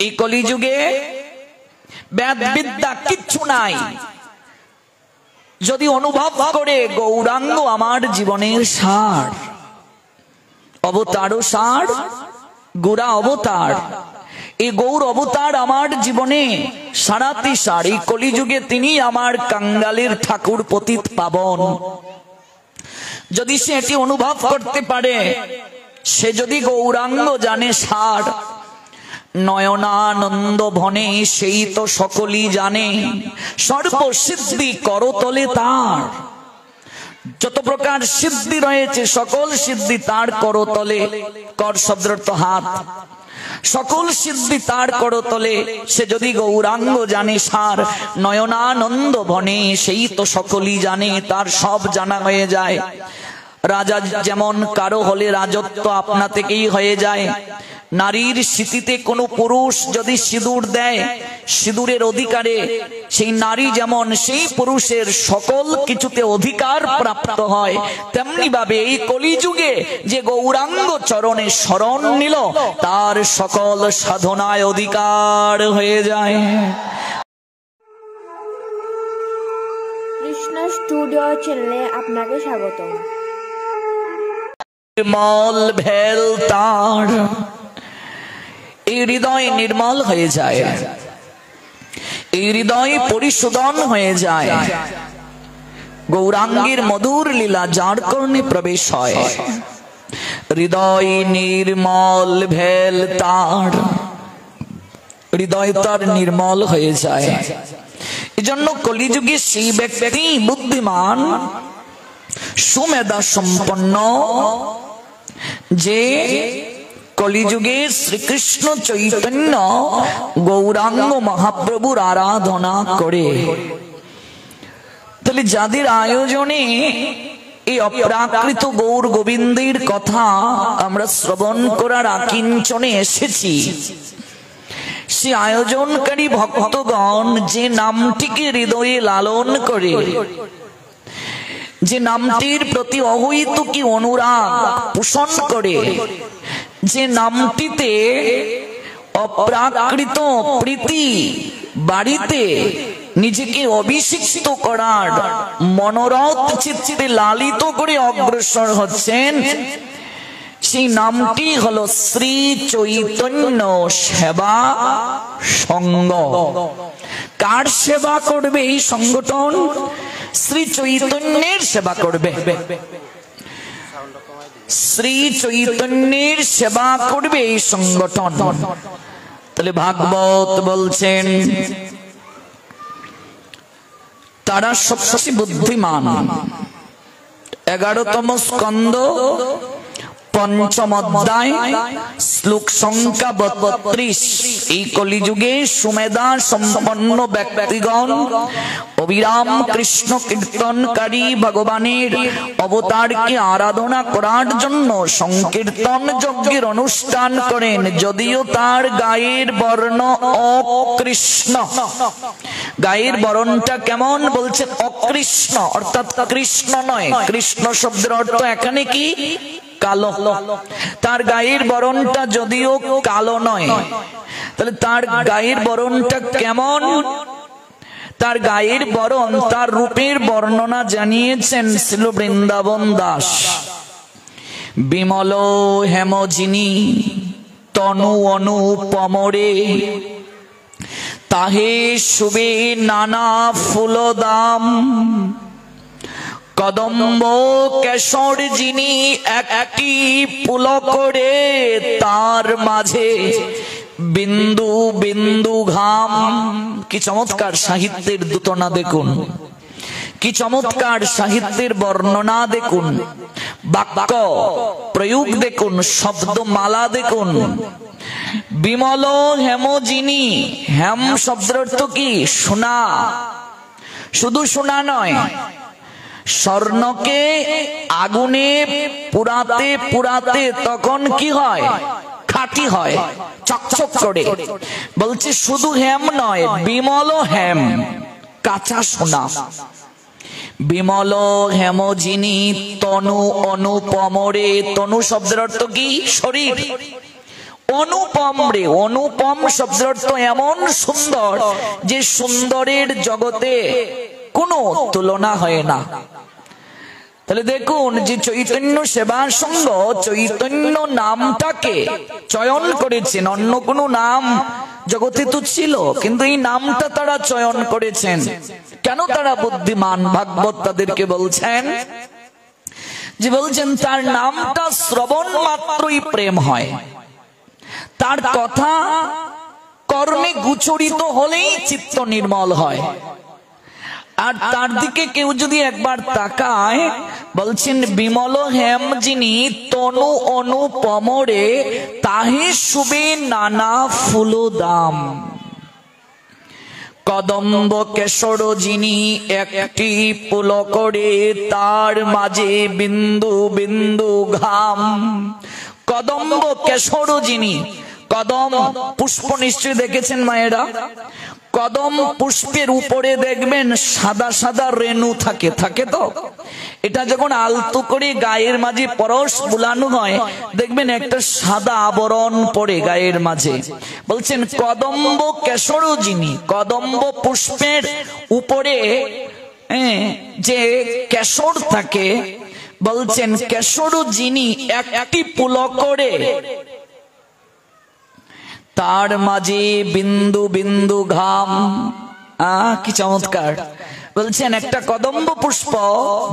এই কলিযুগে বেদ বিদ্যা কিচ্ছু নাই। যদি অনুভব করে গৌরাঙ্গ আমার জীবনের সার, অবতারও সার, গোরা অবতার, এই গৌর অবতার আমার জীবনে সারাতি সার। এই কলিযুগে তিনি আমার কাঙ্গালের ঠাকুর পতিত পাবন। যদি সে এটি অনুভব করতে পারে, সে যদি গৌরাঙ্গ জানে সার, নয়নানন্দ ভনে সেই তো সকলই জানে, সর্বসিদ্ধি করতলে তার। যত প্রকার সিদ্ধি রয়েছে সকল সিদ্ধি তার করতলে। কর শব্দের অর্থ হাত। সকল সিদ্ধি তার করতলে। সে যদি গৌরাঙ্গ জানে সার, নয়নানন্দ ভনে সেই তো সকলই জানে, তার সব জানা হয়ে যায়। রাজা যেমন কারো হলে রাজত্ব আপনা থেকেই হয়ে যায়। নারীর স্মৃতিতে কোনো পুরুষ যদি সিঁদুর দেয়, সিঁদুরের অধিকারে সেই নারী যেমন সেই পুরুষের সকল কিছুতে অধিকার প্রাপ্ত হয়, তেমনি ভাবে এই কলিযুগে যে গৌরাঙ্গ চরণে শরণ নিল, তার সকল সাধনায় অধিকার হয়ে যায়। কৃষ্ণ স্টুডিও চ্যানেলে আপনাকে স্বাগতম। নির্মল ভেল তার, এই হৃদয় নির্মল হয়ে যায়, এই হৃদয় পরিশোধন হয়ে যায়। গৌরাঙ্গের মধুর লীলা যার কর্ণে প্রবেশ হয়। হৃদয় নির্মল ভেল তার, হৃদয় তার নির্মল হয়ে যায়। এজন্য কলিযুগে সেই ব্যক্তি বুদ্ধিমান, সুমেধা সম্পন্ন, যে কলিযুগে শ্রীকৃষ্ণ চৈতন্য গৌরাঙ্গ মহাপ্রভুর আরাধনা করে। তাহলে যাদের আয়োজনে এই অপ্রাকৃত গৌর গোবিন্দের কথা আমরা শ্রবণ করার আকিঞ্চনে এসেছি, সে আয়োজনকারী ভক্তগণ যে নামটিকে হৃদয়ে লালন করে, যে নামটির প্রতি অহৈতুকী অনুরাগ পোষণ করে, যে নামটিতে অপ্রাকৃত প্রীতি বাড়িতে নিজেকে অভিষিক্ত করার মনোরথ চিত্তে লালিত করে অগ্রসর হচ্ছেন, সেই নামটি হলো শ্রী চৈতন্য সেবা সংঘ। কার সেবা করবে এই সংগঠন? শ্রী চৈতন্যের সেবা করবে। শ্রী চৈতন্যের সেবা করবে এই সংগঠন। তাহলে ভাগবত বলছেন তারা সবচেয়ে বুদ্ধিমান। 11তম স্কন্ধ 5ম অধ্যায় শ্লোক সংখ্যা 32। এই কলিযুগে সুমেধা সম্পন্ন ব্যক্তিগণ অবিরাম কৃষ্ণ কীর্তনকারী ভগবানের অবতারকে আরাধনা করার জন্য সংকীর্তন যজ্ঞের অনুষ্ঠান করেন। যদিও তার গায়ের বর্ণ অকৃষ্ণ, গায়ের বরণটা কেমন বলছেন? অকৃষ্ণ, অর্থাৎ কৃষ্ণ নয়। কৃষ্ণ শব্দের অর্থ এখানে কি? কালো। তার গায়ের বরণটা যদিও কালো নয়, তাহলে তার গায়ের বরণটা কেমন? তার গায়ের বরণ, তার রূপের বর্ণনা জানিয়েছেন শ্রীল বৃন্দাবন দাস। বিমল হেমজিনী তনু অনুপমরে, তাহে শুবে নানা ফুলদাম। কদম্ব কেশর যিনি একটি পুলকরে, তার মাঝে বিন্দু বিন্দু ঘাম। কি চমৎকার সাহিত্যের দূতনা দেখুন, কি চমৎকার সাহিত্যের বর্ণনা দেখুন, বাক্য প্রয়োগ দেখুন, শব্দমালা দেখুন। বিমল হেমজিনী, হেম শব্দের অর্থ কি? সোনা। শুধু সোনা নয়, স্বর্ণকে আগুনে পুরাতে পুরাতে তখন কি হয়? খাঁটি হয়, চকচক করে। বলছে শুধু হেম নয়, বিমল হেম, কাঁচা সোনা। বিমল হেমজিনী তনু অনুপমরে, তনু শব্দের অর্থ কি? শরীর। অনুপম রে, অনুপম শব্দের অর্থ এমন সুন্দর যে সুন্দরের জগতে কোনো তুলনা হয় না। তাহলে দেখুন যে চৈতন্য সেবা সংঘ চৈতন্য নামটাকে চয়ন করেছেন, অন্য কোনো নাম জগতে তো ছিল, কিন্তু এই নামটা তারা চয়ন করেছেন। কেন তারা বুদ্ধিমান? ভাগবত তাদেরকে বলছেন যে বলছেন তার নামটা শ্রবণ মাত্রই প্রেম হয়, তার কথা কর্ণে গোচরিত হলেই চিত্ত নির্মল হয়। আর তার দিকে কেউ যদি একবার তাকায়, বলছেন বিমল হেম যিনি তনু অনুপমরে তাহে শুবে নানা ফুল দাম। কদম্ব কেশর যিনি একটি পুলকরে তার মাঝে বিন্দু বিন্দু ঘাম। কদম্ব কেশর যিনি, কদম পুষ্প নিশ্চয়ই দেখেছেন মায়েরা, কদম পুষ্পের উপরে দেখবেন সাদা সাদা রেণু থাকে, থাকে তো। এটা যখন আলতো করে গায়ের মাঝে পরশ বুলানো হয়, দেখবেন একটা সাদা আবরণ পড়ে গায়ের মাঝে। বলছেন কদম্ব কেশর যিনি, কদম্ব পুষ্পের উপরে যে কেশর থাকে, বলছেন কেশর যিনি একটি পুলকরে তার মাঝে বিন্দু বিন্দু ঘাম। কি চমৎকার! বলছেন একটা কদম্ব পুষ্প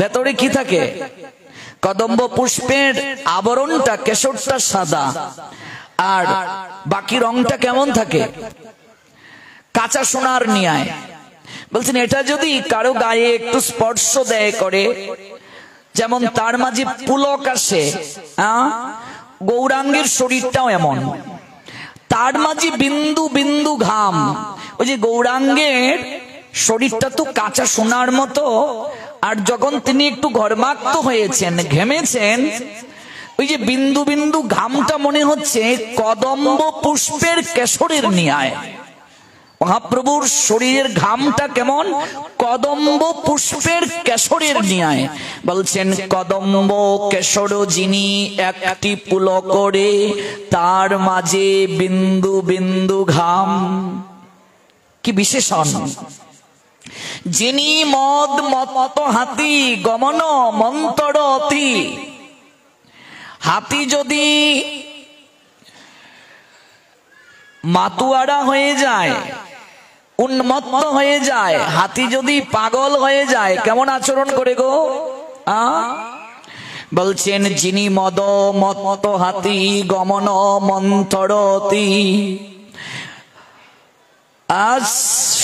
ভেতরে কি থাকে? কদম্ব পুষ্পের আবরণটা, কেশরটা সাদা, আর বাকি রংটা কেমন থাকে? কাঁচা সোনার ন্যায়। বলছেন এটা যদি কারো গায়ে একটু স্পর্শ দেয় করে, যেমন তার মাঝে পুলক আসে, গৌরাঙ্গের শরীরটাও এমন, তার মাঝে বিন্দু বিন্দু ঘাম। ওই যে গৌরাঙ্গের শরীরটা তো কাঁচা সোনার মতো, আর যখন তিনি একটু ঘর্মাক্ত হয়েছেন, ঘেমেছেন, ওই যে বিন্দু বিন্দু ঘামটা মনে হচ্ছে কদম্ব পুষ্পের কেশরের ন্যায়। মহাপ্রভুর শরীরের ঘামটা কেমন? কদম্ব পুষ্পের কেশরের ন্যায়। বলছেন কদম্ব কেশর যিনি একটি পুলকরে তার মাঝে বিন্দু বিন্দু ঘাম। কি বিশেষণ! যিনি মদ মত হাতি গমন মন্তর অতি। হাতি যদি মাতুয়ারা হয়ে যায়, উন্মত্ত হয়ে যায়, হাতি যদি পাগল হয়ে যায়, কেমন আচরণ করে গো? বলছেন যিনি মদ মত হাতি গমন মন্থরতি। আজ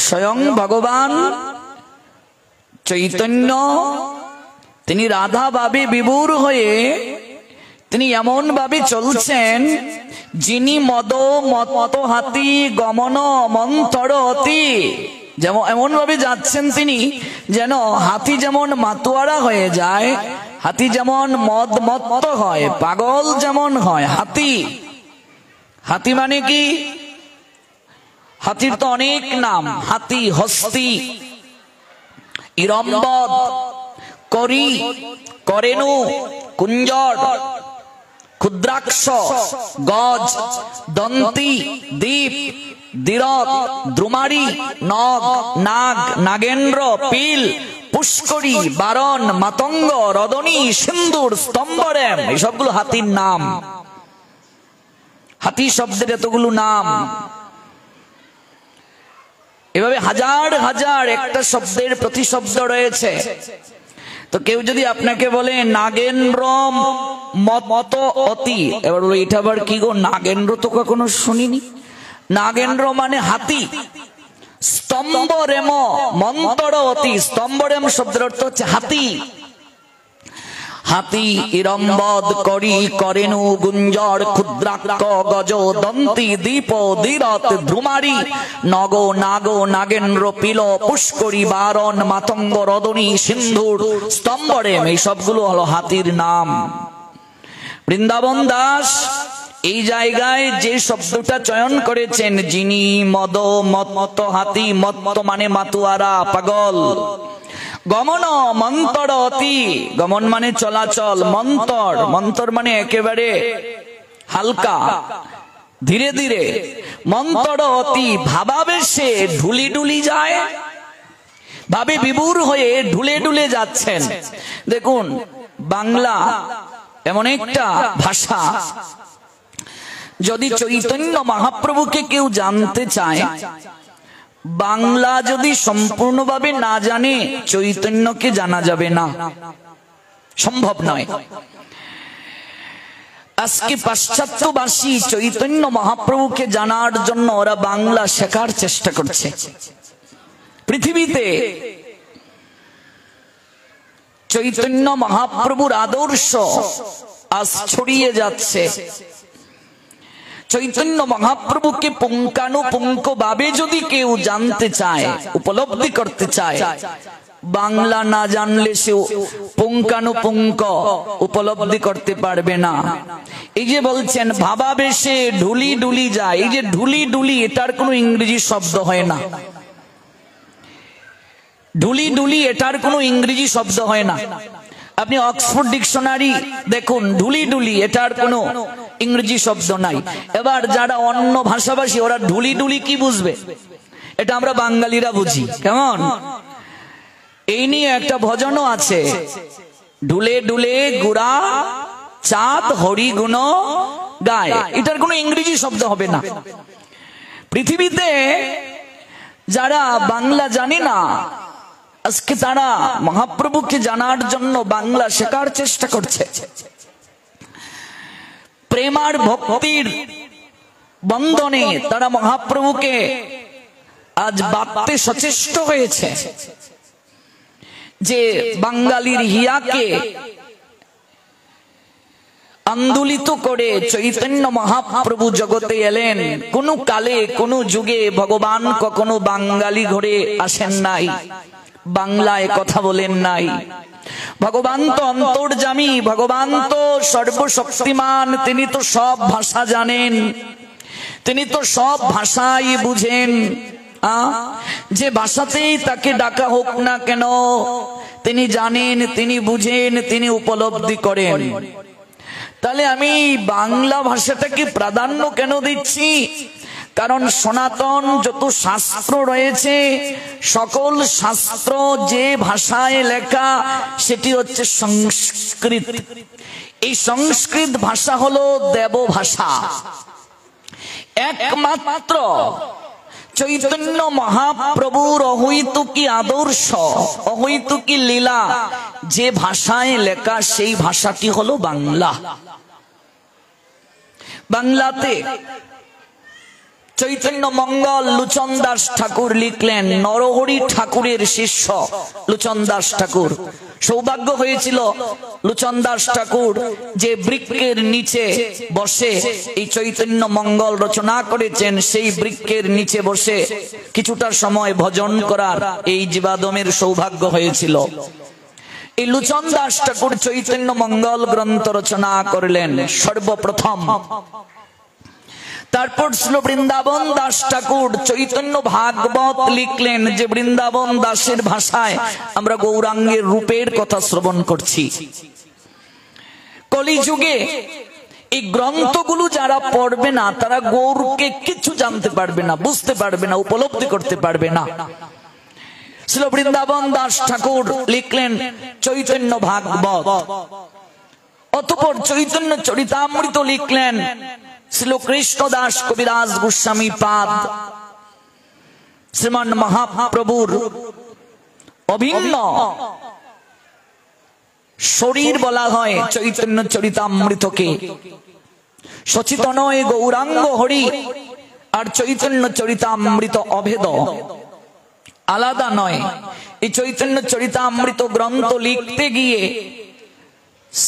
স্বয়ং ভগবান চৈতন্য তিনি রাধা ভাবে বিভোর হয়ে তিনি এমন ভাবে চলছেন, যিনি মদ মত হাতি গমন মন্থর অতি। যেমন এমন ভাবে যাচ্ছেন তিনি, যেন হাতি যেমন মাতুয়ারা হয়ে যায়, হাতি যেমন মদ মত্ত হয়, পাগল যেমন হয় হাতি। হাতি মানে কি? হাতির তো অনেক নাম, হাতি, হস্তি, ইরম্বদ, করি, করেনু, কুঞ্জর, ক্ষুদ্রাক্ষ, গজ, দন্তি, দীপ, দিরত, দ্রুমারি, নগ, নাগ, নাগেন্দ্র, পিল, পুষ্করী, বারণ, মাতঙ্গ, রদনী, সিন্দুর, স্তম্ভরেম, এই সবগুলো হাতির নাম। হাতি শব্দের এতগুলো নাম। এভাবে হাজার হাজার একটা শব্দের প্রতিশব্দ রয়েছে। তো কেউ যদি আপনাকে বলে নাগেন্দ্র মত অতি, এবার বলো এটা আবার কি গো? নাগেন্দ্র তো কখনো শুনিনি। নাগেন্দ্র মানে হাতি। স্তম্ভরেম মন্তর অতি, স্তম্ভরেম শব্দের অর্থ হচ্ছে হাতি। হাতি, ইরম্বদ, করি, করেনু, গুঞ্জর, ক্ষুদ্রাক্ষ, গজ, দন্তি, দীপ, দিরত, দ্রুমারি, নগ, নাগ, নাগেন্দ্র, পিল, পুষ্করী, বারণ, মাতঙ্গ, রদনী, সিন্ধুর, স্তম্ভরেম, এই সবগুলো হলো হাতির নাম। বৃন্দাবন দাস এই জায়গায় যে শব্দটা চয়ন করেছেন, যিনি মদ মত হাতি, মত মানে মাতুয়ারা, পাগল, গমন মন্তর অতি, গমন মানে চলাচল, মন্তর, মন্তর মানে একেবারে হালকা, ধীরে ধীরে মন্তর অতি ভাবাবেশে ঢুলি ঢুলি যায়, ভাবে বিভোর হয়ে ঢুলে ঢুলে যাচ্ছেন। দেখুন, বাংলা এমন একটা ভাষা, যদি চৈতন্য মহাপ্রভুকে কেউ জানতে চায়, বাংলা যদি সম্পূর্ণভাবে না জানে চৈতন্যকে জানা যাবে না, সম্ভব নয়। আজকে পাশ্চাত্যবাসী চৈতন্য মহাপ্রভুকে জানার জন্য ওরা বাংলা শেখার চেষ্টা করছে। পৃথিবীতে চৈতন্য মহাপ্রভুর আদর্শ আজ ছড়িয়ে যাচ্ছে। চৈতন্য মহাপ্রভুকে পুঙ্খানুপুঙ্খ ভাবে যদি কেউ জানতে চায়, উপলব্ধি করতে চায়, বাংলা না জানলে সে পুঙ্খানুপুঙ্খ উপলব্ধি করতে পারবে না। এই যে বলছেন ভাবাবেশে ঢুলি ঢুলি যায়, এই যে ঢুলি ঢুলি, এটার কোনো ইংরেজি শব্দ হয় না। ঢুলি ঢুলি এটার কোনো ইংরেজি শব্দ হয় না। আপনি অক্সফোর্ড ডিকশনারি দেখুন, ঢুলি ঢুলি এটার কোনো ইংরেজি শব্দ নাই। এবার যারা অন্য ভাষাভাষী ওরা ঢুলি ঢুলি কি বুঝবে? এটা আমরা বাঙালিরা বুঝি। কেমন? এই নিয়ে একটা ভজনও আছে, ঢুলে ঢুলে গুড়া চাঁদ হরি গুণ গায়। এটার কোনো ইংরেজি শব্দ হবে না। পৃথিবীতে যারা বাংলা জানে না, আজকে তারা মহাপ্রভুকে জানার জন্য বাংলা শেখার চেষ্টা করছে। প্রেমার ভক্তির বন্ধনে তারা মহাপ্রভুকে আজ বাঁধতে সচেষ্ট হয়েছে, যে বাঙালির হিয়াকে আন্দোলিত করে চৈতন্য মহাপ্রভু জগতে এলেন। কোন কালে কোন যুগে ভগবান কখনো বাঙালি ঘরে আসেন নাই, বাংলায় কথা বলেন নাই। ভগবান তো অন্তর্যামী, ভগবান তো সর্বশক্তিমান, তিনি তো সব ভাষা জানেন, তিনি তো সব ভাষাই বুঝেন। যে ভাষাতেই তাকে ডাকা হোক না কেন, তিনি জানেন, তিনি বুঝেন, তিনি উপলব্ধি করেন। তাহলে আমি বাংলা ভাষাটাকে প্রাধান্য কেন দিচ্ছি? কারণ সনাতন যত শাস্ত্র রয়েছে, সকল শাস্ত্র যে ভাষায় লেখা সেটি হচ্ছে সংস্কৃত। এই সংস্কৃত ভাষা হলো দেব ভাষা। একমাত্র চৈতন্য মহাপ্রভুর অহৈতুকী আদর্শ, অহৈতুকী লীলা যে ভাষায় লেখা, সেই ভাষাটি হলো বাংলা। বাংলাতে চৈতন্য মঙ্গল লুচন দাস ঠাকুর লিখলেন, নরহরি ঠাকুরের শিষ্য লুচন দাস ঠাকুর। সৌভাগ্য হয়েছিল লুচন দাস ঠাকুর যে বৃক্ষের নিচে বসে এই চৈতন্য মঙ্গল রচনা করেছেন, সেই বৃক্ষের নিচে বসে কিছুটা সময় ভজন করার এই জীবাদমের সৌভাগ্য হয়েছিল। এই লুচন দাস ঠাকুর চৈতন্য মঙ্গল গ্রন্থ রচনা করলেন সর্বপ্রথম। তারপর ছিল বৃন্দাবন দাস ঠাকুর চৈতন্য ভাগবত লিখলেন, যে বৃন্দাবন দাসের ভাষায় আমরা গৌরাঙ্গের রূপের কথা শ্রবণ করছি। কলিযুগে এই গ্রন্থগুলো যারা পড়বে না, তারা গৌরকে কিছু জানতে পারবে না, বুঝতে পারবে না, উপলব্ধি করতে পারবে না। ছিল বৃন্দাবন দাস ঠাকুর লিখলেন চৈতন্য ভাগবত। অতঃপর চৈতন্য চরিতামৃত লিখলেন শ্রীল কৃষ্ণদাস কবিরাজ গোস্বামী পাদ। শ্রীমান মহাপ্রভুর অভিন্ন শরীর বলা হয় চৈতন্য চরিতামৃতকে। সচিতনয় গৌরাঙ্গ হরি আর চৈতন্য চরিতামৃত অভেদ, আলাদা নয়। এই চৈতন্য চরিতামৃত গ্রন্থ লিখতে গিয়ে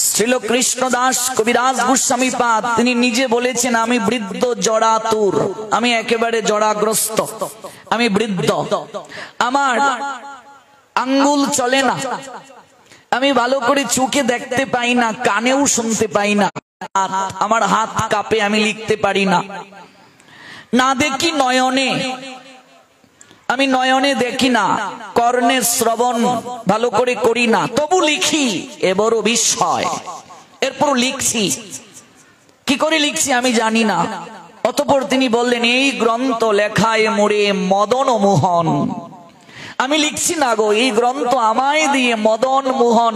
শ্রীল কৃষ্ণদাস কবিরাজ গোস্বামী পাদ তিনি নিজে বলেছেন, আমি বৃদ্ধ জরাতুর, আমি একেবারে জরাগ্রস্ত, আমি বৃদ্ধ, আমার আঙ্গুল চলে না, আমি ভালো করে চোখে দেখতে পাই না, কানেও শুনতে পাই না, আমার হাত কাঁপে, আমি লিখতে পারি না। না দেখি নয়নে, আমি নয়নে দেখি না, কর্ণে শ্রবণ ভালো করে করি না, তবু লিখি, এ বড় বিস্ময়। এরপর লিখছি, কি করে লিখছি আমি জানি না, অতঃপর তিনি বললেন, এই গ্রন্থ লেখায় মোরে মদন মোহন। আমি লিখছি না গো, এই গ্রন্থ আমায় দিয়ে মদন মোহন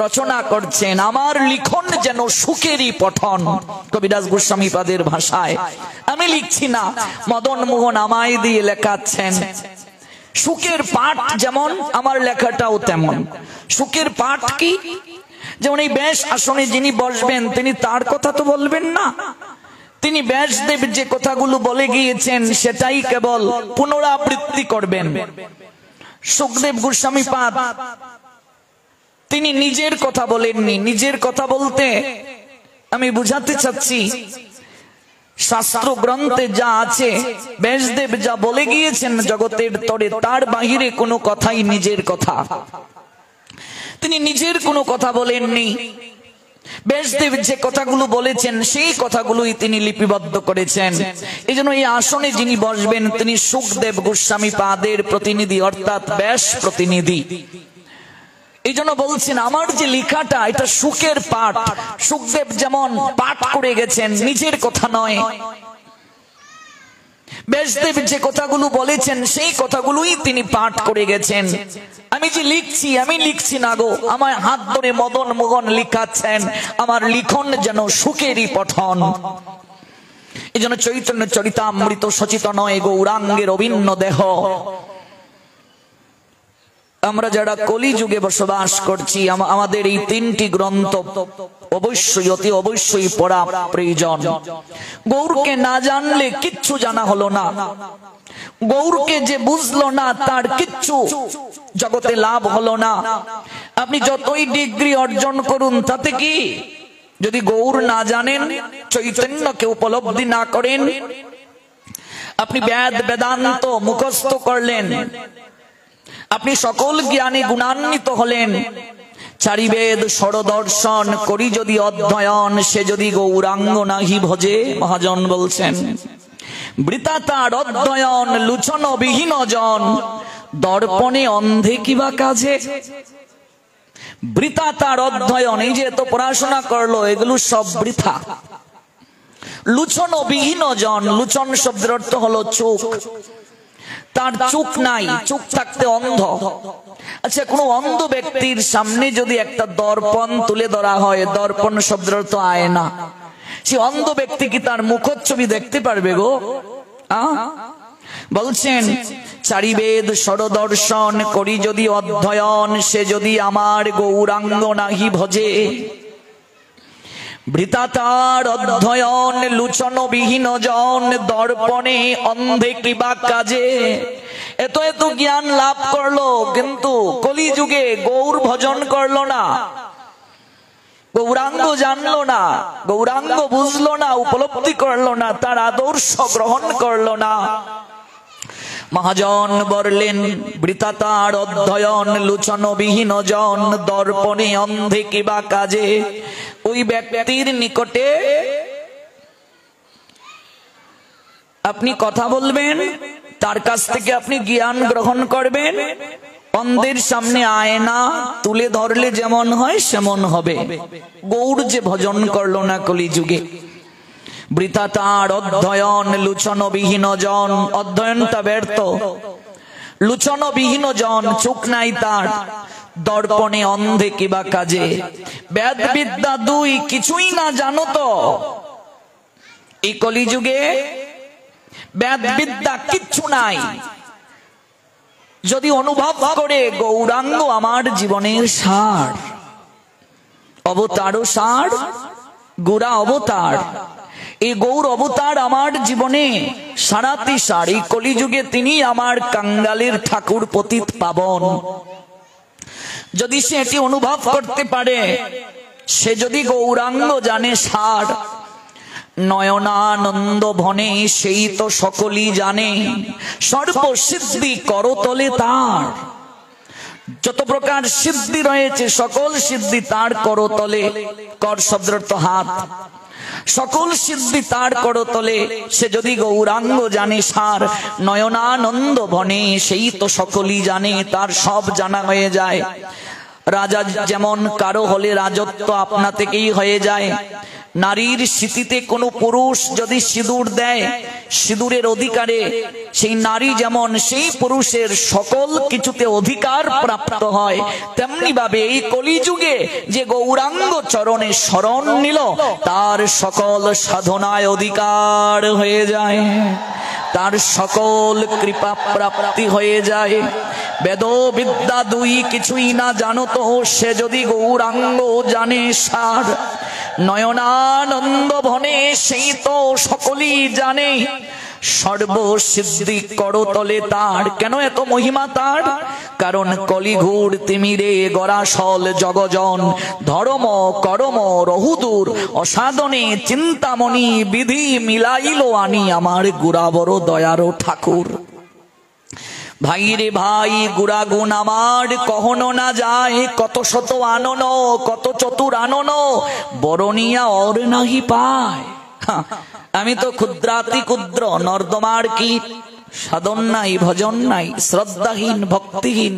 রচনা করছেন। আমার লিখন যেন সুখেরই পঠন, কবিরাজ গোস্বামী পাদের ভাষায়। আমি লিখছি না, মদন মোহন আমায় দিয়ে লেখাচ্ছেন। সুখের পাঠ যেমন, আমার লেখাটাও তেমন। সুখের পাঠ কি? যেমন এই ব্যাস আসনে যিনি বসবেন তিনি তার কথা তো বলবেন না, তিনি ব্যাসদেব যে কথাগুলো বলে গিয়েছেন সেটাই কেবল পুনরাবৃত্তি করবেন। সুখদেব গোস্বামী পাদ তিনি নিজের কথা বলেননি। নিজের কথা বলতে আমি বুঝাতে চাচ্ছি, শাস্ত্র গ্রন্থে যা আছে, ব্যাসদেব যা বলে গিয়েছেন জগতের তরে, তার বাহিরে কোনো কথাই নিজের কথা। তিনি নিজের কোনো কথা বলেননি। ব্যাসদেব যে কথাগুলো বলেছেন সেই কথাগুলোই তিনি লিপিবদ্ধ করেছেন। এই জন্য এই আসনে যিনি বসবেন তিনি সুখদেব গোস্বামী পাদের প্রতিনিধি, অর্থাৎ ব্যাস প্রতিনিধি। এই জন্য বলছেন আমার যে লেখাটা এটা সুখের পাঠ। সুখদেব যেমন পাঠ করে গেছেন, নিজের কথা নয়। ব্যাসদেব যে কথাগুলো বলেছেন সেই কথাগুলোই তিনি পাঠ করে গেছেন। আমি যে লিখছি, আমি লিখছি না গো, আমার হাত ধরে মদন মোহন লিখাচ্ছেন। আমার লিখন যেন সুখেরই পঠন। এই জন্য চৈতন্য চরিতামৃত সচিত নয় গৌরাঙ্গের অভিন্ন দেহ। আমরা যারা কলিযুগে বসবাস করছি, আমাদের এই তিনটি গ্রন্থ অবশ্যই অতি অবশ্যই পড়া প্রয়োজন। গৌরকে না জানলে কিচ্ছু জানা হলো না। গৌরকে যে বুঝলো না তার কিচ্ছু জগতে লাভ হলো না। আপনি যতই ডিগ্রি অর্জন করুন তাতে কি, যদি গৌর না জানেন, চৈতন্যকে উপলব্ধি না করেন, আপনি বেদ বেদান্ত মুখস্থ করলেন, আপনি সকল জ্ঞানে গুণান্বিত হলেন, চারিবেদ ষড়দর্শন করি যদি অধ্যয়ন, সে যদি গৌরাঙ্গ নাহি ভজে। মহাজন বলছেন, বৃথা তার অধ্যয়ন লুচন বিহীন জন, দর্পণে অন্ধে কিবা কাজে। বৃথা তার অধ্যয়ন, এই যে এত পড়াশোনা করলো এগুলো সব বৃথা। লুচন বিহীন জন, লুচন শব্দের অর্থ হলো চোখ। তার চোখ নাই, চোখ থাকতে অন্ধ। আচ্ছা, কোন অন্ধ ব্যক্তির সামনে যদি একটা দর্পণ তুলে ধরা হয়, দর্পণ শব্দের অর্থ আয়না, সে অন্ধ ব্যক্তি কি তার মুখচ্ছবি দেখতে পারবে গো? বলছেন, চারিবেদ ষড়দর্শন করি যদি অধ্যয়ন, সে যদি আমার গৌরাঙ্গ নাহি ভজে। বৃথা তার অধ্যয়ন লুচন বিহীন জন, দর্পণে অন্ধে কিবা কাজে। এত এত জ্ঞান লাভ করলো কিন্তু কলিযুগে গৌর ভজন করলো না, গৌরাঙ্গ জানলো না, গৌরাঙ্গ বুঝলো না, উপলব্ধি করলো না, তার আদর্শ গ্রহণ করলো না। মহাজন বললেন, বৃথা তার অধ্যয়ন লুচন বিহীন জন, দর্পণে অন্ধে কিবা কাজে। ওই ব্যক্তির নিকটে আপনি কথা বলবেন, তার কাছ থেকে আপনি জ্ঞান গ্রহণ করবেন। অন্ধের সামনে আয়না তুলে ধরলে যেমন হয় সেমন হবে। গৌর যে ভজন করলো না কলিযুগে, বৃথা তার অধ্যয়ন লুচন বিহীন জন, অধ্যয়নটা ব্যর্থ। লুচন বিহীন জন, চোখ নাই তার, দর্পণে অন্ধে কিবা কাজে। বেদ বিদ্যা দুই কিছুই না জানো তো। এই কলিযুগে বেদ বিদ্যা কিচ্ছু নাই। যদি অনুভব করে গৌরাঙ্গ আমার জীবনের সার, অবতারও সার, গোরা অবতার, এই গৌর অবতার আমার জীবনে সারাতি সার। এই কলিযুগে তিনি আমার কাঙ্গালের ঠাকুর পতিত পাবন। যদি সে এটি অনুভব করতে পারে, সে যদি গৌরাঙ্গ জানে সার, নয়নানন্দ ভনে সেই তো সকলই জানে, সর্বসিদ্ধি করতলে তার। যত প্রকার সিদ্ধি রয়েছে সকল সিদ্ধি তার করতলে। কর শব্দের অর্থ হাত। সকল সিদ্ধি তার করতলে। সে যদি গৌরাঙ্গ জানে সার, নয়নানন্দ ভনে সেই তো সকলই জানে, তার সব জানা হয়ে যায়। রাজা যেমন কারো হলে রাজত্ব আপনা থেকেই হয়ে যায়। নারীর স্মৃতিতে কোনো পুরুষ যদি সিঁদুর দেয়, সিঁদুরের অধিকারে সেই নারী যেমন সেই পুরুষের সকল কিছুতে অধিকার প্রাপ্ত হয়, তেমনি ভাবে এই কলিযুগে যে গৌরাঙ্গ চরণে শরণ নিল তার সকল সাধনায় অধিকার হয়ে যায়, তার সকল কৃপা প্রাপ্তি হয়ে যায়। বেদ বিদ্যা দুই কিছুই না জানো তো সে যদি গৌরাঙ্গ জানে সার, নয়নানন্দ ভনে সেই তো সকলেই জানে, সর্বসিদ্ধি করতলে তার। কেন এত মহিমা তার? কারণ কলিঘুর তিমিরে গরাসল জগজন, ধর্ম করম রহুদূর অসাধনে চিন্তামণি, বিধি মিলাইল আনি আমার গুরাবর দয়ারো ঠাকুর। ভাই রে ভাই গুণাগুণ আমার কহনো না যায়, কত শত আনন কত চতুর আনন বরণিয়া অর নাহি পায়। আমি তো ক্ষুদ্রাতি ক্ষুদ্র নর্দমার কীট, সাধন নাই ভজন নাই শ্রদ্ধাহীন ভক্তিহীন,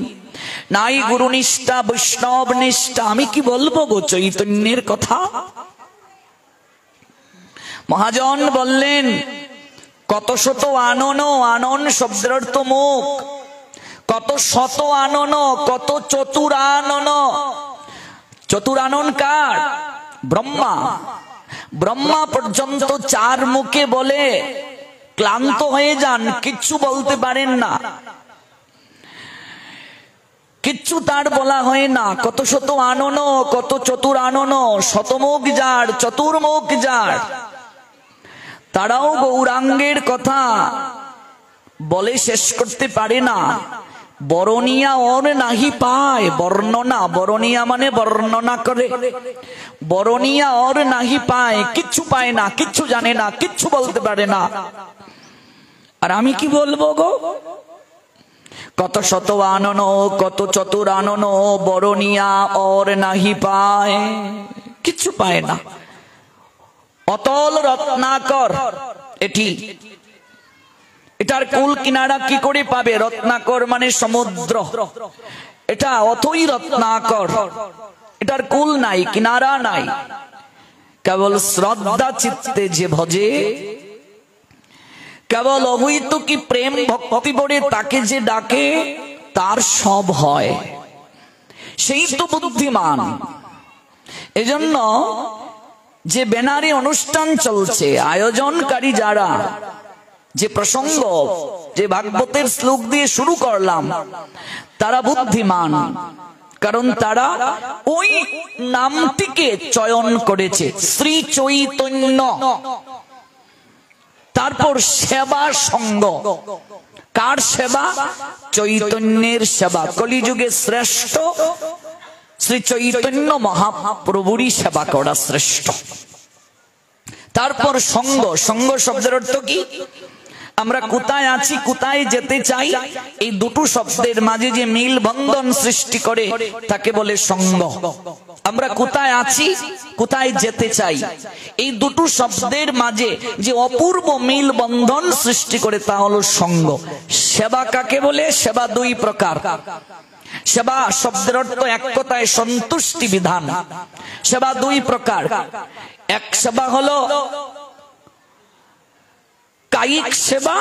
নাই গুরুনিষ্ঠা বৈষ্ণব নিষ্ঠা, আমি কি বলবো গো চৈতন্যের কথা? মহাজন বললেন কত শত আনন, আনন শব্দের অর্থ মুখ, কত শত আনন কত চতুরানন। চতুরানন কার? ব্রহ্মা। ব্রহ্মা পর্যন্ত চার মুখে বলে ক্লান্ত হয়ে যান, কিচ্ছু বলতে পারেন না, কিচ্ছু তার বলা হয় না। কত শত আনন কত চতুরানন, শতমুখ যার চতুর্মুখ যার, তারাও গৌরাঙ্গের কথা বলে শেষ করতে পারে না। বরণিয়া ওর নাহি পায়, বর্ণনা, বরণিয়া মানে বর্ণনা করে, বরণিয়া ওর নাহি পায়, কিচ্ছু পায় না, কিচ্ছু জানে না, কিচ্ছু বলতে পারে না। আর আমি কি বলবো গো? কত শত আনন কত চতুর আনন বরণিয়া ওর নাহি পায়, কিচ্ছু পায় না। অতল রত্নাকর, এটার কুল কিনারা কি করে পাবে? রত্নাকর মানে সমুদ্র, এটা অথই রত্নাকর, এটার কুল নাই কিনারা নাই। কেবল শ্রদ্ধা চিত্তে যে ভজে, কেবল অবৈত কি প্রেম ভক্তি বড়ে তাকে যে ডাকে তার সব হয়, সেই তো বুদ্ধিমান। এজন্য যে ব্যানারে অনুষ্ঠান চলছে, আয়োজনকারী যারা, যে প্রসঙ্গ যে ভাগবতের শ্লোক দিয়ে শুরু করলাম, তারা বুদ্ধিমান, কারণ তারা ওই নামটিকে চয়ন করেছে, শ্রী চৈতন্য। তারপর সেবা সঙ্গ, কার সেবা? চৈতন্যের সেবা। কলিযুগে শ্রেষ্ঠ শ্রী চৈতন্য মহাপ্রভুরই সেবা করা শ্রেষ্ঠ। তারপর সঙ্গ, সঙ্গ শব্দের অর্থ কি? আমরা কোথায় আছি, কোথায় যেতে চাই, এই দুটো শব্দের মাঝে যে মিল বন্ধন সৃষ্টি করে তাকে বলে সঙ্গ। আমরা কোথায় আছি, কোথায় যেতে চাই, এই দুটো শব্দের মাঝে যে অপূর্ব মিল বন্ধন সৃষ্টি করে তা হলো সঙ্গ। সেবা কাকে বলে? সেবা দুই প্রকার। সেবা শব্দের অর্থ এক কথায় সন্তুষ্টি বিধান। সেবা দুই প্রকার, এক সেবা হলো কায়িক সেবা,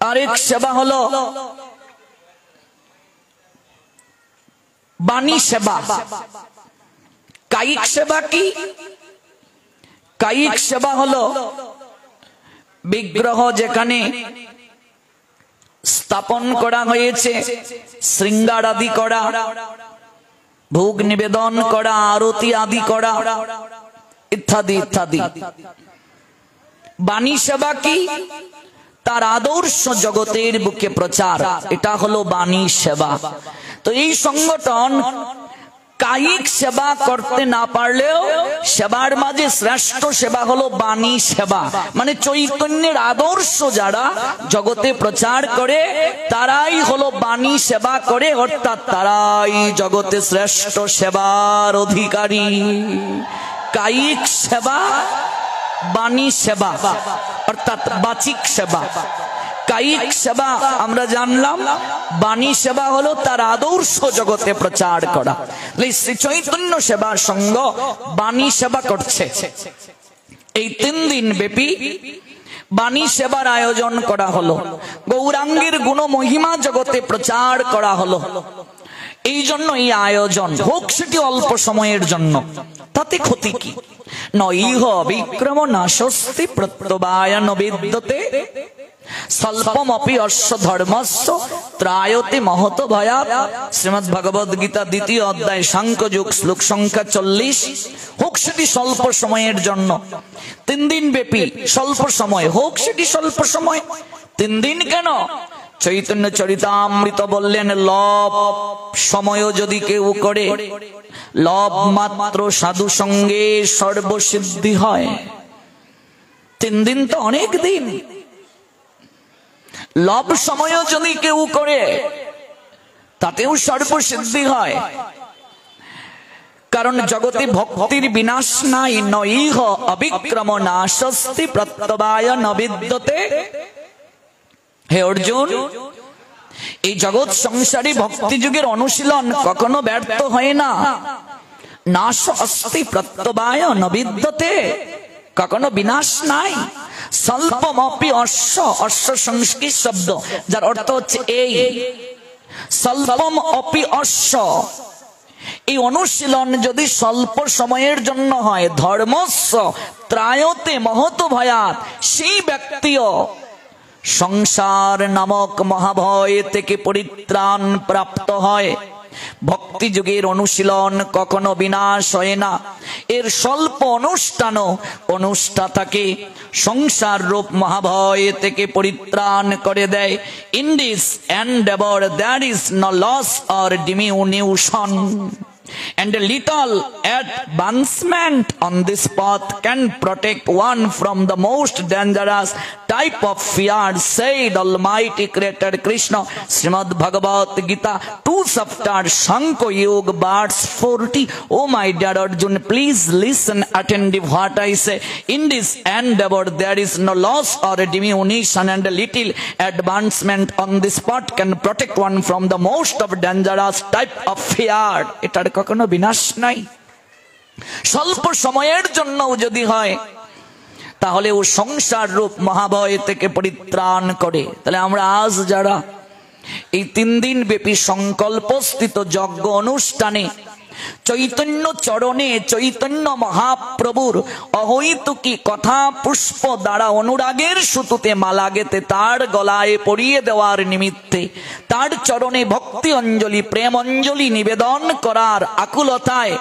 আরেক সেবা হলো বাণী সেবা। কায়িক সেবা কি? কায়িক সেবা হলো বিগ্রহ যেখানে স্থাপন করা হয়েছে, শৃঙ্গার আদি করা, ভোগ নিবেদন করা, আরতি আদি করা, ইত্যাদি ইত্যাদি। বাণী সেবা কি? তার আদর্শ জগতের বুকে প্রচার, এটা হলো বাণী সেবা। তো এই সংগঠন কায়িক সেবা করতে না পারলেও সেবার মাঝে শ্রেষ্ঠ সেবা হলো বাণী সেবা, মানে চৈতন্যের আদর্শ যারা জগতে প্রচার করে তারাই হলো বাণী সেবা করে, অর্থাৎ তারাই জগতে শ্রেষ্ঠ সেবার অধিকারী। কায়িক সেবা, বাণী সেবা অর্থাৎ বাচিক সেবা, কায়িক সেবা আমরা জানলাম, বাণী সেবা হলো তার আদর্শ জগতে প্রচার করা। শ্রী চৈতন্য সেবা সংঘ বাণী সেবা করছে। এই 3 দিন ব্যাপী বাণী সেবার আয়োজন করা হলো, গৌরাঙ্গের গুণ মহিমা জগতে প্রচার করা হলো। এই জন্য এই আয়োজন হোক, সেটি অল্প সময়ের জন্য, তাতে ক্ষতি কি? নইহ বিক্রম নাশস্তি প্রত্যবায়ন বিদ্যতে স্বল্পমপি অশ্ব ধর্মস্য ত্রায়তে মহত ভয়াৎ। শ্রীমদ্ ভগবদ গীতা 2য় অধ্যায় সাংখ্যযোগ শ্লোক সংখ্যা 40। হোক সেটি স্বল্প সময়ের জন্য, 3 দিন ব্যাপী স্বল্প সময়, হোক সেটি স্বল্প সময়। 3 দিন কেন? চৈতন্য চরিতামৃত বললেন, লব সময়ও যদি কেউ করে, লব মাত্র সাধু সঙ্গে সর্বসিদ্ধি হয়। 3 দিন তো অনেক দিন। লব সময়ও যদি কেউ করে, তাতেও সর্বসিদ্ধি হয়। কারণ জগতে ভক্তির বিনাশ নাই। নইহ অবিক্রম নাশস্তি প্রত্যবায় নবিদ্যতে। হে অর্জুন, এই জগৎ সংসারী ভক্তি যুগের অনুশীলন কখনো ব্যর্থ হয় না। নাশ অস্তি প্রত্যবায় নবিদ্যতে, কখনো বিনাশ নাই। স্বল্পমপি অশ্ব, অশ্ব সংস্কৃত শব্দ যার অর্থ হচ্ছে এই স্বল্পম অপি অশ্ব। এই অনুশীলন যদি স্বল্প সময়ের জন্য হয়, ধর্মস্য ত্রায়তে মহত ভয়াৎ, সেই ব্যক্তিও সংসার নামক মহাভয় থেকে পরিত্রাণ প্রাপ্ত হয়। ভক্তি যুগের অনুশীলন কখনো বিনাশ হয় না। এর স্বল্প অনুষ্ঠানও অনুষ্ঠাতাকে সংসার রূপ মহাভয় থেকে পরিত্রাণ করে দেয়। In this endeavour there is no loss or diminution, and a little advancement on this path can protect one from the most dangerous type of fear, said Almighty Creator Krishna. Srimad Bhagavad Gita 2 chapter Shankha Yoga verse 40. Oh my dear Arjun, please listen attentive what I say. In this endeavor there is no loss or diminution, and a little advancement on this path can protect one from the most of dangerous type of fear. এটার কখনো বিনাশ নাই। স্বল্প সময়ের জন্যও যদি হয়, তাহলে ও সংসার রূপ মহাভয় থেকে পরিত্রাণ করে। তাহলে আমরা আজ যারা এই 3 দিন ব্যাপী সংকল্পস্থিত যজ্ঞ অনুষ্ঠানে চৈতন্য চরণে চৈতন্য মহাপ্রভুর অহৈতুকী কথা পুষ্প দ্বারা অনুরাগের সুতুতে মালা গেতে তার গলায় পরিয়ে দেওয়ার নিমিত্তে তার চরণে ভক্তি অঞ্জলি প্রেম অঞ্জলি নিবেদন করার আকুলতায়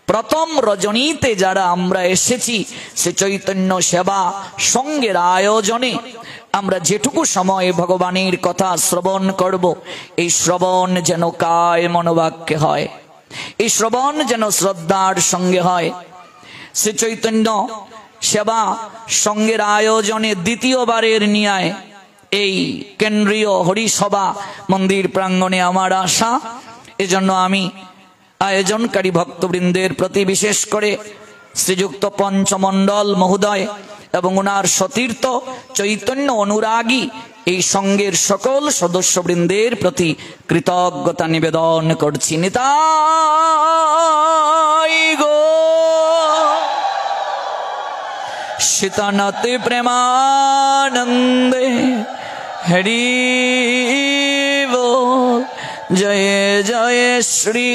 প্রথম রজনীতে যারা আমরা এসেছি, সে চৈতন্য সেবা সঙ্গের আয়োজনে আমরা যেটুকু সময় ভগবানের কথা শ্রবণ করব, এই শ্রবণ যেন কায় মনোবাক্যে হয়, এই শ্রবণ যেন শ্রদ্ধার সঙ্গে হয়। শ্রী চৈতন্য সেবা সঙ্গের আয়োজনে দ্বিতীয়বারের নিয়ায় এই কেন্দ্রীয় হরিসভা মন্দির প্রাঙ্গণে আমার আশা। এজন্য আমি আয়োজনকারী ভক্তবৃন্দের প্রতি, বিশেষ করে শ্রীযুক্ত পঞ্চমণ্ডল মহোদয় এবং ওনার সতীর্থ চৈতন্য অনুরাগী এই সঙ্গের সকল সদস্যবৃন্দের প্রতি কৃতজ্ঞতা নিবেদন করছি। নিতাই গো সীতানাথে প্রেমানন্দে হরি বল, জয় জয় শ্রী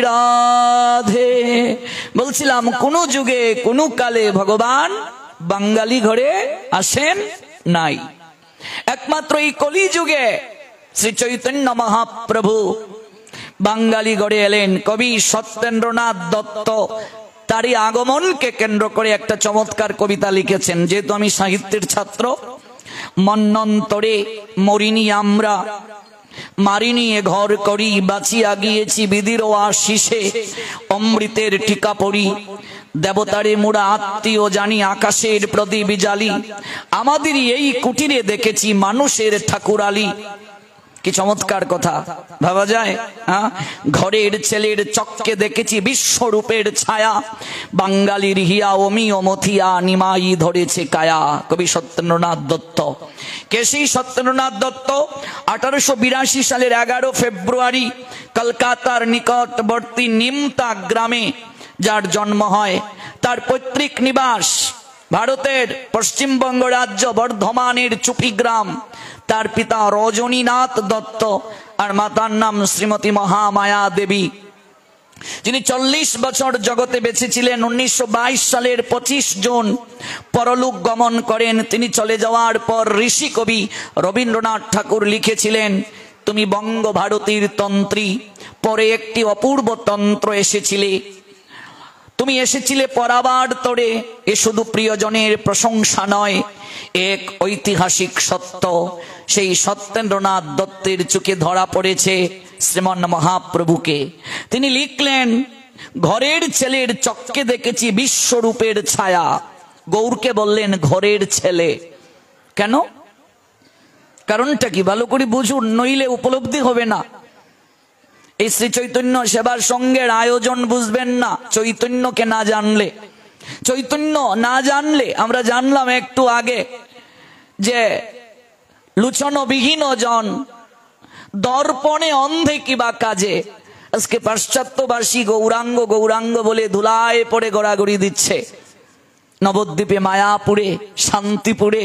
রাধে। বলছিলাম, কোন যুগে কোন কালে ভগবান বাঙালি ঘরে আসেন নাই। একমাত্র এই কলি যুগে শ্রী চৈতন্য মহাপ্রভু বাঙালি ঘরে এলেন। কবি সত্যেন্দ্রনাথ দত্ত তারই আগমনকে কেন্দ্র করে একটা চমৎকার কবিতা লিখেছেন। যেহেতু আমি সাহিত্যের ছাত্র, মন্বন্তরে মরিনি আমরা, মারিনি এ ঘর করি, বাঁচিয়া গিয়েছি বিধির আশিসে, অমৃতের টিকা পড়ি, দেবতারে মোরা আত্মীয় জানি, আকাশের প্রদীপ জালি, আমাদেরই এই কুটিরে দেখেছি মানুষের ঠাকুরালি। কি চমৎকার কথা ভাবা যায়। ঘরের ছেলের চক্কে দেখেছি বিশ্বরূপের ছায়া, বাঙালির হিয়া অমি অমথিয়া নিমাই ধরেছে কায়া। কবি সত্যেন্দ্রনাথ দত্ত। কে সেই সত্যেন্দ্রনাথ দত্ত? 1882 সালের 11 ফেব্রুয়ারি কলকাতার নিকটবর্তী নিমতা গ্রামে যার জন্ম হয়। তার পৈতৃক নিবাস ভারতের পশ্চিমবঙ্গ রাজ্য বর্ধমানের চুপি গ্রাম। তার পিতা রজনীনাথ দত্ত আর মাতার নাম শ্রীমতী মহামায়া দেবী, যিনি 40 বছর জগতে বেঁচে ছিলেন। 1922 সালের 25 জুন পরলোক গমন করেন। তিনি চলে যাওয়ার পর ঋষি কবি রবীন্দ্রনাথ ঠাকুর লিখেছিলেন, তুমি বঙ্গভারতীর তন্ত্রী, পরে একটি অপূর্ব তন্ত্র এসেছিলে, তুমি এসেছিলে পরাবার তরে। এ শুধু প্রিয়জনের প্রশংসা নয়, এক ঐতিহাসিক সত্য। সেই সত্যেন্দ্রনাথ দত্তের চোখে ধরা পড়েছে শ্রীমন মহাপ্রভুকে। তিনি লিখলেন, ঘরের ছেলের চক্কে দেখেছি বিশ্বরূপের ছায়া। গৌরকে বললেন ঘরের ছেলে কেন? কারণটা কি ভালো করে বুঝুন, নইলে উপলব্ধি হবে না। এই শ্রী চৈতন্য সেবার সঙ্গের আয়োজন বুঝবেন না চৈতন্যকে না জানলে। চৈতন্য না জানলে, আমরা জানলাম একটু আগে যে লুচনবিহীন জন দর্পণে অন্ধে কিবা কাজে। আজকে পাশ্চাত্যবাসী গৌরাঙ্গ গৌরাঙ্গ বলে ধুলায় পড়ে গড়াগড়ি দিচ্ছে। নবদ্বীপে, মায়াপুরে, শান্তিপুরে,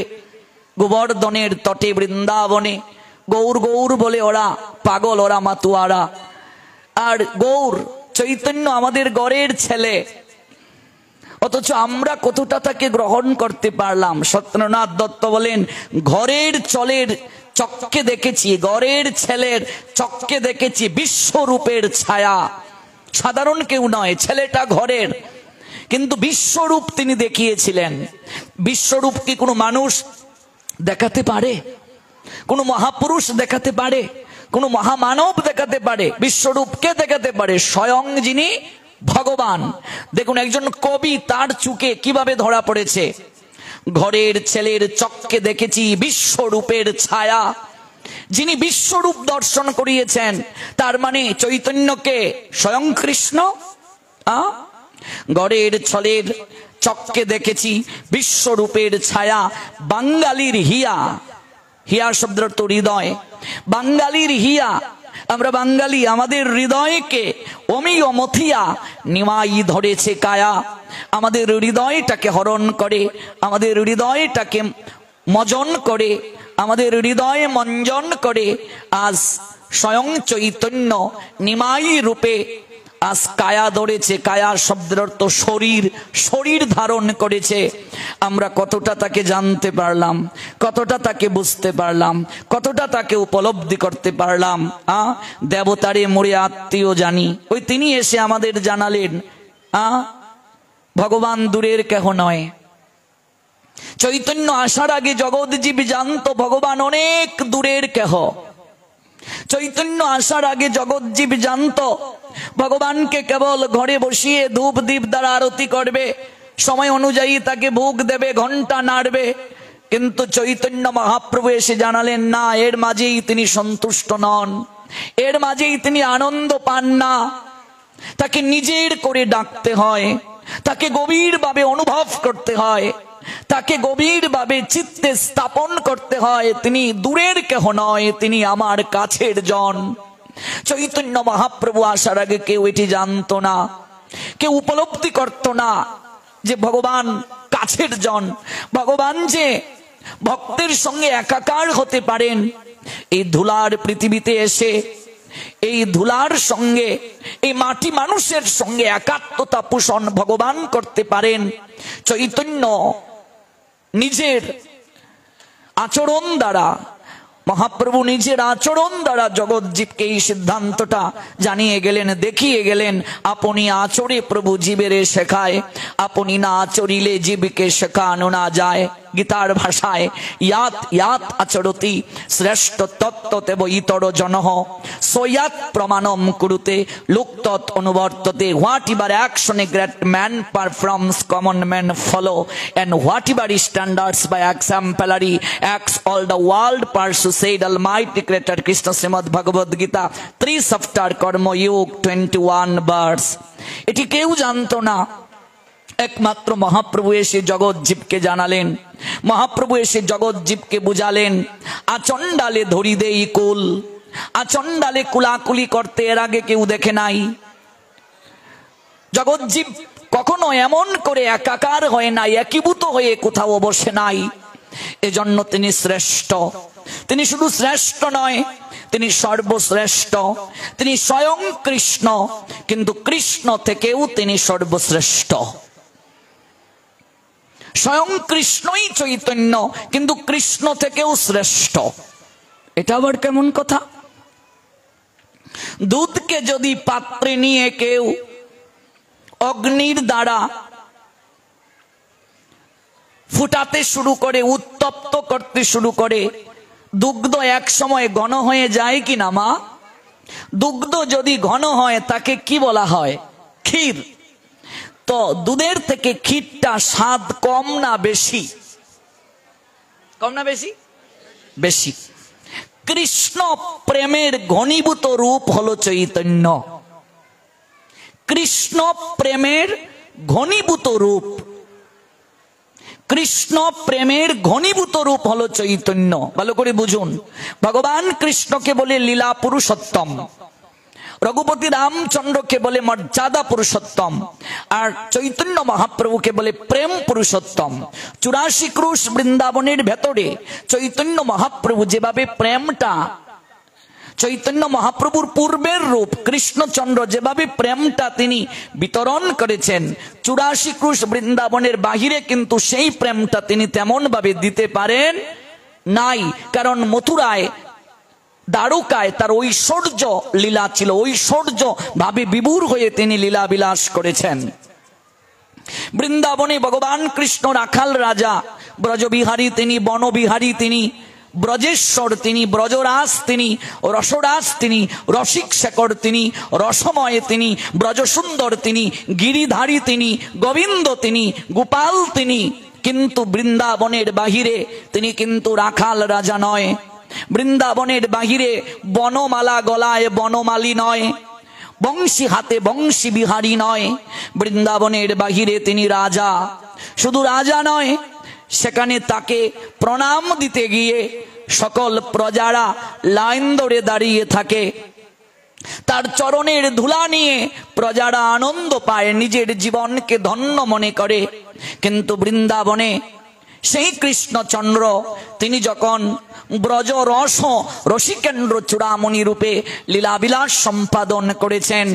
গোবর্ধনের তটে, বৃন্দাবনে গৌর গৌর বলে ওরা পাগল, ওরা মাতুয়ারা। আর গৌর চৈতন্য আমাদের ঘরের ছেলে, অথচ আমরা কতটা তাকে গ্রহণ করতে পারলাম। সত্যেন্দ্রনাথ দত্ত বলেন, ঘরের চলের চক্কে দেখেছি, ঘরের ছেলের চক্কে দেখেছি বিশ্বরূপের ছায়া। সাধারণ কেউ নয়, ছেলেটা ঘরের, কিন্তু বিশ্বরূপ তিনি দেখিয়েছিলেন। বিশ্বরূপ কি কোনো মানুষ দেখাতে পারে? কোনো মহাপুরুষ দেখাতে পারে? কোনো মহামানব দেখাতে পারে? বিশ্বরূপকে দেখাতে পারে স্বয়ং যিনি ভগবান। দেখুন একজন কবি, তার চুকে কিভাবে ধরা পড়েছে, ঘরের ছেলের চক্কে দেখেছি বিশ্বরূপের ছায়া। যিনি বিশ্বরূপ দর্শন করিয়েছেন, তার মানে চৈতন্যকে স্বয়ং কৃষ্ণ। ঘরের ছেলের চক্কে দেখেছি বিশ্বরূপের ছায়া, বাঙালির হিয়া। হিয়া শব্দের তো হৃদয়, বাঙালির হিয়া। আমরা বাঙালি, আমাদের হৃদয়কে অমি অমথিয়া নিমাই ধরেছে কায়া। আমাদের হৃদয়টাকে হরণ করে, আমাদের হৃদয়টাকে মজন করে, আমাদের হৃদয় মঞ্জন করে আজ স্বয়ং চৈতন্য নিমাই রূপে আজ কায়া ধরেছে। কায়া শব্দের অর্থ শরীর, শরীর ধারণ করেছে। আমরা কতটা তাকে জানতে পারলাম, কতটা তাকে বুঝতে পারলাম, কতটা তাকে উপলব্ধি করতে পারলাম। দেবতারে মোরে আত্মীয় জানি, ওই তিনি এসে আমাদের জানালেন ভগবান দূরের কেহ নয়। চৈতন্য আসার আগে জগৎজীব জানত ভগবান অনেক দূরের কেহ। চৈতন্য আসার আগে জগৎজীব জানত ভগবানকে কেবল ঘরে বসিয়ে ধূপ দীপ দ্বারা আরতি করবে, সময় অনুযায়ী তাকে ভোগ দেবে, ঘন্টা নাড়বে। কিন্তু চৈতন্য মহাপ্রভু এসে জানালেন না, এর মাঝেই তিনি সন্তুষ্ট নন, এর মাঝেই তিনি আনন্দ পান না। তাকে নিজের করে ডাকতে হয়, তাকে গভীরভাবে অনুভব করতে হয়, তাকে গভীরভাবে চিত্তে স্থাপন করতে হয়। তিনি দূরের কেহ নয়, তিনি আমার কাছের জন। চৈতন্য মহাপ্রভু আসার আগে কেউ এটি জানতো না, কেউ উপলব্ধি করত না যে ভগবান কাছের জন, ভগবান যে ভক্তের সঙ্গে একাকার হতে পারেন। এই ধুলার পৃথিবীতে এসে এই ধুলার সঙ্গে, এই মাটি মানুষের সঙ্গে একাত্মতা পোষণ ভগবান করতে পারেন। চৈতন্য নিজের আচরণ দ্বারা, মহাপ্রভু নিজের আচরণ দ্বারা জগৎজীবকে এই সিদ্ধান্তটা জানিয়ে গেলেন, দেখিয়ে গেলেন। আপনি আচরে প্রভু জীবেরে শেখায়, আপনি না আচরিলে জীবকে শেখানো না যায়। গীতার ভাষায় ইয়াত ইয়াত আচরতি শ্রেষ্ঠ তত্ত্বতেব ইতর জনঃ সোয়াত প্রমাণম কুরুতে লুক্তত অনুবর্ততে whatever action a great man performs common man follow and whatever standards by exemplary acts all the world pursue said almighty creator Krishna Shrimad Bhagavad Gita 3 chapter Karmayoga 21 verse. এটি কেউ জানতো না, একমাত্র মহাপ্রভু এসে জগৎ জীবকে জানালেন, মহাপ্রভু এসে জগৎ জীবকে বুঝালেন। আচণ্ডালে ধরি দেই কুল, আচণ্ডালে কুলাকুলি করতে এর আগে কেউ দেখে নাই। জগৎ জীব কখনো এমন করে একাকার হয় নাই, একীভূত হয়ে কোথাও বসে নাই। এজন্য তিনি শ্রেষ্ঠ। তিনি শুধু শ্রেষ্ঠ নয়, তিনি সর্বশ্রেষ্ঠ। তিনি স্বয়ং কৃষ্ণ, কিন্তু কৃষ্ণ থেকেও তিনি সর্বশ্রেষ্ঠ। স্বয়ং কৃষ্ণই চৈতন্য, কিন্তু কৃষ্ণ থেকেও শ্রেষ্ঠ। এটা আবার কেমন কথা? দুধকে যদি পাত্রে নিয়ে কেউ অগ্নির দ্বারা ফুটাতে শুরু করে, উত্তপ্ত করতে শুরু করে, দুগ্ধ এক সময় ঘন হয়ে যায় কি না মা? দুগ্ধ যদি ঘন হয় তাকে কি বলা হয়? ক্ষীর। তো দুধের থেকে ক্ষীরটা স্বাদ কম না বেশি? কম না বেশি? বেশি। কৃষ্ণ প্রেমের ঘনীভূত রূপ হলো চৈতন্য। কৃষ্ণ প্রেমের ঘনীভূত রূপ, কৃষ্ণ প্রেমের ঘনীভূত রূপ হলো চৈতন্য। ভালো করে বুঝুন, ভগবান কৃষ্ণকে বলে লীলা পুরুষোত্তম, রঘুপতি রামচন্দ্রকে বলে মর্যাদা পুরুষোত্তম, আর চৈতন্য মহাপ্রভুকে বলে প্রেম পুরুষোত্তম। 84 ক্রুশ বৃন্দাবনের ভেতরে চৈতন্য মহাপ্রভু যেভাবে প্রেমটা, চৈতন্য মহাপ্রভুর পূর্বের রূপ কৃষ্ণচন্দ্র যেভাবে প্রেমটা তিনি বিতরণ করেছেন, 84 ক্রুশ বৃন্দাবনের বাহিরে কিন্তু সেই প্রেমটা তিনি তেমন ভাবে দিতে পারেন নাই। কারণ মথুরায়, দ্বারকায় তার ঐশ্বর্য লীলা ছিল, ঐশ্বর্য ভাবে বিভোর হয়ে তিনি লীলা বিলাস করেছেন। বৃন্দাবনে ভগবান কৃষ্ণ রাখাল রাজা, ব্রজবিহারী তিনি, বনবিহারী তিনি, ব্রজেশ্বর তিনি, ব্রজরাজ তিনি, রসরাজ তিনি, রসিক শেখর তিনি, রসময় তিনি, ব্রজসুন্দর তিনি, গিরিধারী তিনি, গোবিন্দ তিনি, গোপাল তিনি। কিন্তু বৃন্দাবনের বাহিরে তিনি কিন্তু রাখাল রাজা নয়। বৃন্দাবনের বাহিরে বনমালা গলায় বনমালী নয়, বংশী হাতে বংশী বিহারী নয়। বৃন্দাবনের বাহিরে তিনি রাজা। শুধু রাজা নয়, সেখানে তাকে প্রণাম দিতে গিয়ে সকল প্রজারা লাইন ধরে দাঁড়িয়ে থাকে। তার চরণের ধুলা নিয়ে প্রজারা আনন্দ পায়, নিজের জীবনকে ধন্য মনে করে। কিন্তু বৃন্দাবনে সেই কৃষ্ণচন্দ্র তিনি যখন ব্রজ রস রসিকেন্দ্র চূড়ামণি রূপে লীলাবিলাস সম্পাদন করেছেন,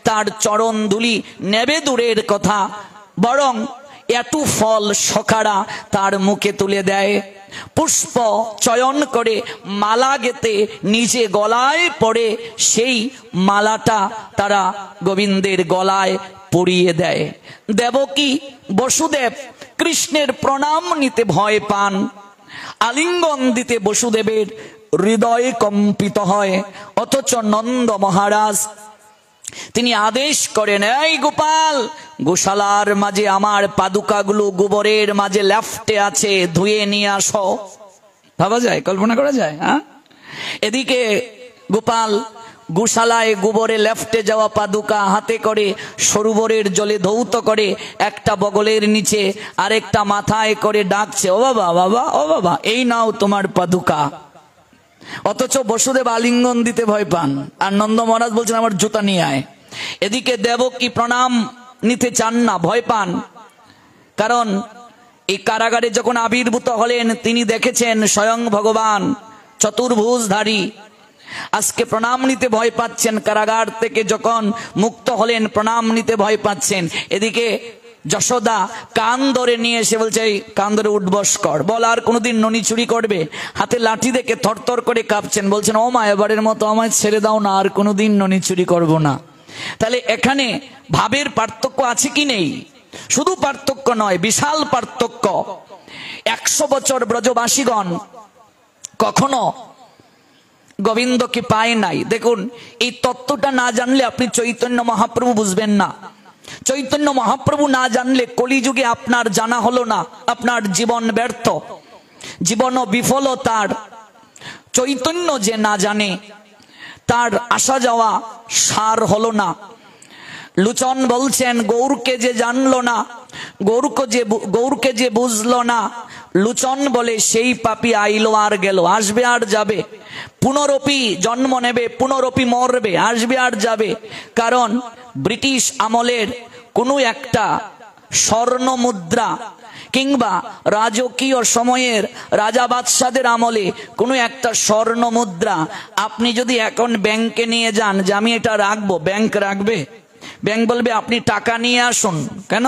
তার চরণ ধুলি নেবে দূরের কথা, বরং এত ফল সখারা তার মুখে তুলে দেয়। পুষ্প চয়ন করে মালা গেতে নিজে গলায় পড়ে সেই মালাটা তারা গোবিন্দের গলায় পরিয়ে দেয়। দেবকী বসুদেব কৃষ্ণের প্রণাম নিতে ভয় পান, আলিঙ্গন দিতে বসুদেবের হৃদয় কম্পিত হয়। অথচ নন্দ মহারাজ তিনি আদেশ করেন, এই গোপাল, গোশালার মাঝে আমার পাদুকাগুলো গোবরের মাঝে লেফটে আছে, ধুয়ে নিয়ে আসো। ভাবা যায়, কল্পনা করা যায়? হ্যাঁ, এদিকে গোপাল গোশালায় গোবরে লেফটে যাওয়া পাদুকা হাতে করে সরোবরের জলে ধৌত করে একটা বগলের নিচে আরেকটা মাথায় করে ডাকছে, ও বাবা বাবা, ও বাবা, এই নাও তোমার পাদুকা। অথচ বসুদেব আলিঙ্গন দিতে ভয় পান, আর নন্দ মহারাজ বলছেন আমার জুতা নিয়ে আয়। এদিকে দেবকী প্রণাম নিতে চান না, ভয় পান। কারণ এই কারাগারে যখন আবির্ভূত হলেন তিনি দেখেছেন স্বয়ং ভগবান চতুর্ভুজধারী। আজকে প্রণাম নিতে ভয় পাচ্ছেন, কারাগার থেকে যখন মুক্ত হলেন প্রণাম নিতে ভয় পাচ্ছেন। এদিকে যশোদা কান ধরে নিয়ে এসে বলছে, এই কান ধরে উঠবস কর, বল আর কোনোদিন ননি চুরি করবে? হাতে লাঠি দেখে থরথর করে কাঁপছেন, বলছেন ও মা, এবারের মতো আমায় ছেড়ে দাও না, আর কোনোদিন ননি চুরি করবো না। তাহলে এখানে ভাবের পার্থক্য আছে কি নেই? শুধু পার্থক্য নয়, বিশাল পার্থক্য। 100 বছর ব্রজবাসীগণ কখনো গোবিন্দকে পায় নাই। দেখুন, এই তত্ত্বটা না জানলে আপনি চৈতন্য মহাপ্রভু বুঝবেন না। চৈতন্য মহাপ্রভু না জানলে কলিযুগে আপনার জানা হলো না, আপনার জীবন ব্যর্থ, জীবন বিফলতার। চৈতন্য যে না জানে তার আসা যাওয়া সার হলো না। লুচন বলছেন, গৌরকে যে জানলো না, গৌরকে যে বুঝলো না, লুচন বলে সেই পাপী আইলো আর গেল, আসবে আর যাবে, পুনরপি জন্ম নেবে, পুনরপি মরবে, আসবে আর যাবে। কারণ ব্রিটিশ আমলের কোনো একটা স্বর্ণ মুদ্রা কিংবা রাজকীয় সময়ের রাজা বাদশাদের আমলে কোনো একটা স্বর্ণ মুদ্রা আপনি যদি এখন ব্যাংকে নিয়ে যান যে আমি এটা রাখবো, ব্যাংক রাখবে? ব্যাংক বলবে আপনি টাকা নিয়ে আসুন। কেন?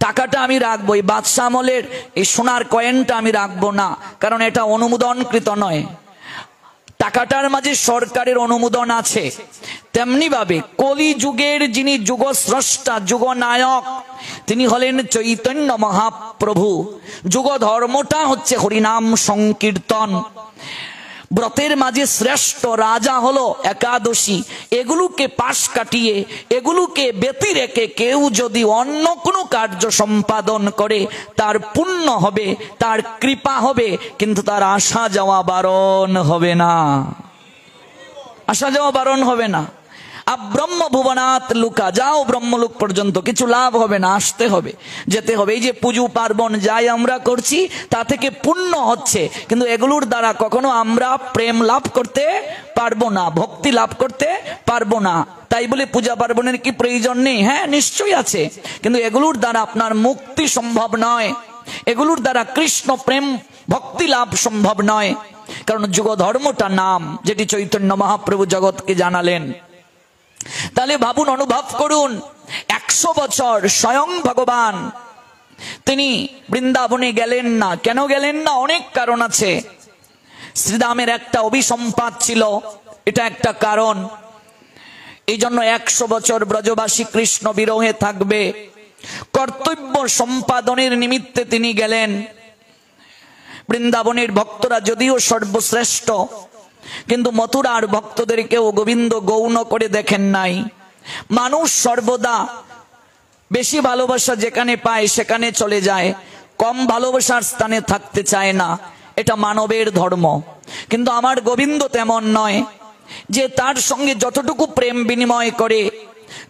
টাকাটা আমি রাখবো, এই বাদশা আমলের এই সোনার কয়েনটা আমি রাখবো না, কারণ এটা অনুমোদনকৃত নয়। টাকাটার মাঝে সরকারের অনুমোদন আছে। তেমনি ভাবে কলি যুগের যিনি যুগস্রষ্টা, যুগনায়ক, তিনি হলেন চৈতন্য মহাপ্রভু। যুগ ধর্মটা হচ্ছে হরিনাম সংকীর্তন। ব্রতের মাঝে শ্রেষ্ঠ রাজা হলো একাদশী। এগুলোকে পাশ কাটিয়ে, এগুলোকে ব্যতি রেখে কেউ যদি অন্য কোনো কার্য সম্পাদন করে তার পুণ্য হবে, তার কৃপা হবে, কিন্তু তার আসা যাওয়া বারণ হবে না, আসা যাওয়া বারণ হবে না। ব্রহ্ম ভুবনাৎ লুকা, যাও ব্রহ্মলোক পর্যন্ত, কিছু লাভ হবে না, আসতে হবে, যেতে হবে। এই যে পুজো পার্বণ যাই আমরা করছি তা থেকে পুণ্য হচ্ছে, কিন্তু এগুলোর দ্বারা কখনো আমরা প্রেম লাভ করতে পারবো না, ভক্তি লাভ করতে পারবো না। তাই বলে পূজা পার্বণের কি প্রয়োজন নেই? হ্যাঁ, নিশ্চয়ই আছে, কিন্তু এগুলোর দ্বারা আপনার মুক্তি সম্ভব নয়, এগুলোর দ্বারা কৃষ্ণ প্রেম ভক্তি লাভ সম্ভব নয়। কারণ যুগ ধর্মটা নাম, যেটি চৈতন্য মহাপ্রভু জগৎকে জানালেন। তাহলে ভাবুন, অনুভব করুন, 100 বছর স্বয়ং ভগবান তিনি বৃন্দাবনে গেলেন না। কেন গেলেন না? অনেক কারণ আছে। শ্রীরামের একটা অভিসম্পাত ছিল, এটা একটা কারণ। এই জন্য 100 বছর ব্রজবাসী কৃষ্ণ বিরহে থাকবে, কর্তব্য সম্পাদনের নিমিত্তে তিনি গেলেন। বৃন্দাবনের ভক্তরা যদিও সর্বশ্রেষ্ঠ, কিন্তু মথুরার ভক্তদেরকেও গোবিন্দ গৌণ করে দেখেন নাই। মানুষ সর্বদা বেশি ভালোবাসা যেখানে পায় সেখানে চলে যায়, কম ভালোবাসার স্থানে থাকতে চায় না, এটা মানবের ধর্ম। কিন্তু আমার গোবিন্দ তেমন নয়, যে তার সঙ্গে যতটুকু প্রেম বিনিময় করে,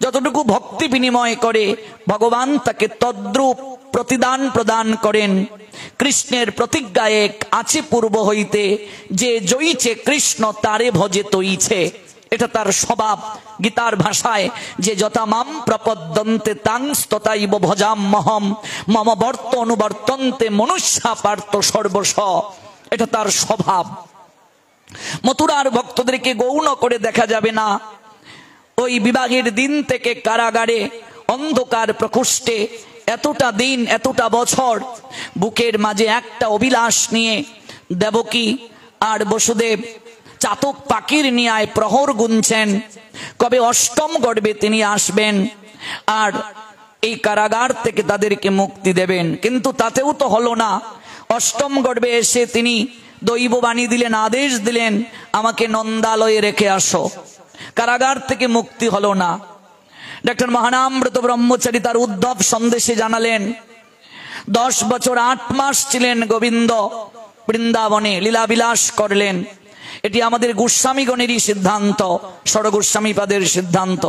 যতটুকু ভক্তি বিনিময় করে, ভগবান তাকে তদ্রূপ প্রতিদান প্রদান করেন। কৃষ্ণের প্রতিজ্ঞা এক আছে পূর্ব হইতে, যে জয়ীছে কৃষ্ণ তারে ভজে তৈছে, এটা তার স্বভাব। গীতার ভাষায় যে যথা মাম প্রপদ্যন্তে তাং তথাইব ভজাম্যহম মম বর্ত অনুবর্তন্তে মনুষ্যা পার্থ সর্বস্ব, এটা তার স্বভাব। মথুরার ভক্তদেরকে গৌণ করে দেখা যাবে না। ওই বিবাহের দিন থেকে কারাগারে অন্ধকার প্রকোষ্ঠে এতটা দিন, এতটা বছর বুকের মাঝে একটা অভিলাষ নিয়ে দেবকী আর বসুদেব চাতক পাখির নিয়ায় প্রহর গুনছেন, কবে অষ্টম গর্ভে তিনি আসবেন আর এই কারাগার থেকে তাদেরকে মুক্তি দেবেন। কিন্তু তাতেও তো হলো না। অষ্টম গর্ভে এসে তিনি দৈববাণী দিলেন, আদেশ দিলেন, আমাকে নন্দালয়ে রেখে আসো। কারাগার থেকে মুক্তি হলো না। ডক্টর মহানামব্রত ব্রহ্মচারী তার উদ্ধব সন্দেশে জানালেন, 10 বছর 8 মাস ছিলেন গোবিন্দ বৃন্দাবনে, লীলাবিলাস করলেন। এটি আমাদের গোস্বামীগণেরই সিদ্ধান্ত, ষড়গোস্বামীপাদের সিদ্ধান্ত।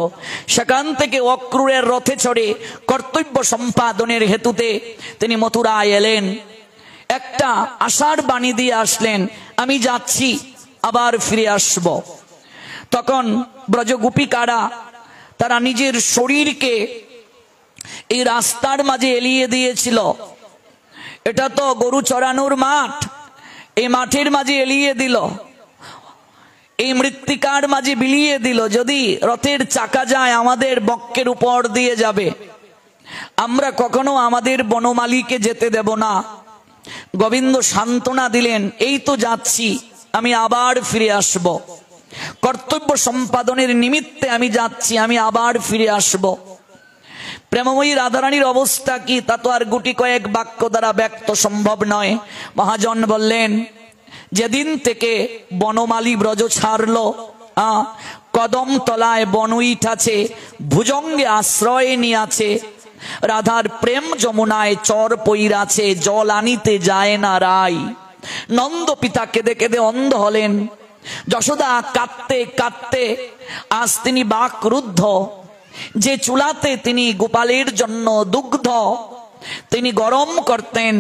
সেখান থেকে অক্রূরের রথে চড়ে কর্তব্য সম্পাদনের হেতুতে তিনি মথুরায় এলেন। একটা আশার বাণী দিয়ে আসলেন, আমি যাচ্ছি, আবার ফিরে আসব। তখন ব্রজগোপিকারা তারা নিজের শরীরকে এই রাস্তার মাঝে এলিয়ে দিয়েছিল। এটা তো গরু চড়ানোর মাঠ, এই মাঠের মাঝে এলিয়ে দিল, এই মৃত্তিকার মাঝে বিলিয়ে দিল। যদি রথের চাকা যায় আমাদের বক্ষের উপর দিয়ে যাবে, আমরা কখনো আমাদের বনমালীকে যেতে দেব না। গোবিন্দ সান্ত্বনা দিলেন, এই তো যাচ্ছি, আমি আবার ফিরে আসব, কর্তব্য সম্পাদনের নিমিত্তে আমি যাচ্ছি, আমি আবার ফিরে আসব। প্রেমময়ী রাধারানীর অবস্থা কি তা তো আর গুটি কয়েক বাক্য দ্বারা ব্যক্ত সম্ভব নয়। মহাজন বললেন, যেদিন থেকে বনমালী ব্রজ ছাড়লো, কদম তলায় বনউইট আছে, ভুজঙ্গে আশ্রয় নিয়াছে, রাধার প্রেম যমুনায় চর পইর আছে, জল আনিতে যায় না রাই। নন্দ পিতা কেঁদে কেঁদে অন্ধ হলেন, যশোদা কাঁদতে কাঁদতে আজ তিনি বাকরুদ্ধ। যে চুলাতে তিনি গোপালের জন্য দুগ্ধ তিনি গরম করতেন,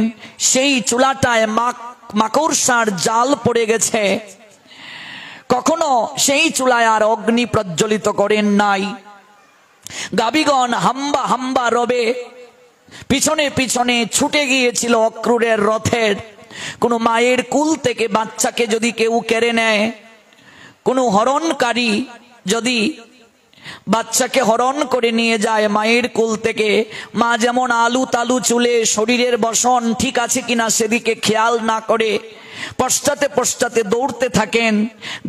সেই চুলাটায় মাকড়সার জাল পড়ে গেছে। কখনো সেই চুলায় আর অগ্নি প্রজ্বলিত করেন নাই। গাবিগণ হাম্বা হাম্বা রবে পিছনে পিছনে ছুটে গিয়েছিল অক্রূরের রথের। কোন মায়ের কুল থেকে বাচ্চাকে যদি কেউ কেড়ে নেয়, কোন হরণকারী যদি বাচ্চাকে হরণ করে নিয়ে যায় মায়ের কুল থেকে, মা যেমন আলু তালু চুলে শরীরের বসন ঠিক আছে কিনা সেদিকে খেয়াল না করে পশ্চাতে পশ্চাতে দৌড়তে থাকেন,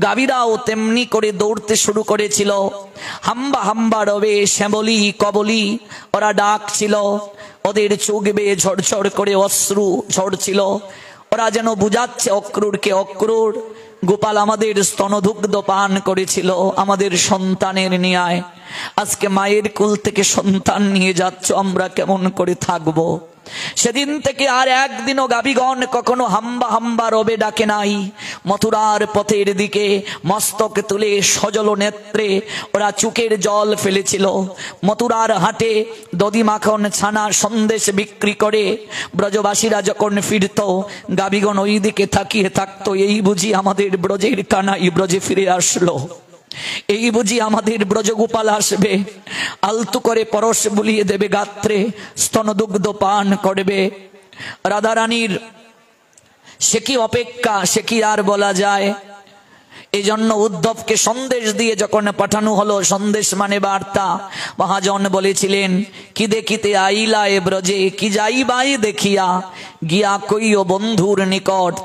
গাভীরাও তেমনি করে দৌড়তে শুরু করেছিল। হাম্বা হাম্বা রবে শ্যামলি কবলি ওরা ডাকছিল, ওদের চোখ বেয়ে ঝরঝর করে অশ্রু ঝরছিল। ওরা যেন বুঝাচ্ছে অক্রূরকে, অক্রূর গোপাল আমাদের স্তনদুগ্ধ পান করেছিল, আমাদের সন্তানের নিয়ায় আজকে মায়ের কুল থেকে সন্তান নিয়ে যাচ্ছ, আমরা কেমন করে থাকবো। সেদিন থেকে আর একদিনও গাভীগণ কখনো হাম্বা হাম্বা রবে ডাকে নাই। মথুরার পথের দিকে মস্তক তুলে সজল নেত্রে ওরা চুকের জল ফেলেছিল। মথুরার হাটে দধি মাখন ছানা সন্দেশ বিক্রি করে ব্রজবাসীরা যখন ফিরত, গাভীগণ ওই দিকে তাকিয়ে থাকতো, এই বুঝি আমাদের ব্রজের কানাই ব্রজে ফিরে আসলো, এই বুঝি আমাদের ব্রজগোপাল আসবে, আলতু করে পরশ বুলিয়ে দেবে গাত্রে, স্তনদুগ্ধ পান করবে। রাধারানীর সে কি অপেক্ষা, সে কি আর বলা যায়। এই জন্য উদ্ধবকে সন্দেশ দিয়ে যখন পাঠানো হলো, সন্দেশ মানে বার্তা, মহাজন বলেছিলেন, কি দেখিতে আইলা এ ব্রজে, কি যাইবাই দেখিয়া, গিয়া কইও বন্ধুর নিকট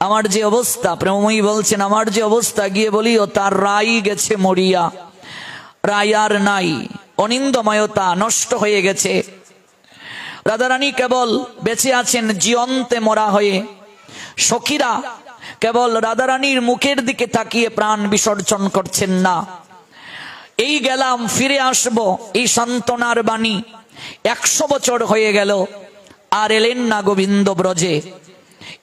আমার যে অবস্থা। প্রেমময়ী বলছেন, আমার যে অবস্থা গিয়ে বলিও তার রাই গেছে মরিয়া, রাই আর নাই, অনিন্দময়তা নষ্ট হয়ে গেছে। রাধারানী কেবল বেঁচে আছেন জীবন্তে মরা হয়ে। সখীরা কেবল রাধারানীর মুখের দিকে তাকিয়ে প্রাণ বিসর্জন করছেন না। এই গেলাম ফিরে আসব, এই সান্ত্বনার বাণী 100 বছর হয়ে গেল, আর এলেন না গোবিন্দ ব্রজে।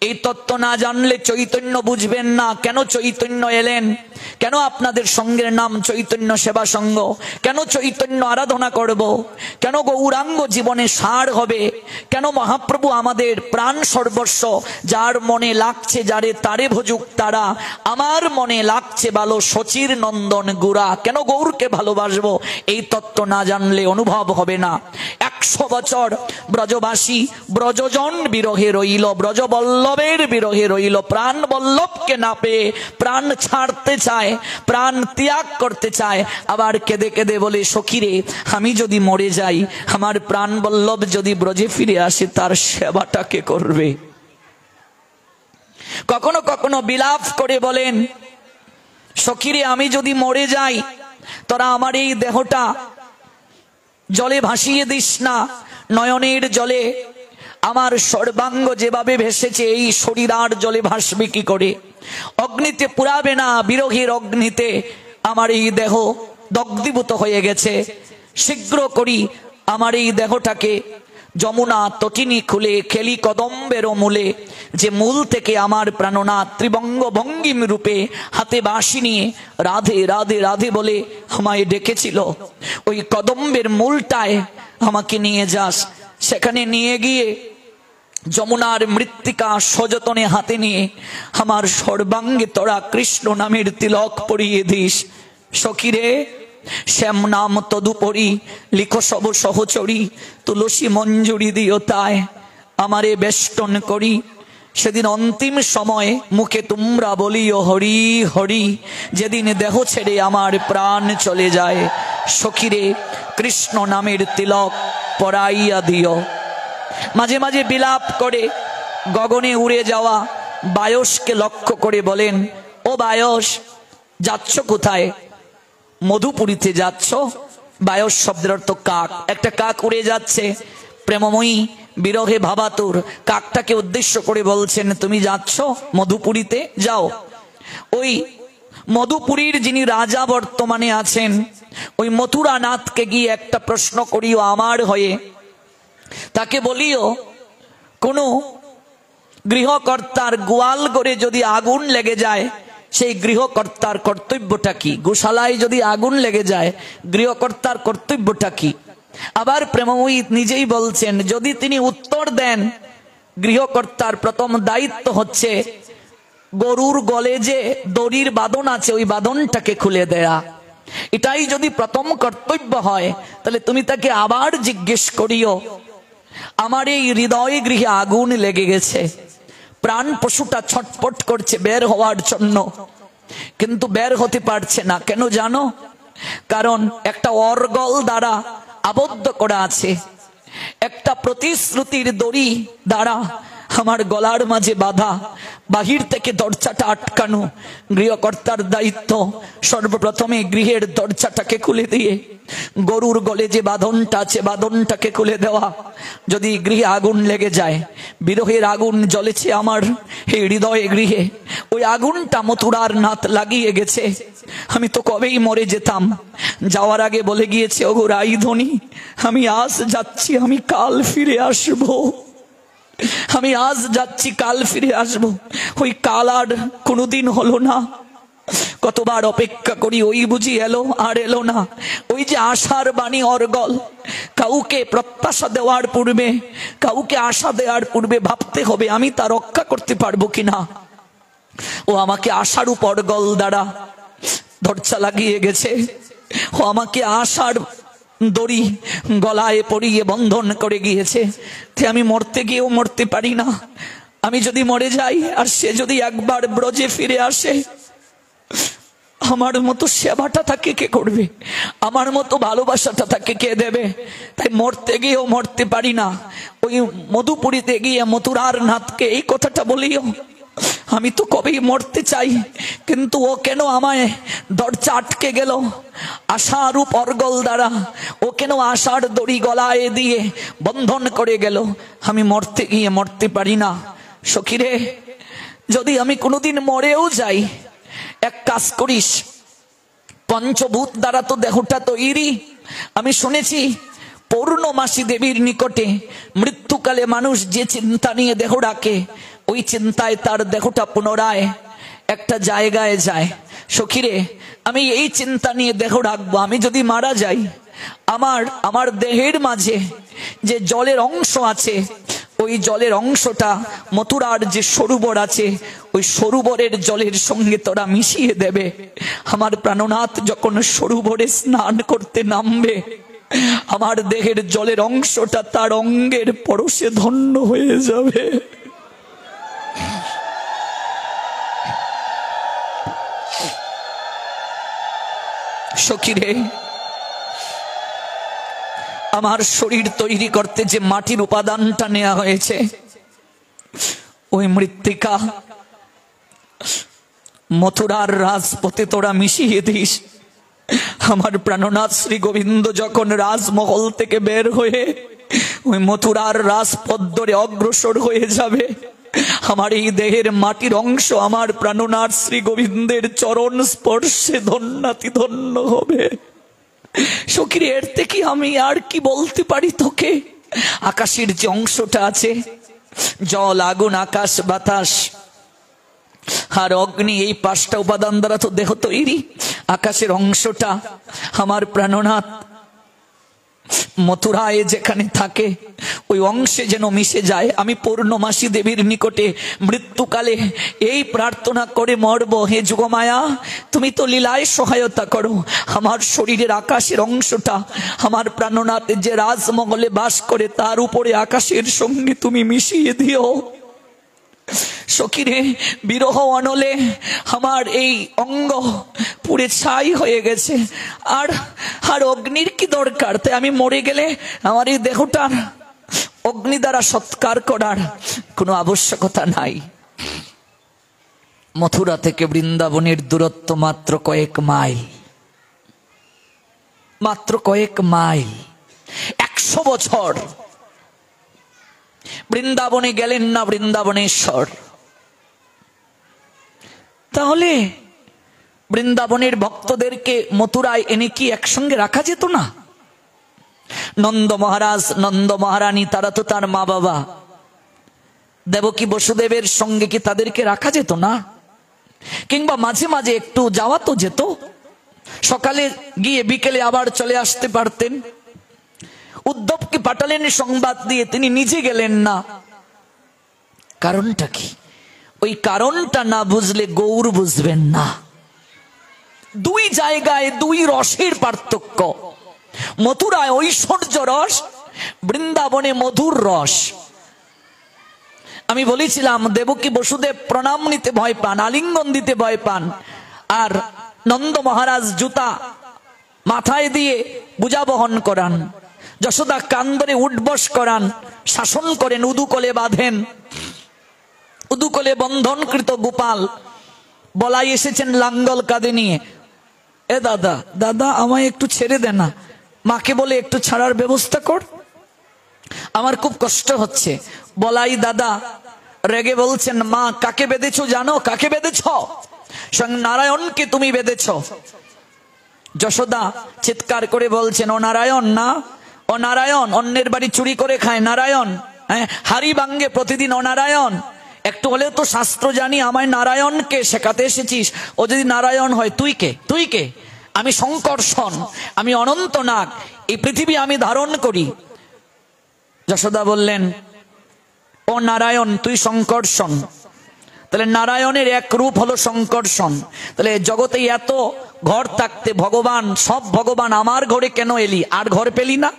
এই তত্ত্ব না জানলে চৈতন্য বুঝবেন না। কেন চৈতন্য এলেন, কেন আপনাদের সঙ্গের নাম চৈতন্য সেবা সঙ্গ, কেন চৈতন্য আরাধনা করব, কেন গৌরাঙ্গ জীবনে সার হবে, কেন মহাপ্রভু আমাদের প্রাণ সর্বস্ব, যার মনে লাগছে যারে তারে ভজুক তারা, আমার মনে লাগছে ভালো শচীর নন্দন গুড়া, কেন গৌরকে ভালোবাসবো, এই তত্ত্ব না জানলে অনুভব হবে না। 100 বছর ব্রজবাসী ব্রজজন বিরহে রইল, ব্রজবল্লভের বিরহে রইল, প্রাণ বল্লভকে না পেয়ে প্রাণ ছাড়তে চায়, প্রাণ ত্যাগ করতে চায়, আবার কেঁদে কেঁদে বলে, সখীরে আমি যদি মরে যাই, আমার প্রাণ বল্লভ যদি ব্রজে ফিরে আসে, তার সেবাটা কে করবে। কখনো কখনো বিলাপ করে বলেন, সখীরে আমি যদি মরে যাই, তোরা আমার এই দেহটা জলে ভাসিয়ে দিস না, নয়নের জলে আমার সর্বাঙ্গ যেভাবে ভেসেছে এই শরীর আর জলে ভাসবে কি করে, অগ্নিতে পুরাবে না, বিরহের অগ্নিতে আমার এই দেহ দগ্ধীভূত হয়ে গেছে, শীঘ্র করি আমার এই দেহটাকে যমুনা তটিনী খুলে খেলি কদম্বের মূলে, যে মূল থেকে আমার প্রাণনাথ ত্রিবঙ্গ ভঙ্গিম রূপে হাতে বাঁশি নিয়ে রাধে রাধে রাধে বলে আমায় ডেকেছিল, ওই কদম্বের মূলটায় আমাকে নিয়ে যাস, সেখানে নিয়ে গিয়ে যমুনার মৃত্তিকা সযতনে হাতে নিয়ে আমার সর্বাঙ্গে তোরা কৃষ্ণ নামের তিলক পরিয়ে দিস। সখীরে শ্যাম নাম তদুপরি লিখো সব সহচরী, তুলসী মঞ্জুরি দিও তাই আমারে বেষ্টন করি, সেদিন অন্তিম সময় মুখে তোমরা বলিও হরি হরি, যেদিন দেহ ছেড়ে আমার প্রাণ চলে যায়, সখীরে কৃষ্ণ নামের তিলক পরাইয়া দিও। মাঝে মাঝে বিলাপ করে গগনে উড়ে যাওয়া বায়সকে লক্ষ্য করে বলেন, ও বায়স যাচ্ছ কোথায়? মধুপুরীতে যাচ্ছ? বায়স শব্দের অর্থ কাক। একটা কাক উড়ে যাচ্ছে, প্রেমময়ী বিরহে ভাবাতুর কাকটাকে উদ্দেশ্য করে বলছেন, তুমি যাচ্ছ মধুপুরীতে, যাও। ওই মধুপুরীর যিনি রাজা বর্তমানে আছেন, ওই মথুরানাথকে গিয়ে একটা প্রশ্ন করিও আমার হয়ে। তাকে বলিও, কোনো গৃহকর্তার গোয়াল ঘরে যদি আগুন লেগে যায়, সেই গৃহকর্তার কর্তব্যটা কি? গোশালায় যদি আগুন লেগে যায়, গৃহকর্তার কর্তব্যটা কি? আবার প্রেমময়ী নিজেই বলছেন, যদি তিনি উত্তর দেন, গৃহকর্তার প্রথম দায়িত্ব হচ্ছে গরুর গলে যে দড়ির বাঁধন আছে, ওই বাঁধনটাকে খুলে দেয়া। এটাই যদি প্রথম কর্তব্য হয়, তাহলে তুমি তাকে আবার জিজ্ঞেস করিও, আমার এই হৃদয় গৃহে আগুন লেগে গেছে, প্রাণ পশুটা ছটপট করছে বের হওয়ার জন্য, কিন্তু বের হতে পারছে না। কেন জানো? কারণ একটা অর্গল দ্বারা আবদ্ধ করা আছে, একটা প্রতিশ্রুতির দড়ি দ্বারা আমার গলার মাঝে বাঁধা, বাহির থেকে দরজাটা আটকানো। গৃহকর্তার দায়িত্ব সর্বপ্রথমে গৃহের দরজাটাকে খুলে দিয়ে গরুর গলে যে বাঁধনটা আছে, বাঁধনটাকে খুলে দেওয়া। যদি গৃহে আগুন লেগে যায়, বিরহের আগুন জ্বলেছে আমার এই হৃদয়ে গৃহে, ওই আগুনটা মথুরার নাথ লাগিয়ে গেছে, আমি তো কবেই মরে যেতাম। যাওয়ার আগে বলে গিয়েছে, ওগো রাইধনী, আমি আজ যাচ্ছি, আমি কাল ফিরে আসবো, আমি আজ যাচ্ছি, কাল ফিরে আসবো। ওই কাল আর কোনোদিন হলো না। কতবার অপেক্ষা করি, ওই বুঝি এলো, আর এলো না। ওই যে আশার বাণী অর্গল, কাউকে প্রত্যাশা দেওয়ার পূর্বে, কাউকে আশা দেওয়ার পূর্বে ভাবতে হবে আমি তা রক্ষা করতে পারবো কিনা। ও আমাকে আশার উপর অর্গল দ্বারা দরজা লাগিয়ে গেছে, ও আমাকে আশার দড়ি গলায় পরিয়ে বন্ধন করে গিয়েছে। আমি মরতে গিয়েও মরতে পারি না। আমি যদি মরে যাই আর সে যদি একবার ব্রজে ফিরে আসে, আমার মতো সেবাটা তাকে কে করবে? আমার মতো ভালোবাসাটা তাকে কে দেবে? তাই মরতে গিয়েও মরতে পারি না। ওই মধুপুরীতে গিয়ে মথুরার নাথকে এই কথাটা বলিও, আমি তো কবেই মরতে চাই, কিন্তু ও কেন আমায় দরজা আটকে গেল আশারূপ অর্গল দ্বারা? ও কেন আশার দড়ি গলায় দিয়ে বন্ধন করে গেল? আমি মরতে গিয়ে মরতে পারি না। সখীরে, যদি আমি কোনোদিন মরেও যাই, এক কাজ করিস, পঞ্চভূত দ্বারা তো দেহটা তৈরি। আমি শুনেছি পূর্ণমাসী দেবীর নিকটে মৃত্যুকালে মানুষ যে চিন্তা নিয়ে দেহ রাখে, ওই চিন্তায় তার দেহটা পুনরায় একটা জায়গায় যায়। সখীরে, আমি এই চিন্তা নিয়ে দেহ রাখবো, আমি যদি মারা যাই, আমার দেহের মাঝে যে জলের অংশ আছে, ওই জলের অংশটা মথুরার যে সরোবর আছে, ওই সরোবরের জলের সঙ্গে তোরা মিশিয়ে দেবে। আমার প্রাণনাথ যখন সরোবরে স্নান করতে নামবে, আমার দেহের জলের অংশটা তার অঙ্গের পরশে ধন্য হয়ে যাবে। সখীরে, আমার শরীর তৈরি করতে যে মাটির উপাদানটা নেওয়া হয়েছে, ওই মৃত্তিকা মথুরার রাজপথে তোরা মিশিয়ে দিস। আমার প্রাণনাথ শ্রী গোবিন্দ যখন রাজমহল থেকে বের হয়ে ওই মথুরার রাজপথ ধরে অগ্রসর হয়ে যাবে, আমার এই দেহের মাটির অংশ আমার প্রাণনাথ শ্রী গোবিন্দের চরণ স্পর্শে ধন্যাতি ধন্য হবে। সখীর, এর থেকে আমি আর কি বলতে পারি তোকে? আকাশের যে অংশটা আছে, জল, আগুন, আকাশ, বাতাস আর অগ্নি, এই পাঁচটা উপাদান দ্বারা তো দেহ তৈরি। আকাশের অংশটা আমার প্রাণনাথ মথুরায় যেখানে থাকে, ওই অংশে যেন মিশে যায়। আমি পূর্ণমাসী দেবীর নিকটে মৃত্যুকালে এই প্রার্থনা করে মরব, হে যুগমায়া, তুমি তো লীলায় সহায়তা করো। আমার শরীরের আকাশের অংশটা আমার প্রাণনাথ যে রাজমহলে বাস করে, তার উপরে আকাশের সঙ্গে তুমি মিশিয়ে দিও। সখীরে, বিরহ অনলে আমার এই অঙ্গ পুড়ে ছাই হয়ে গেছে, আর অগ্নির কি দরকার? তাই আমি মরে গেলে আমার এই দেহটার অগ্নি দ্বারা সৎকার করার কোনো আবশ্যকতা নাই। মথুরা থেকে বৃন্দাবনের দূরত্ব মাত্র কয়েক মাইল। মাত্র কয়েক মাইল, 100 বছর বৃন্দাবনে গেলেন না বৃন্দাবনেশ্বর। তাহলে বৃন্দাবনের ভক্তদেরকে মথুরায় এনে কি একসঙ্গে রাখা যেত না? নন্দ মহারাজ, নন্দ মহারানী, তারা তো তার মা বাবা। দেবকী বসুদেবের সঙ্গে কি তাদেরকে রাখা যেত না? কিংবা মাঝে মাঝে একটু যাওয়া তো যেত। সকালে গিয়ে বিকেলে আবার চলে আসতে পারতেন। উদ্ধবকে পাঠালেন সংবাদ দিয়ে, তিনি নিজে গেলেন না। কারণটা কি? ওই কারণটা না বুঝলে গৌর বুঝবেন না। দুই জায়গায় দুই রসের পার্থক্য। মথুরায় ঐশ্বর্য রস, বৃন্দাবনে মধুর রস। আমি বলেছিলাম দেবকী বসুদেব প্রণাম নিতে ভয় পান, আলিঙ্গন দিতে ভয় পান, আর নন্দ মহারাজ জুতা মাথায় দিয়ে বুঝা বহন করান, যশোদা কান্দরে উঠবস করান, শাসন করেন, উদুকলে বাঁধেন। উদুকলে বন্ধনকৃত গোপাল বলাই এসেছেন লাঙ্গল কাঁধে নিয়ে। এ দাদা, দাদা আমায় একটু ছেড়ে দে না, মাকে বলে একটু ছাড়ার ব্যবস্থা কর, আমার খুব কষ্ট হচ্ছে। বলাই দাদা রেগে বলছেন, মা কাকে বেঁধেছো জানো? কাকে বেঁধেছ? সঙ্গে নারায়ণকে তুমি বেঁধেছ। যশোদা চিৎকার করে বলছেন, ও নারায়ণ না, ও নারায়ণ, অন্যের বাড়ি চুরি করে খায় নারায়ণ, হ্যাঁ হাড়ি ভাঙ্গে প্রতিদিন, ও নারায়ণ, একটু হলেও তো শাস্ত্র জানি, আমায় নারায়ণকে শেখাতে এসেছিস। ও যদি নারায়ণ হয় তুই কে? তুই কে? আমি শঙ্কর্ষণ, আমি অনন্তনাগ, এই পৃথিবী আমি ধারণ করি। যশোদা বললেন, ও নারায়ণ তুই শঙ্কর্ষণ। তাহলে নারায়ণের এক রূপ হলো শঙ্কর্ষণ। তাহলে জগতে এত ঘর থাকতে ভগবান, সব ভগবান আমার ঘরে কেন এলি? আর ঘর পেলি না?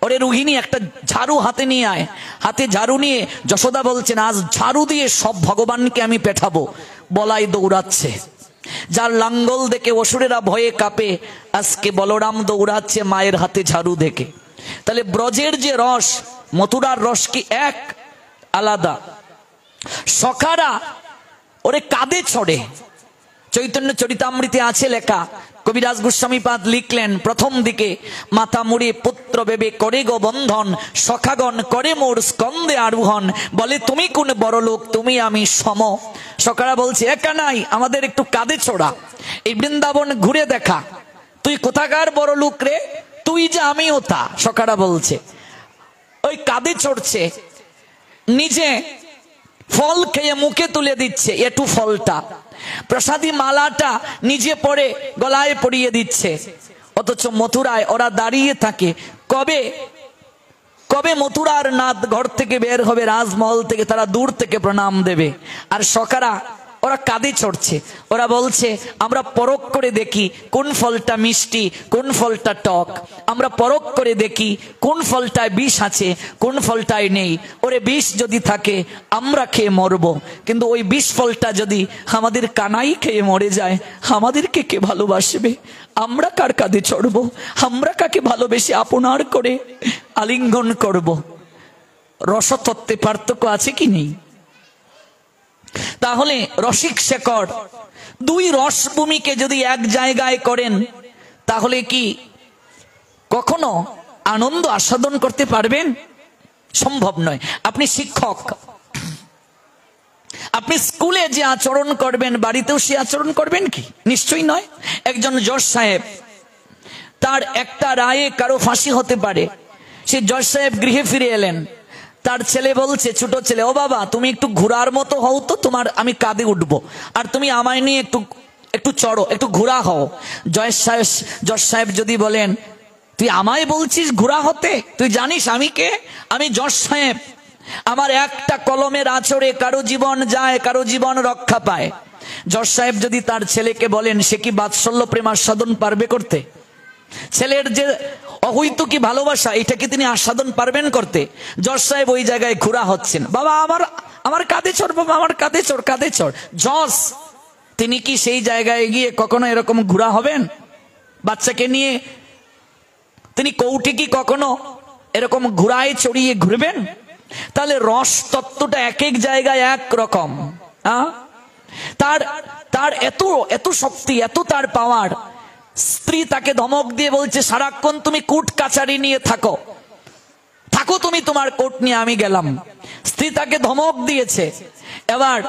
ওরে রোহিণী একটা ঝাড়ু হাতে নিয়ে আয়। হাতে ঝাড়ু নিয়ে যশোদা বলছেন, আজ ঝাড়ু দিয়ে সব ভগবানকে আমি পেঠাবো। বলাই দৌড়াচ্ছে, যার লাঙ্গল দেখে অসুরেরা ভয়ে কাঁপে, আজকে বলরাম দৌড়াচ্ছে মায়ের হাতে ঝাড়ু দেখে। তাহলে ব্রজের যে রস, মথুরার রস কি এক? আলাদা। সখারা ওরে কাঁধে চড়ে। চৈতন্য চরিতামৃতে আছে লেখা, কবিরাজ গোস্বামীপাদ লিখলেন প্রথম দিকে, মাথা মুড়ে পুত্র বেবে করে গো বন্ধন, সখাগণ করে মোর স্কন্দে আরোহণ, বলে তুমি কোন বড় লোক, তুমি আমি সম। সখারা বলছে, একা নাই, আমাদের একটু কাঁধে চড়া, এই বৃন্দাবন ঘুরে দেখা। তুই কোথাকার বড় লোক রে? তুই যে আমিও তা। সখারা বলছে, ওই কাঁধে চড়ছে, নিজে ফল খেয়ে মুখে তুলে দিচ্ছে, একটু ফলটা, প্রসাদী মালাটা নিজে পরে গলায় পরিয়ে দিচ্ছে। অথচ মথুরায় ওরা দাঁড়িয়ে থাকে, কবে কবে মথুরার নাথ ঘর থেকে বের হবে, রাজমহল থেকে, তারা দূর থেকে প্রণাম দেবে। আর সখারা ওরা কাঁধে চড়ছে। ওরা বলছে, আমরা পরখ করে দেখি কোন ফলটা মিষ্টি, কোন ফলটা টক, আমরা পরখ করে দেখি কোন ফলটায় বিষ আছে, কোন ফলটায় নেই। ওরে বিষ যদি থাকে আমরা খেয়ে মরবো, কিন্তু ওই বিষ ফলটা যদি আমাদের কানাই খেয়ে মরে যায়, আমাদেরকে কে ভালোবাসবে? আমরা কার কাঁধে চড়বো? আমরা কাকে ভালোবেসে আপনার করে আলিঙ্গন করব? রসতত্ত্বে পার্থক্য আছে কি নেই? তাহলে রসিক শেখর দুই রসভূমিকে যদি এক জায়গায় করেন, তাহলে কি কখনো আনন্দ আস্বাদন করতে পারবেন? সম্ভব নয়। আপনি শিক্ষক, আপনি স্কুলে যে আচরণ করবেন, বাড়িতেও সে আচরণ করবেন কি? নিশ্চয়ই নয়। একজন জজ সাহেব, তার একটা রায়ে কারো ফাঁসি হতে পারে, সে জজ সাহেব গৃহে ফিরে এলেন, তার ছেলে বলছে, ছোট ছেলে, ও বাবা তুমি একটু ঘোড়ার মতো হও তো, তোমার আমি কাঁধে উঠবো, আর তুমি আমায় নিয়ে একটু একটু চড়ো, একটু ঘোড়া হও। জজ সাহেব যদি বলেন, তুই আমায় বলছিস ঘোড়া হতে? তুই জানিস আমি কে? আমি জজ সাহেব, আমার একটা কলমের আঁচড়ে কারো জীবন যায়, কারো জীবন রক্ষা পায়। জজ সাহেব যদি তার ছেলেকে বলেন, সে কি বাৎসল্য প্রেম আস্বাদন পারবে করতে? ছেলের যে অহৈতুকী ভালোবাসা, এটা কি তিনি আস্বাদন পারবেন করতে? জজ সাহেব ওই জায়গায় ঘোড়া হচ্ছেন, বাবা আমার কাঁধে চড়, বাবা আমার কাঁধে চড়, কাঁধে চড়। জজ তিনি কি সেই জায়গায় গিয়ে কখনো এরকম ঘোড়া হবেন? বাচ্চাকে নিয়ে তিনি কৌটি কি কখনো এরকম ঘোড়ায় চড়িয়ে ঘুরবেন? তাহলে রস তত্ত্বটা এক এক জায়গায় এক রকম। তার এত এত শক্তি, এত তার পাওয়ার, স্ত্রী তাকে ধমক দিয়ে বলছে সারাক্ষণ তুমি কোর্ট কাচারি নিয়ে থাকো, থাকো তুমি তোমার কোর্ট নিয়ে, আমি গেলাম। স্ত্রী তাকে ধমক দিয়েছে। এবার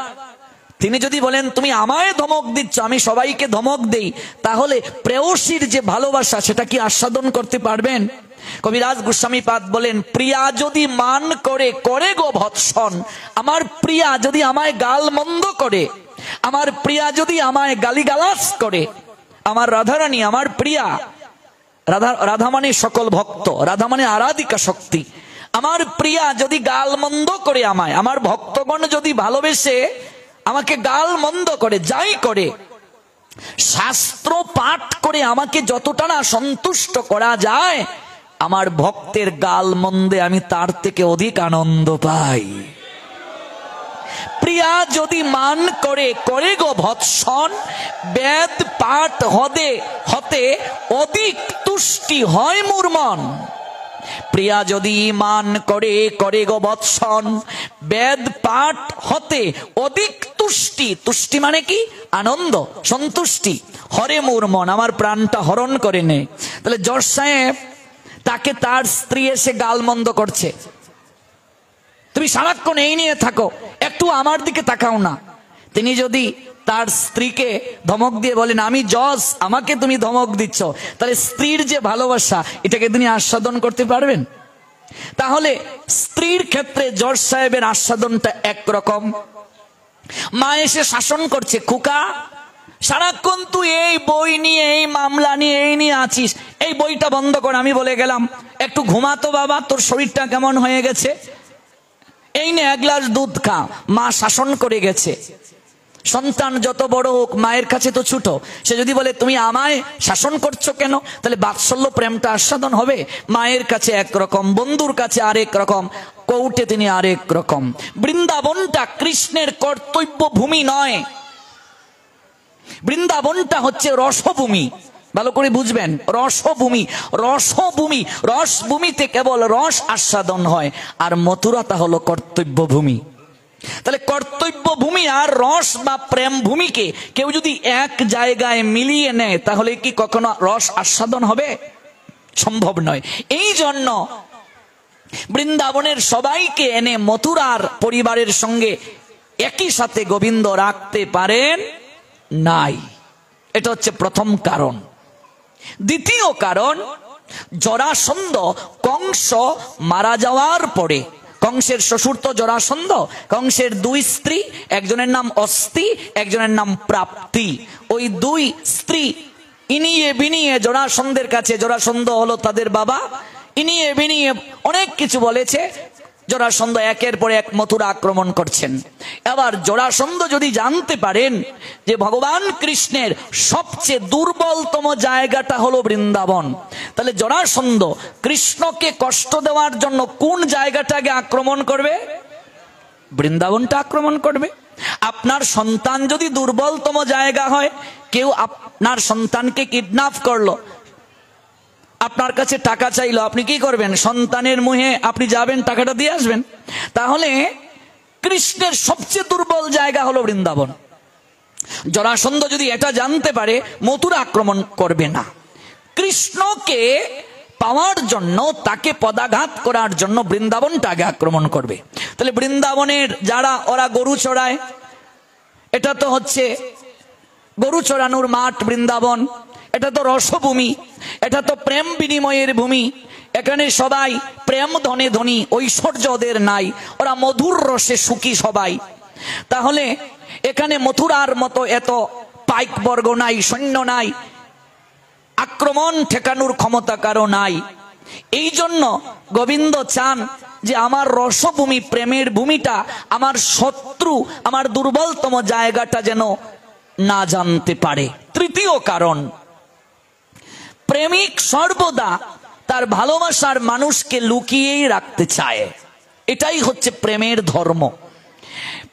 তিনি যদি বলেন তুমি আমায় ধমক দিচ্ছ, আমি সবাইকে ধমক দেই, তাহলে প্রেয়সীর যে ভালোবাসা সেটা কি আস্বাদন করতে পারবেন? কবিরাজ গোস্বামীপাদ বলেন, প্রিয়া যদি মান করে করে গো ভৎসন, আমার প্রিয়া যদি আমায় গাল মন্দ করে, আমার প্রিয়া যদি আমায় গালিগালাজ করে, আমার রাধারানী, আমার প্রিয়া, রাধা মানে সকল ভক্ত, রাধা মানে আরাধিকা শক্তি, আমার প্রিয়া যদি গাল মন্দ করে আমায়, আমার ভক্তগণ যদি ভালোবেসে আমাকে গাল মন্দ করে, যাই করে, শাস্ত্র পাঠ করে আমাকে যতটা না সন্তুষ্ট করা যায়, আমার ভক্তের গাল মন্দে আমি তার থেকে অধিক আনন্দ পাই। প্রিয়া যদি মান করে করে গো ভৎসন, বেদ পাঠ হতে অধিক তুষ্টি হয় মোর মন। প্রিয়া যদি মান করে করে গো বৎসন, বেদ পাঠ হতে অধিক তুষ্টি, তুষ্টি মানে কি? আনন্দ, সন্তুষ্টি, হরে মোর মন, আমার প্রাণটা হরণ করে নে। তাহলে জজ সাহেব তাকে তার স্ত্রী এসে গালমন্দ করছে, তুমি সারাক্ষণ এই নিয়ে থাকো, একটু আমার দিকে তাকাও না। তিনি যদি তার স্ত্রীকে ধমক দিয়ে বলেন আমি জজ, আমাকে তুমি ধমক দিচ্ছ, তাহলে স্ত্রীর যে ভালোবাসা এটাকে তিনি আস্বাদন করতে পারবেন? তাহলে স্ত্রীর ক্ষেত্রে জজ সাহেবের আস্বাদনটা একরকম। মা এসে শাসন করছে, খোকা সারাক্ষণ তুই এই বই নিয়ে, এই মামলা নিয়ে, এই নিয়ে আছিস, এই বইটা বন্ধ কর, আমি বলে গেলাম একটু ঘুমাতো বাবা, তোর শরীরটা কেমন হয়ে গেছে, এই নে এক গ্লাস দুধ খা। মা শাসন করে গেছে। সন্তান যত বড় হোক মায়ের কাছে তো ছোট, সে যদি বলে তুমি আমায় শাসন করছো কেন, তাহলে বাৎসল্য প্রেমটা আস্বাদন হবে? মায়ের কাছে একরকম, বন্ধুর কাছে আরেক রকম, কোর্টে তিনি আরেক রকম। বৃন্দাবনটা কৃষ্ণের কর্তব্য ভূমি নয়, বৃন্দাবনটা হচ্ছে রসভূমি। ভালো করে বুঝবেন, রসভূমি। রসভূমি, রসভূমিতে কেবল রস আস্বাদন হয়, আর মথুরাটা হলো কর্তব্য ভূমি। তাহলে কর্তব্য ভূমি আর রস বা প্রেম ভূমিকে কেউ যদি এক জায়গায় মিলিয়ে নেয়, তাহলে কি কখনো রস আস্বাদন হবে? সম্ভব নয়। এই জন্য বৃন্দাবনের সবাইকে এনে মথুরার পরিবারের সঙ্গে একই সাথে গোবিন্দ রাখতে পারেন নাই। এটা হচ্ছে প্রথম কারণ। দ্বিতীয় কারণ, জরাসন্ধ কংস মারা যাওয়ার পরে, কংসের শ্বশুর তো জরাসন্ধ, কংসের দুই স্ত্রী, একজনের নাম অস্তি, একজনের নাম প্রাপ্তি। ওই দুই স্ত্রী ইনিয়ে বিনিয়ে জরাসন্ধের কাছে, জরাসন্ধ হলো তাদের বাবা, ইনিয়ে বিনিয়ে অনেক কিছু বলেছে। জরাসন্ধ একের পর এক মথুরা আক্রমণ করছেন। এবার জরাসন্ধ যদি জানতে পারেন যে ভগবান কৃষ্ণের সবচেয়ে দুর্বলতম জায়গাটা হলো বৃন্দাবন, তাহলে জরাসন্ধ কৃষ্ণকে কষ্ট দেওয়ার জন্য কোন জায়গাটাকে আক্রমণ করবে? বৃন্দাবনটা আক্রমণ করবে। আপনার সন্তান যদি দুর্বলতম জায়গা হয়, কেউ আপনার সন্তানকে কিডন্যাপ করলো, আপনার কাছে টাকা চাইলো, আপনি কি করবেন? সন্তানের মুহে আপনি যাবেন, টাকাটা দিয়ে আসবেন। তাহলে কৃষ্ণের সবচেয়ে দুর্বল জায়গা হলো বৃন্দাবন। জরাসন্ধ যদি এটা জানতে পারে, মথুরা আক্রমণ করবে না। কৃষ্ণকে পাওয়ার জন্য, তাকে পদাঘাত করার জন্য বৃন্দাবনটা আগে আক্রমণ করবে। তাহলে বৃন্দাবনের যারা ওরা গরু চড়ায়, এটা তো হচ্ছে গরু চড়ানোর মাঠ বৃন্দাবন, এটা তো রসভূমি, এটা তো প্রেম বিনিময়ের ভূমি। এখানে সবাই প্রেম ধনে ধনী, ঐশ্বর্য ওদের নাই, ওরা মধুর রসে সুখী সবাই। তাহলে এখানে মথুরার মতো এত পাইক বর্গ নাই, সৈন্য নাই, আক্রমণ ঠেকানোর ক্ষমতা কারো নাই। এই জন্য গোবিন্দ চান যে আমার রসভূমি, প্রেমের ভূমিটা আমার শত্রু, আমার দুর্বলতম জায়গাটা যেন না জানতে পারে। তৃতীয় কারণ, প্রেমিক সর্বদা তার ভালোবাসার মানুষকে লুকিয়েই রাখতে চায়। এটাই হচ্ছে প্রেমের ধর্ম।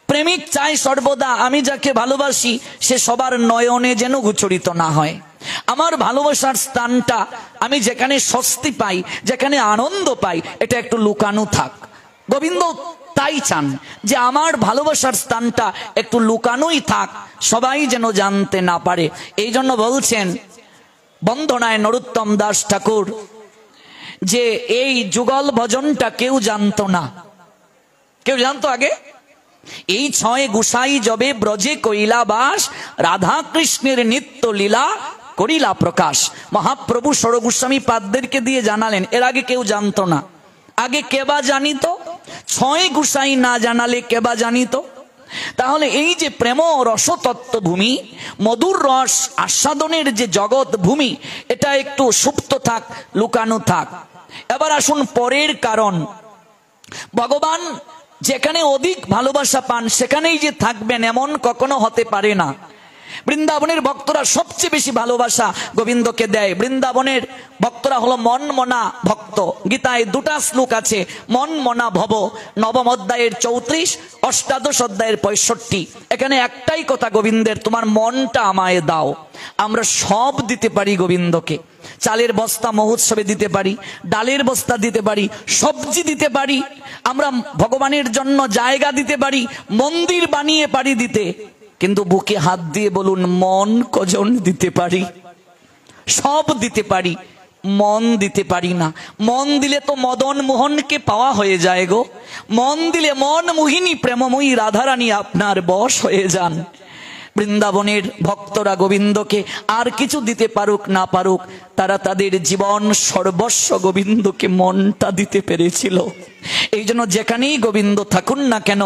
প্রেমিক চায় সর্বদা আমি যাকে ভালোবাসি সে সবার নয়নে যেন গোচরিত না হয়। আমার ভালোবাসার স্থানটা, আমি যেখানে স্বস্তি পাই, যেখানে আনন্দ পাই, এটা একটু লুকানো থাক। গোবিন্দ তাই চান যে আমার ভালোবাসার স্থানটা একটু লুকানোই থাক, সবাই যেন জানতে না পারে। এই জন্য বলছেন বন্দনায় নরোত্তম দাস ঠাকুর যে এই যুগল ভজনটা কেউ জানতো না। কেউ জানতো আগে? এই ছয় গুসাই যবে ব্রজে কইলা বাস, রাধা কৃষ্ণের নিত্য লীলা করিলা প্রকাশ। মহাপ্রভু ষড় গোস্বামী পাদদেরকে দিয়ে জানালেন, এর আগে কেউ জানতো না। আগে কেবা জানিত? ছয় গুসাই না জানালে কেবা জানিত? তাহলে এই যে প্রেম রসতত্ত্ব ভূমি, মধুর রস আস্বাদনের যে জগৎ ভূমি, এটা একটু সুপ্ত থাক, লুকানো থাক। এবার আসুন পরের কারণ। ভগবান যেখানে অধিক ভালোবাসা পান সেখানেই যে থাকবেন এমন কখনো হতে পারে না। বৃন্দাবনের ভক্তরা সবচেয়ে বেশি ভালোবাসা গোবিন্দকে দেয়। বৃন্দাবনের ভক্তরা হলো মন মনা ভক্ত। গীতায় দুটা শ্লোক আছে, মন মনা ভব, নবম অধ্যায়ের 34, অষ্টাদশ অধ্যায়ের 65। এখানে একটাই কথা গোবিন্দের, তোমার মনটা আমায় দাও। আমরা সব দিতে পারি গোবিন্দকে। চালের বস্তা মহোৎসবে দিতে পারি, ডালের বস্তা দিতে পারি, সবজি দিতে পারি, আমরা ভগবানের জন্য জায়গা দিতে পারি, মন্দির বানিয়ে পারি দিতে। কিন্তু বুকে হাত দিয়ে বলুন, মন কজন দিতে পারি? সব দিতে পারি, মন দিতে পারি না। মন দিলে তো মদন মোহনকে পাওয়া হয়ে যায় গো। মন দিলে মন মোহিনী প্রেমময়ী রাধারানী আপনার বশ হয়ে যান। বৃন্দাবনের ভক্তরা গোবিন্দকে আর কিছু দিতে পারুক না পারুক, তারা তাদের জীবন সর্বস্ব গোবিন্দকে মনটা দিতে পেরেছিল। এই জন্য যেখানেই গোবিন্দ থাকুন না কেন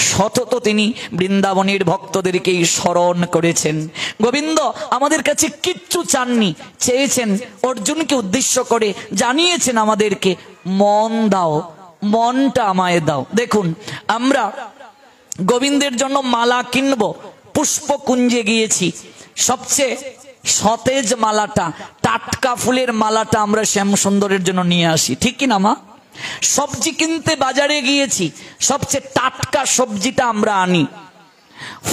সতত তিনি বৃন্দাবনের ভক্তদেরকেই স্মরণ করেছেন। গোবিন্দ আমাদের কাছে কিচ্ছু চাননি, চেয়েছেন অর্জুনকে উদ্দেশ্য করে, জানিয়েছেন আমাদেরকে, মন দাও, মনটা আমায় দাও। দেখুন, আমরা গোবিন্দের জন্য মালা কিনবো, পুষ্পকুঞ্জে গিয়েছি, সবচেয়ে সতেজ মালাটা, টাটকা ফুলের মালাটা আমরা শ্যাম সুন্দরের জন্য নিয়ে আসি, ঠিক কিনা মা? সবজি কিনতে বাজারে গিয়েছি, সবচেয়ে টাটকা সবজিটা আমরা আনি।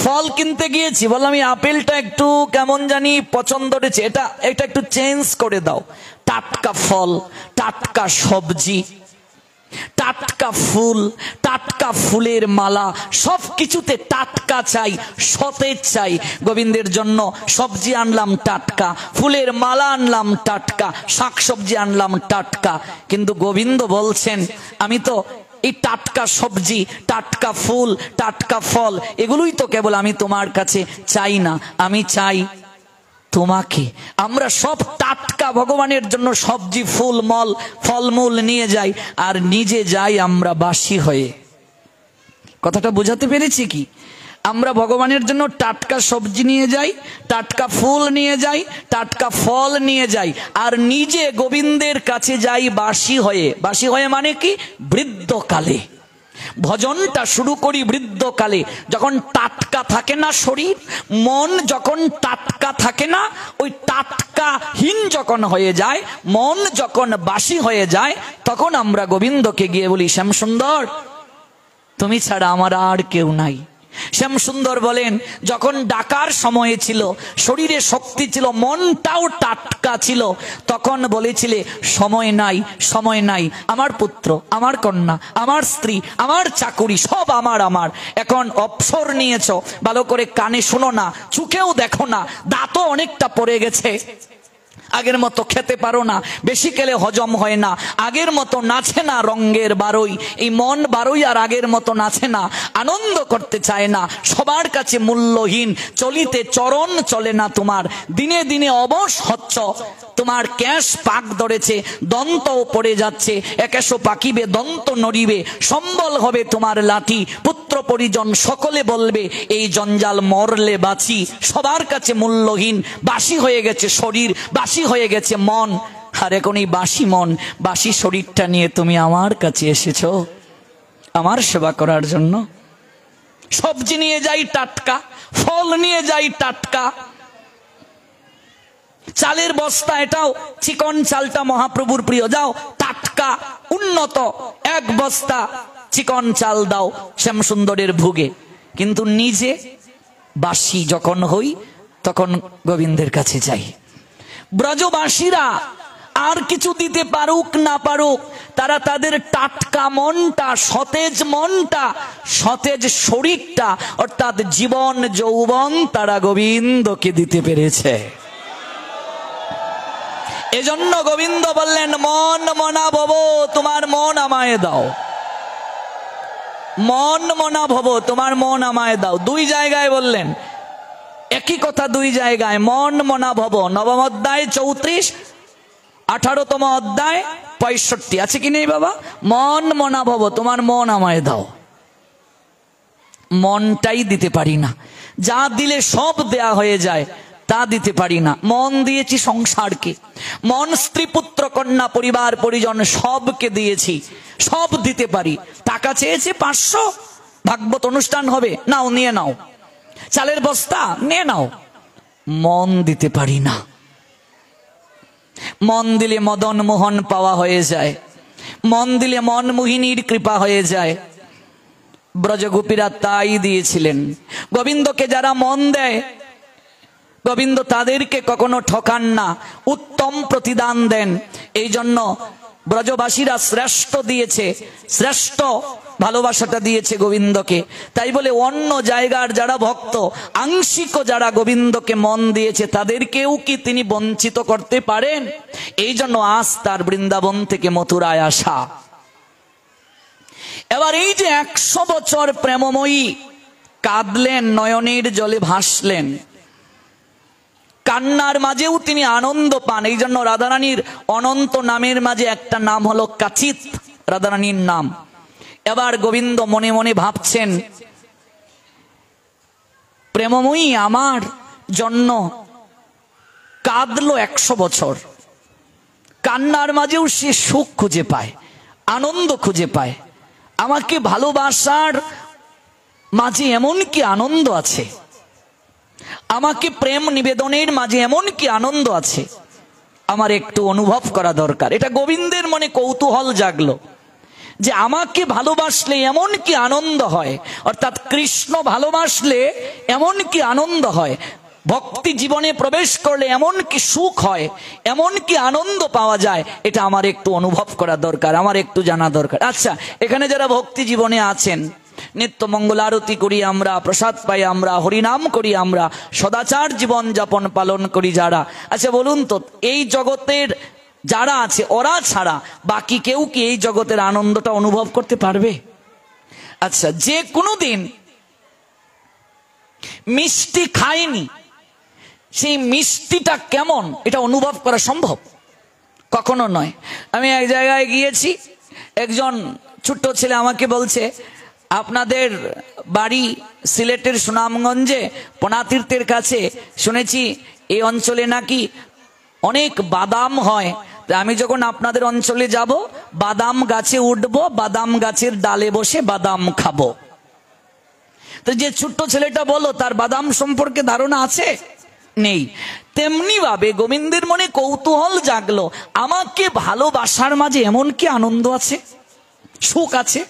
ফল কিনতে গিয়েছি, বললাম এই আপেলটা একটু কেমন জানি পছন্দ হয়েছে, এটা একটু চেঞ্জ করে দাও। টাটকা ফল, টাটকা সবজি, টাটকা ফুল, টাটকা ফুলের মালা, সব কিছুতে টাটকা চাই, সতেজ চাই। গোবিন্দের জন্য সবজি আনলাম টাটকা, ফুলের মালা আনলাম টাটকা, শাকসবজি আনলাম টাটকা। কিন্তু গোবিন্দ বলছেন, আমি তো এই টাটকা সবজি, টাটকা ফুল, টাটকা ফল, এগুলোই তো কেবল আমি তোমার কাছে চাই না, আমি চাই তোমাকে। আমরা সব টাটকা ভগবানের জন্য সবজি, ফুল, ফলমূল নিয়ে যাই, আর নিজে যাই আমরা বাসি হয়ে। কথাটা বোঝাতে পেরেছি কি? আমরা ভগবানের জন্য টাটকা সবজি নিয়ে যাই, টাটকা ফুল নিয়ে যাই, টাটকা ফল নিয়ে যাই, আর নিজে গোবিন্দের কাছে যাই বাসি হয়ে। বাসি হয়ে মানে কি? বৃদ্ধকালে। ভজনটা শুরু করি বৃদ্ধকালে, যখন টাটকা থাকে না শরীর, মন যখন টাটকা থাকে না, ওই টাটকাহীন যখন হয়ে যায়, মন যখন বাসি হয়ে যায়, তখন আমরা গোবিন্দকে গিয়ে বলি, শ্যাম সুন্দর তুমি ছাড়া আমার আর কেউ নাই। শ্যাম সুন্দর বলেন, যখন ডাকার সময় ছিল, শরীরে শক্তি ছিল, মনটাও টাটকা ছিল, তখন বলেছিলে সময় নাই, সময় নাই, আমার পুত্র, আমার কন্যা, আমার স্ত্রী, আমার চাকুরি, সব আমার আমার। এখন অবসর নিয়েছ, ভালো করে কানে শোনো না, চোখেও দেখো না, দাঁতও অনেকটা পড়ে গেছে, আগের মতো খেতে পারো না, বেশি খেলে হজম হয় না, আগের মতো নাচে না রঙ্গের বারোই, এই মন বারোই আর আগের মতো নাচে না, আনন্দ করতে চায় না, সবার কাছে মূল্যহীন, চলিতে চরণ চলে না তোমার, দিনে দিনে অবশ হচ্ছ, তোমার ক্যাশ পাক ধরেছে, দন্তও পড়ে যাচ্ছে, একেশো পাকিবে দন্ত নড়িবে, সম্বল হবে তোমার লাঠি, পুত্র পরিজন সকলে বলবে এই জঞ্জাল মরলে বাঁচি, সবার কাছে মূল্যহীন, বাসি হয়ে গেছে শরীর, বাসি হয়ে গেছে মন। আর এখন এই বাসি মন, বাসি শরীরটা নিয়ে তুমি আমার কাছে এসেছো আমার সেবা করার জন্য। সবজি নিয়ে যাই টাটকা, ফল নিয়ে যাই টাটকা, চালের বস্তা, এটাও চিকন চালটা মহাপ্রভুর প্রিয়, যাও টাটকা উন্নত এক বস্তা চিকন চাল দাও শ্যাম সুন্দরের ভোগে। কিন্তু নিজে বাসি যখন হই, তখন গোবিন্দের কাছে যাই। ব্রজবাসীরা আর কিছু দিতে পারুক না পারুক, তারা তাদের টাটকা মনটা, সতেজ মনটা, সতেজ শরীরটা, অর্থাৎ জীবন যৌবন, তারা গোবিন্দকে দিতে পেরেছে। এজন্য গোবিন্দ বললেন মন মনা ভব, তোমার মন আমায় দাও। মন মনা ভব, তোমার মন আমায় দাও। দুই জায়গায় বললেন, একই কথা দুই জায়গায়। মন মনা ভব, নবম অধ্যায় 34, 18তম অধ্যায় 65। আছে কি নেই বাবা? মন মনা ভব, তোমার মন আমায় দাও। মনটাই দিতে পারি না। যা দিলে সব দেয়া হয়ে যায়, তা দিতে পারি না। মন দিয়েছি সংসারকে, মন স্ত্রী পুত্র কন্যা পরিবার পরিজন সবকে দিয়েছি, সব দিতে পারি। টাকা চেয়েছে 500, ভাগবত অনুষ্ঠান হবে, নাও নিয়ে নাও। চালের বস্তা নিয়ে নাও। মন দিতে পারি না। মন দিলে মদন মোহন পাওয়া হয়ে যায়, মন দিলে মন মোহিনীর কৃপা হয়ে যায়। ব্রজগোপীরা তাই দিয়েছিলেন। গোবিন্দকে যারা মন দেয়, গোবিন্দ তাদেরকে কখনো ঠকান না, উত্তম প্রতিদান দেন। এই জন্য ব্রজবাসীরা শ্রেষ্ঠ দিয়েছে, শ্রেষ্ঠ ভালোবাসাটা দিয়েছে গোবিন্দকে। তাই বলে অন্য জায়গার যারা ভক্ত, আংশিক যারা গোবিন্দকে মন দিয়েছে, তাদেরকেও কি তিনি বঞ্চিত করতে পারেন? এই জন্য আজ তার বৃন্দাবন থেকে মথুরায় আসা। এবার এই যে 100 বছর প্রেমময়ী কাঁদলেন, নয়নের জলে ভাসলেন, কান্নার মাঝেও তিনি আনন্দ পান। এই জন্য রাধারানীর অনন্ত নামের মাঝে একটা নাম হলো কাচিত, রাধারানীর নাম। এবার গোবিন্দ মনে মনে ভাবছেন, প্রেমময়ী আমার জন্য কাঁদলো 100 বছর, কান্নার মাঝেও সে সুখ খুঁজে পায়, আনন্দ খুঁজে পায়। আমাকে ভালোবাসার মাঝে এমন কি আনন্দ আছে, আমাকে প্রেম নিবেদনের মাঝে এমন কি আনন্দ আছে, আমার একটু অনুভব করা দরকার। এটা গোবিন্দের মনে কৌতূহল জাগলো যে আমাকে ভালোবাসলে এমন কি আনন্দ হয়, অর্থাৎ কৃষ্ণ ভালোবাসলে এমন কি আনন্দ হয়, ভক্তি জীবনে প্রবেশ করলে এমন কি সুখ হয়, এমন কি আনন্দ পাওয়া যায়, এটা আমার একটু অনুভব করা দরকার, আমার একটু জানা দরকার। আচ্ছা, এখানে যারা ভক্তি জীবনে আছেন, নিত্য মঙ্গল আরতি করি আমরা, প্রসাদ পাই আমরা, হরিনাম করি আমরা, সদাচার জীবন যাপন পালন করি যারা, আচ্ছা বলুন তো, এই জগতের যারা আছে ওরা ছাড়া বাকি কেউ কি এই জগতের আনন্দটা অনুভব করতে পারবে? আচ্ছা, যে কোনোদিন মিষ্টি খায়নি, সেই মিষ্টিটা কেমন এটা অনুভব করা সম্ভব? কখনো নয়। আমি এক জায়গায় গিয়েছি, একজন ছোট্ট ছেলে আমাকে বলছে, আপনাদের বাড়ি সিলেটের সুনামগঞ্জে পনাতীর্থের কাছে, শুনেছি এই অঞ্চলে নাকি অনেক বাদাম হয়। আমি যখন আপনাদের অঞ্চলে যাব, বাদাম গাছে উঠবো, বাদাম গাছের ডালে বসে বাদাম খাবো। তো যে ছোট্ট ছেলেটা বলো, তার বাদাম সম্পর্কে ধারণা আছে? নেই। তেমনি ভাবে গোবিন্দের মনে কৌতূহল জাগলো, আমাকে ভালোবাসার মাঝে এমন কি আনন্দ আছে, সুখ আছে,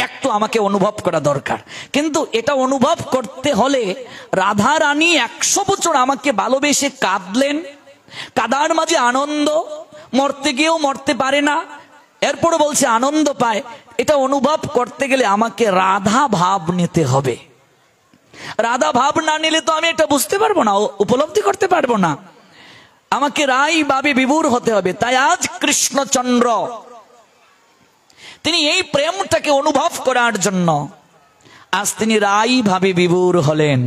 একটু আমাকে অনুভব করা দরকার। কিন্তু এটা অনুভব করতে হলে রাধা রানী 100 বছর আমাকে ভালোবেসে কাঁদলেন, কাদার মাঝে আনন্দ, মরতে গিয়েও মরতে পারে না, এরপরও বলছে আনন্দ পায়। এটা অনুভব করতে গেলে আমাকে রাধা ভাব নিতে হবে। রাধা ভাব না নিলে তো আমি এটা বুঝতে পারবো না, উপলব্ধি করতে পারবো না। আমাকে রাই ভাবে বিভোর হতে হবে। তাই আজ কৃষ্ণচন্দ্র তিনি এই প্রেমটাকে অনুভব করার জন্য আজ তিনি রাই ভাবে বিভোর হলেন।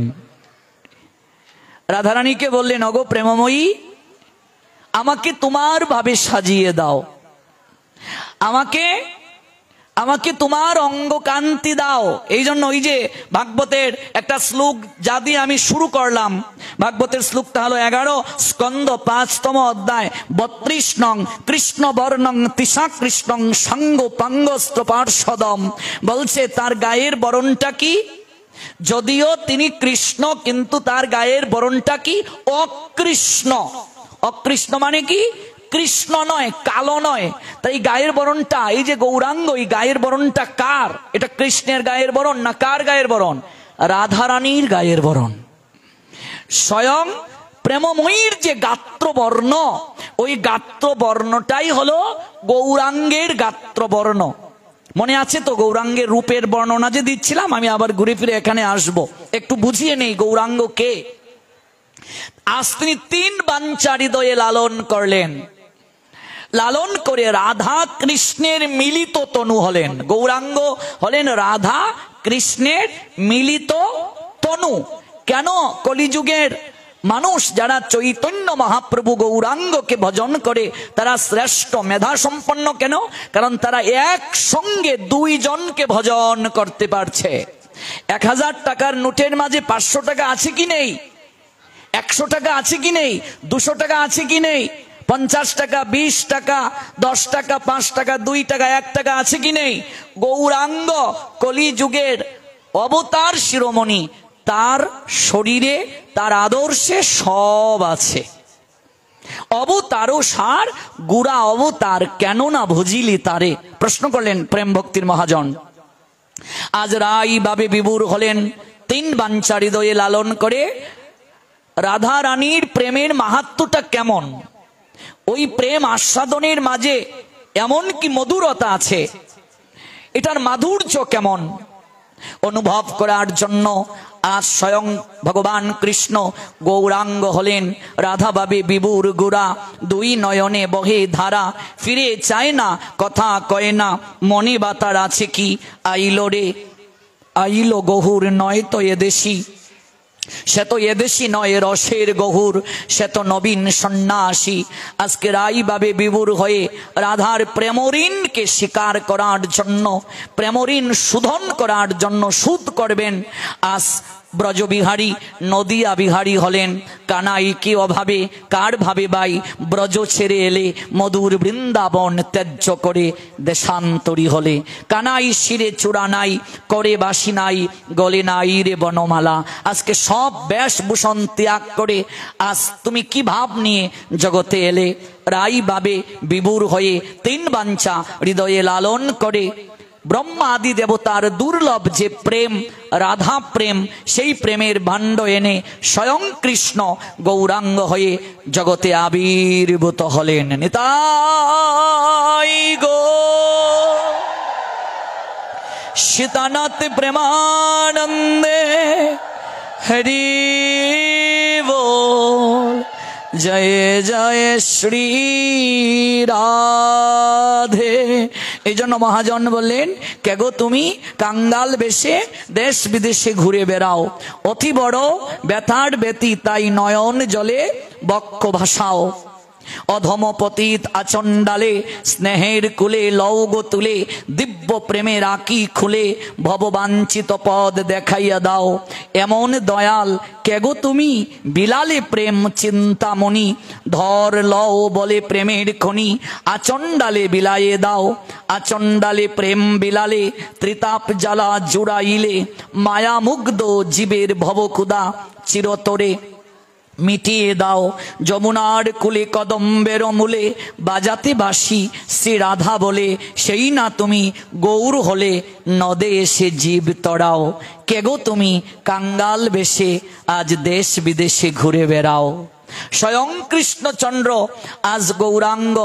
রাধারানীকে বললেন, ওগো প্রেমময়ী, আমাকে তোমার ভাবে সাজিয়ে দাও, আমাকে আমাকে তোমার অঙ্গকান্তি দাও। এই জন্য ওই যে ভাগবতের একটা শ্লোক যা দিয়ে আমি শুরু করলাম, ভাগবতের শ্লোকটা হলো 11 স্কন্দ 5তম অধ্যায় 32 নং, কৃষ্ণ বর্ণং তিসা কৃষ্ণং সঙ্গ পাঙ্গস্ত পার্শ্বদম। বলছে তার গায়ের বরণটা কি, যদিও তিনি কৃষ্ণ কিন্তু তার গায়ের বরণটা কি, অকৃষ্ণ। অকৃষ্ণ মানে কি, কৃষ্ণ নয়, কালো নয়। তাই গায়ের বরণটা, এই যে গৌরাঙ্গ, এই গায়ের বরণটা কার? এটা কৃষ্ণের গায়ের বরণ না কার গায়ের বরণ? রাধারানীর গায়ের বরণ। স্বয়ং প্রেমময়ীর যে গাত্রবর্ণ, ওই গাত্রবর্ণটাই হলো গৌরাঙ্গের গাত্রবর্ণ। মনে আছে তো গৌরাঙ্গের রূপের বর্ণনা যে দিচ্ছিলাম, আমি আবার ঘুরে ফিরে এখানে আসব, একটু বুঝিয়ে নেই গৌরাঙ্গ কে। আজ তিনি 3 বাঞ্ছা হৃদয়ে লালন করলেন। লালন করে রাধা কৃষ্ণের মিলিত তনু হলেন। গৌরাঙ্গ হলেন রাধা কৃষ্ণের মিলিত তনু। কেন? কলিযুগের মানুষ যারা চৈতন্য মহাপ্রভু গৌরাঙ্গকে ভজন করে তারা শ্রেষ্ঠ মেধা সম্পন্ন। কেন? কারণ তারা একসঙ্গে দুইজনকে ভজন করতে পারছে। 1000 টাকার নোটের মাঝে 500 টাকা আছে কি নেই? 100 টাকা আছে কি নেই? 200 টাকা আছে কি নেই? 50 টাকা, 20 টাকা, 10 টাকা, 5 টাকা, 2 টাকা, 1 টাকা আছে কি নেই? গৌরাঙ্গ কলিযুগের অবতার শিরোমণি, তার শরীরে তার আদর্শে সব আছে। অবতারও সার গুড়া অবতার, কেন না ভজিলি তারে? প্রশ্ন করলেন প্রেম ভক্তির মহাজন। আজ রাই বাবে বিভুর হলেন, 3 বাঞ্ছা হৃদয়ে লালন করে। রাধা রানীর প্রেমের মাহাত্ম্যটা কেমন? ওই প্রেম আস্বাদনের মাঝে এমন কি মধুরতা আছে, এটার মাধুর্য কেমন অনুভব করার জন্য আজ স্বয়ং ভগবান কৃষ্ণ গৌরাঙ্গ হলেন রাধা বাবে বিভুর গুড়া। 2 নয়নে বহে ধারা, ফিরে চায় না, কথা কয় না, মনে বাতার আছে কি? আইলো রে আইলো গহুর, নয় তো এদেশি, সে তো এদেশি নয় রসের গহুর, সে তো নবীন সন্ন্যাসী। আজকে রাই বাবে বিভুর হয়ে রাধার প্রেমঋণকে স্বীকার করার জন্য, প্রেমঋণ শোধন করার জন্য সুদ করবেন। আজ ব্রজবিহারী নদিয়া বিহারী হলেন। কানাই কি অভাবে কার ভাবে বাই, ব্রজ ছেড়ে এলে মধুর বৃন্দাবন ত্যায্য করে দেশান্তরী হলে। কানাই শিরে চূড়া নাই, করে বাসি নাই, গলে নাই রে বনমালা। আজকে সব বেশভূষণ ত্যাগ করে আজ তুমি কি ভাব নিয়ে জগতে এলে? রাই বাবে বিভুর হয়ে 3 বাঞ্ছা হৃদয়ে লালন করে। ব্রহ্মা আদি দেবতার দুর্লভ যে প্রেম রাধা প্রেম, সেই প্রেমের ভাণ্ড এনে স্বয়ং কৃষ্ণ গৌরাঙ্গ হয়ে জগতে আবির্ভূত হলেন। নিতাই গো সীতানাথ প্রেমানন্দে হরি বল, জয় জয় শ্রী রাধে। এই জন্য মহাজন বললেন, কেগো তুমি কাঙ্গাল বেশে দেশ বিদেশে ঘুরে বেড়াও, অতি বড় ব্যথার ব্যতি তাই নয়ন জলে বক্ষ ভাসাও। অধম পতিত আচণ্ডালে স্নেহের কুলে লৌগ তুলে, দিব্য প্রেমের আকি খুলে ভববাঞ্ছিত পদ দেখাইয়া দাও। এমন দয়াল কেগো তুমি বিলালে প্রেম চিন্তামণি, ধর লও বলে প্রেমের খনি আচণ্ডালে বিলায়ে দাও। আচণ্ডালে প্রেম বিলালে ত্রিতাপ জ্বালা জুড়াইলে, মায়া মুগ্ধ জীবের ভবকুদা চিরতরে মিটিয়ে দাও। যমুনার কুলে কদম্বের মূলে বাজাতে বাসি শ্রী রাধা বলে, সেই না তুমি গৌর হলে নদে এসে জীব তড়াও। কেগো তুমি কাঙ্গাল বেশে আজ দেশ বিদেশে ঘুরে বেড়াও। স্বয়ং কৃষ্ণচন্দ্র আজ গৌরাঙ্গ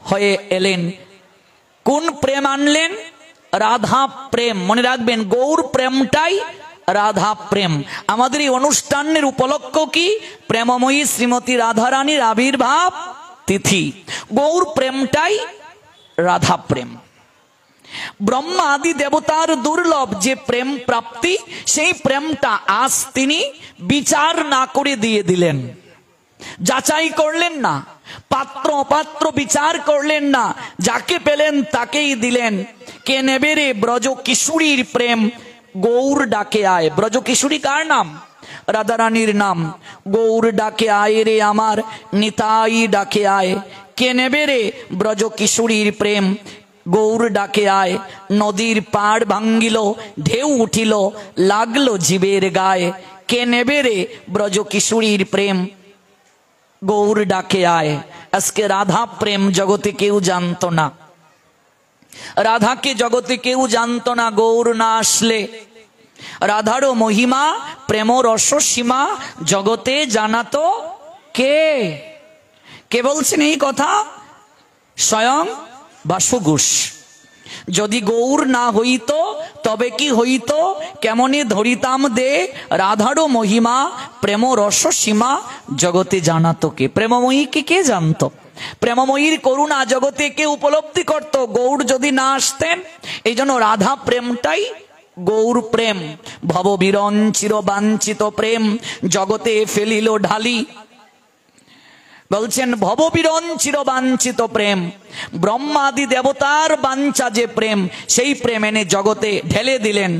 হয়ে এলেন। কোন প্রেম আনলেন? রাধা প্রেম। মনে রাখবেন, গৌর প্রেমটাই রাধা প্রেম। আমাদের এই অনুষ্ঠানের উপলক্ষ কি? প্রেমময়ী শ্রীমতী রাধারানীর আবির্ভাব তিথি। গৌর প্রেমটাই রাধা প্রেম। ব্রহ্মা আদি দেবতার দুর্লভ যে প্রেম প্রাপ্তি, সেই প্রেমটা আজ তিনি বিচার না করে দিয়ে দিলেন। যাচাই করলেন না, পাত্র অপাত্র বিচার করলেন না, যাকে পেলেন তাকেই দিলেন। কে নেবে রে ব্রজ কিশোরীর প্রেম, গৌর ডাকে আয়। ব্রজ কিশোরী কার নাম? রাধারানীর নাম। গৌর ডাকে আয় রে আমার, নিতাই ডাকে আয়। কে নেবে রে ব্রজ কিশোরীর প্রেম, গৌর ডাকে আয়। নদীর পাড় ভাঙ্গিল, ঢেউ উঠিল, লাগলো জীবের গায়ে। কে নেবে রে ব্রজ কিশোরীর প্রেম, গৌর ডাকে আয়। আজকে রাধা প্রেম জগতে কেউ জানতো না, রাধাকে জগতে কেউ জানতো না গৌর না আসলে। রাধারও মহিমা প্রেম রস সীমা জগতে জানাতো কে? কে বলছেন এই কথা? স্বয়ং বাসুগুস। যদি গৌর না হইতো তবে কি হইতো? কেমনে ধরিতাম দে রাধারও মহিমা প্রেম রস সীমা জগতে জানাতো কে? প্রেমময়ীকে কে জানতো? প্রেমময়ীর করুণা জগতে কে উপলব্ধি করত? গৌর যদি না আসতেন। এই জন্য রাধা প্রেমটাই গৌর প্রেম। ভববিরঞ্চির চিরবাঞ্ছিত প্রেম জগতে ফেলিল ঢালি। বলছেন ভববিরঞ্চির চিরবাঞ্ছিত প্রেম, ব্রহ্মাদি দেবতার বাঞ্ছা যে প্রেম, সেই প্রেম এনে জগতে ঢেলে দিলেন।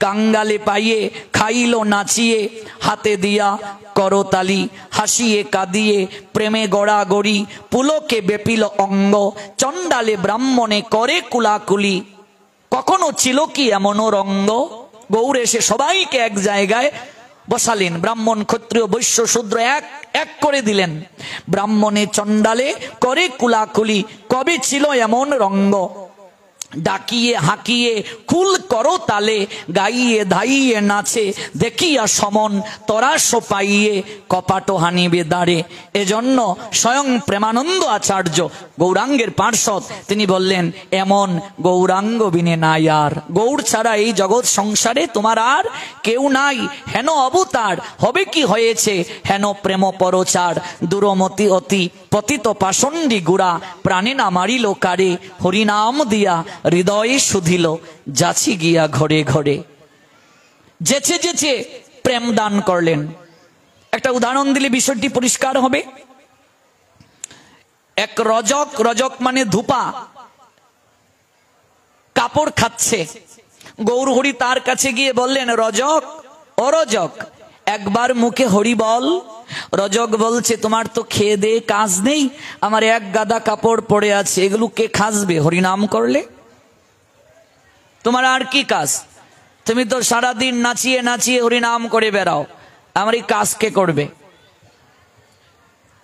কাঙ্গালে পাইয়ে খাইল নাচিয়ে, হাতে দিয়া করতালি, হাসিয়ে কাঁদিয়ে প্রেমে গড়াগড়ি, পুলকে বেপিল অঙ্গ, চণ্ডালে ব্রাহ্মণে করে কুলাকুলি। কখনো ছিল কি এমন রঙ্গ? গৌর এসে সবাইকে এক জায়গায় বসালেন, ব্রাহ্মণ ক্ষত্রিয় বৈশ্য শূদ্র এক এক করে দিলেন। ব্রাহ্মণে চণ্ডালে করে কুলাকুলি, কবে ছিল এমন রঙ্গ? ডাকিয়ে হাঁকিয়ে কুল করো তালে, গাইয়ে ধাইয়ে নাচে দেখিয়া সমন, তরাস পাইয়ে কপাট হানিবে দাঁড়ে। এজন্য স্বয়ং প্রেমানন্দ আচার্য গৌরাঙ্গের পার্ষদ, তিনি বললেন এমন গৌরাঙ্গ বিনে নাই আর। গৌর ছাড়া এই জগৎ সংসারে তোমার আর কেউ নাই। হেন অবতার হবে কি হয়েছে, হেন প্রেম পরচার, দুরমতি অতি পতিত পাষণ্ডী গুড়া, প্রাণে না মারিল কারে, হরিনাম দিয়া হৃদয়ে শুধিল, যাচি গিয়া ঘরে ঘরে। যেচে যেচে প্রেম দান করলেন। একটা উদাহরণ দিলে বিষয়টি পরিষ্কার হবে। এক রজক, রজক মানে ধূপা, কাপড় খাচ্ছে। গৌর হরি তার কাছে গিয়ে বললেন, রজক ও রজক, একবার মুখে হরি বল। রজক বলছে, তোমার তো খেয়ে দে কাজ নেই, আমার এক গাদা কাপড় পড়ে আছে, এগুলো কে খাসবে হরিনাম করলে? তোমার আর কি কাজ? তুমি তো সারাদিন নাচিয়ে নাচিয়ে হরিনাম করে বেড়াও, আমার এই কাজ কে করবে?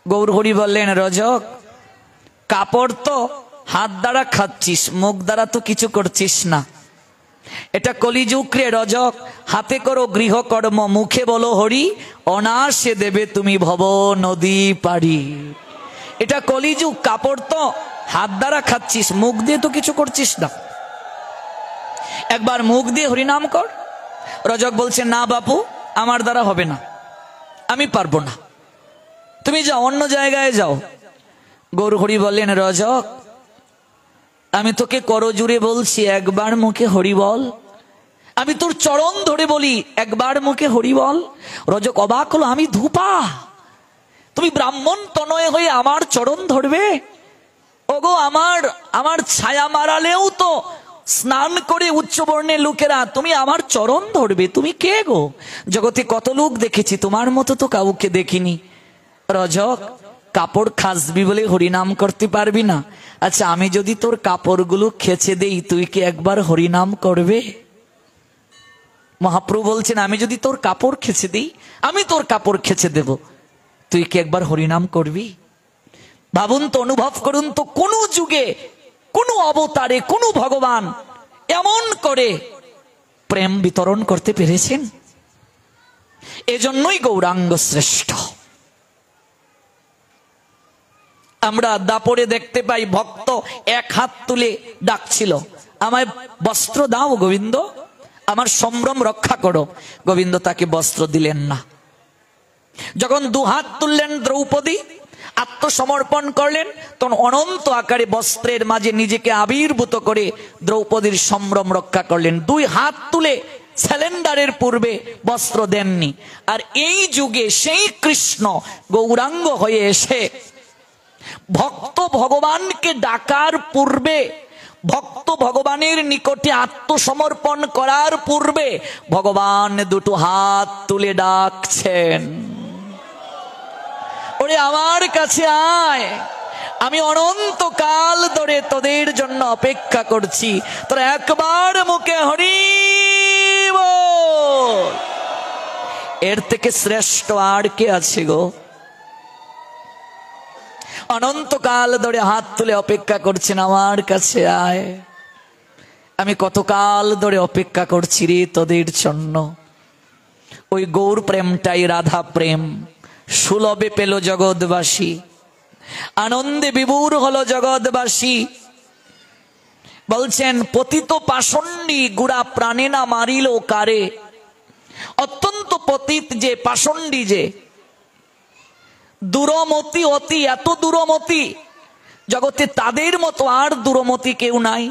গৌর হরি বললেন, রজক কাপড় তো হাত দ্বারা খাচ্ছিস, মুখ দ্বারা তো কিছু করছিস না। এটা কলিযুগ রে রজক, হাতে করো গৃহকর্ম, মুখে বলো হরি, অনায়াসে দেবে তুমি ভব নদী পারি। এটা কলিযুগ, কাপড় তো হাত দ্বারা খাচ্ছিস, মুখ দিয়ে তো কিছু করছিস না, একবার মুখ দিয়ে হরিনাম কর। রজক বলছে, না বাপু, আমার দ্বারা হবে না, আমি পারবো না, তুমি যাও অন্য জায়গায় যাও। গৌর হরি বললেন, রজক আমি তোকে করজুড়ে বলছি, একবার মুখে হরি বল। আমি তোর চরণ ধরে বলি, একবার মুখে হরি বল। রজক অবাক হলো, আমি ধূপা, তুমি ব্রাহ্মণ তনয় হয়ে আমার চরণ ধরবে? ওগো আমার ছায়া মারালেও তো স্নান করে উচ্চবর্ণের লোকেরা, তুমি আমার চরণ ধরবে? তুমি কে গো? জগতে কত লোক দেখেছি, তোমার মতো তো কাউকে দেখিনি। রজক কাপড় খাসবি বলে হরিনাম করতে পারবি না? আচ্ছা আমি যদি তোর কাপড়গুলো খেচে দেই, তুই কি একবার হরিনাম করবে? মহাপ্রভু বলছেন, আমি যদি তোর কাপড় খেচে দিই, আমি তোর কাপড় খেচে দেব, তুই কি একবার হরিনাম করবি? ভাবুন তো, অনুভব করুন তো, কোন যুগে কোন অবতারে কোন ভগবান এমন করে প্রেম বিতরণ করতে পেরেছেন? এজন্যই গৌরাঙ্গ শ্রেষ্ঠ। আমরা দাপরে দেখতে পাই, ভক্ত এক হাত তুলে ডাকছিল, আমায় বস্ত্র দাও গোবিন্দ, আমার সম্ভ্রম রক্ষা করো। গোবিন্দ তাকে বস্ত্র দিলেন না। যখন দুহাত তুললেন দ্রৌপদী, আত্মসমর্পণ করলেন, তখন অনন্ত আকারে বস্ত্রের মাঝে নিজেকে আবির্ভূত করে দ্রৌপদীর সম্ভ্রম রক্ষা করলেন। দুই হাত তুলে স্যালেন্ডারের পূর্বে বস্ত্র দেননি। আর এই যুগে সেই কৃষ্ণ গৌরাঙ্গ হয়ে এসে ভক্ত ভগবানকে ডাকার পূর্বে, ভক্ত ভগবানের নিকটে আত্মসমর্পণ করার পূর্বে ভগবান দুটো হাত তুলে ডাকছেন, ওরে আমার কাছে আয়, আমি অনন্তকাল ধরে তোদের জন্য অপেক্ষা করছি, তোরা একবার মুখে হরি বল। এর থেকে শ্রেষ্ঠ আর কে আছে গো? অনন্তকাল ধরে হাত তুলে অপেক্ষা করছেন, আমার কাছে আয়, আমি কতকাল ধরে অপেক্ষা করছি রে তোদের জন্য। ওই গৌর প্রেমটাই রাধা প্রেম। সুলভে পেল জগৎবাসী, আনন্দে বিভোর হলো জগৎবাসী। বলছেন, পতিত পাষণ্ডী গুড়া প্রাণে না মারিল কারে। অত্যন্ত পতিত যে, পাষণ্ডী যে, দূরমতি অতি, এত দূরমতি জগতে তাদের মতো আর দুরমতি কেউ নাই।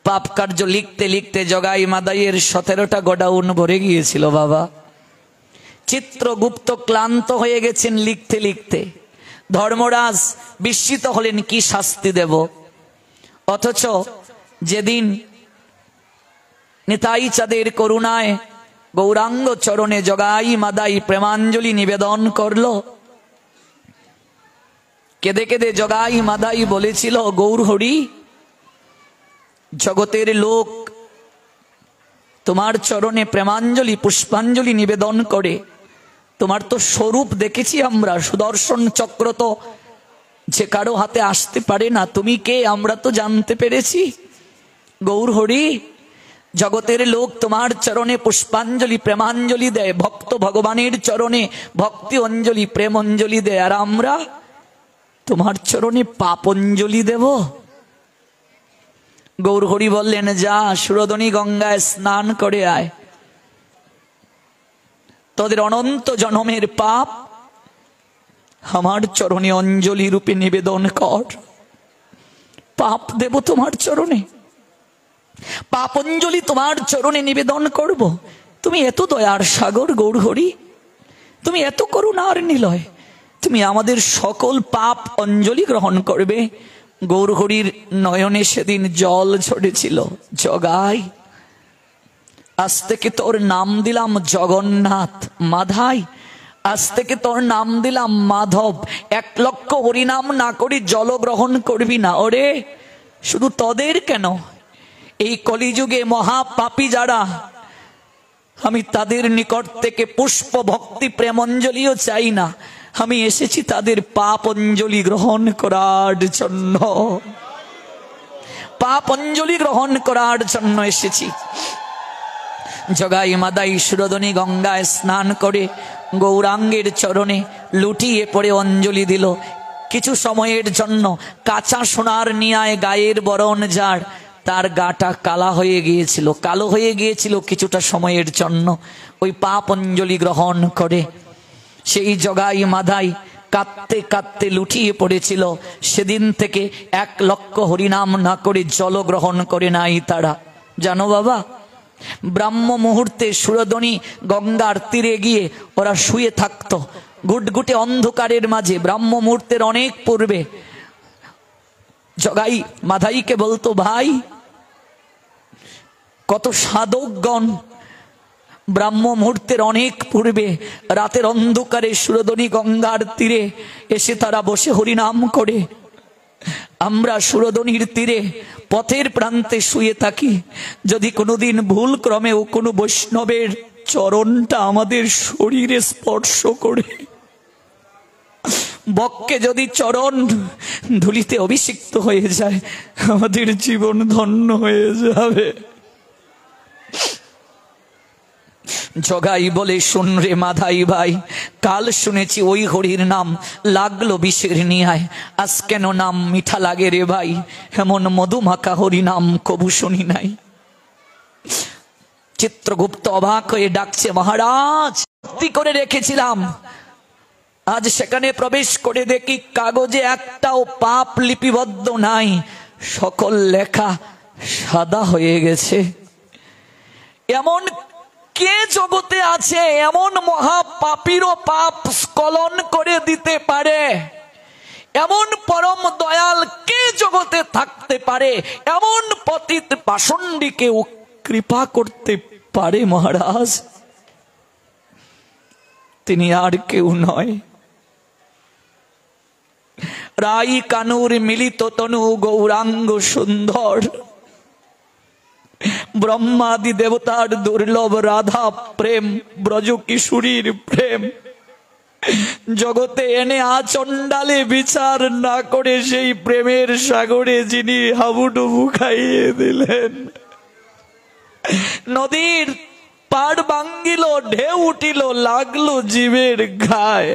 পাপ কার্য লিখতে লিখতে জগাই মাদাইয়ের 17টা গোডাউন ভরে গিয়েছিল বাবা। চিত্রগুপ্ত ক্লান্ত হয়ে গেছেন লিখতে লিখতে। ধর্মরাজ বিস্মিত হলেন, কি শাস্তি দেব। অথচ যেদিন নিতাই চাঁদের করুণায় গৌরাঙ্গ চরণে জগাই মাদাই প্রেমাঞ্জলি নিবেদন করল, কেঁদে কেঁদে জগাই মাদাই বলেছিল, গৌর হরি, জগতের লোক তোমার চরণে প্রেমাঞ্জলি পুষ্পাঞ্জলি নিবেদন করে, তোমার তো স্বরূপ দেখেছি আমরা, সুদর্শন চক্র তো যে কারো হাতে আসতে পারে না, তুমি কে আমরা তো জানতে পেরেছি। গৌর হরি, জগতের লোক তোমার চরণে পুষ্পাঞ্জলি প্রেমাঞ্জলি দেয়, ভক্ত ভগবানের চরণে ভক্তি অঞ্জলি প্রেম অঞ্জলি দেয়, আর আমরা তোমার চরণে পাপঞ্জলি দেব। গৌর হরি বললেন, যা সুরধনী গঙ্গায় স্নান করে আয়, তোদের অনন্ত জন্মের পাপ আমার চরণে অঞ্জলি রূপে নিবেদন কর। পাপ দেব তোমার চরণে, পাপঞ্জলি তোমার চরণে নিবেদন করব। তুমি এত দয়ার সাগর গৌর হরি, তুমি এত করুণার নিলয়, তুমি আমাদের সকল পাপ অঞ্জলি গ্রহণ করবে। গৌর হরির নয়নে সেদিন জল ঝরেছিল। জগাই, আজ থেকে তোর নাম দিলাম জগন্নাথ। মাধাই, আজ থেকে তোর নাম দিলাম মাধব। 1 লক্ষ হরিনাম না করি জল গ্রহণ করবি না। ওরে, শুধু তোদের কেন, এই কলিযুগে মহাপাপী যারা, আমি তাদের নিকট থেকে পুষ্প ভক্তি প্রেমঞ্জলিও চাই না, আমি এসেছি তাদের পাপ অঞ্জলি গ্রহণ করার জন্য, পাপ অঞ্জলি গ্রহণ করার জন্য এসেছি। জগাই মাদাই সুরধনী গঙ্গায় স্নান করে গৌরাঙ্গের চরণে লুটিয়ে পড়ে অঞ্জলি দিল। কিছু সময়ের জন্য কাঁচা সোনার নিয়ায় গায়ের বরণ যার, তার গাটা কালো হয়ে গিয়েছিল কিছুটা সময়ের জন্য। ওই পাপ অঞ্জলি গ্রহণ করে সেই জগাই মাদাই কাঁদতে কাঁদতে লুটিয়ে পড়েছিল। সেদিন থেকে 1 লক্ষ হরিনাম না করে জল গ্রহণ করে নাই তারা। জানো বাবা, ব্রাহ্ম মুহূর্তে সুরধনী গঙ্গার তীরে গিয়ে ওরা শুয়ে থাকতো গুটগুটে অন্ধকারের মাঝে। ব্রাহ্ম মুহূর্তের অনেক পূর্বে জগাই মাদাইকে বলতো, ভাই, কত সাধকগণ ব্রাহ্ম মুহূর্তের অনেক পূর্বে রাতের অন্ধকারে সুরধনী গঙ্গার তীরে এসে তারা বসে হরিনাম করে। আমরা সুরধনীর তীরে পথের প্রান্তে শুয়ে থাকি। যদি কোনোদিন ভুল ক্রমেও কোনো বৈষ্ণবের চরণটা আমাদের শরীরে স্পর্শ করে, বক্ষে যদি চরণ ধুলিতে অভিষিক্ত হয়ে যায়, আমাদের জীবন ধন্য হয়ে যাবে। জগাই বলে, শুন রে মাধাই ভাই, কাল শুনেছি ওই হরির নাম লাগলো বিষের নিয়ায়, আজ কেন নাম মিঠা লাগে রে ভাই, এমন মধুমাখা হরি নাম কবু শুনি নাই। চিত্রগুপ্ত অবাক হয়ে ডাকছে, মহারাজ, ভক্তি করে রেখেছিলাম, আজ সেখানে প্রবেশ করে দেখি কাগজে একটাও পাপ লিপিবদ্ধ নাই, সকল লেখা সাদা হয়ে গেছে। এমন কে জগতে আছে এমন মহাপাপীরও পাপ স্খলন করে দিতে পারে? এমন পরম দয়াল কে জগতে থাকতে পারে? এমন পতিত পাষণ্ডীকেও কৃপা করতে পারে মহারাজ? তিনি আর কেউ নয়, রাই কানুর মিলিত তনু গৌরাঙ্গ সুন্দর, ব্রহ্মাদি দেবতার দুর্লভ রাধা প্রেম, ব্রজ কিশোরীর প্রেম জগতে এনে আচণ্ডালে বিচার না করে সেই প্রেমের সাগরে যিনি হাবুডুবু খাইয়ে দিলেন। নদীর পাড় ভাঙ্গিল, ঢেউ উঠিল, লাগলো জীবের গায়ে,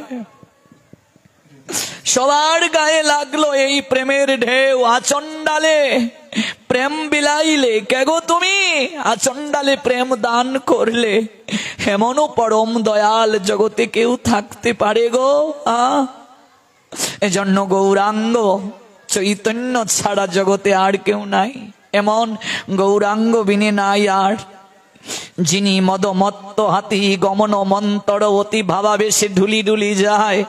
সবার গায়ে লাগলো এই প্রেমের ঢেউ। আচণ্ডালে প্রেম বিলাইলে, কেগো তুমি আচণ্ডালে প্রেম দান করলে, এমনও পরম দয়াল জগতে কেউ থাকতে পারে গো? এজন্য গৌরাঙ্গ চৈতন্য ছাড়া জগতে আর কেউ নাই, এমন গৌরাঙ্গ বিনে নাই আর। যিনি মদমত্ত হাতি গমন মন্তর অতি ভাবাবেশে ঢুলি ঢুলি যায়,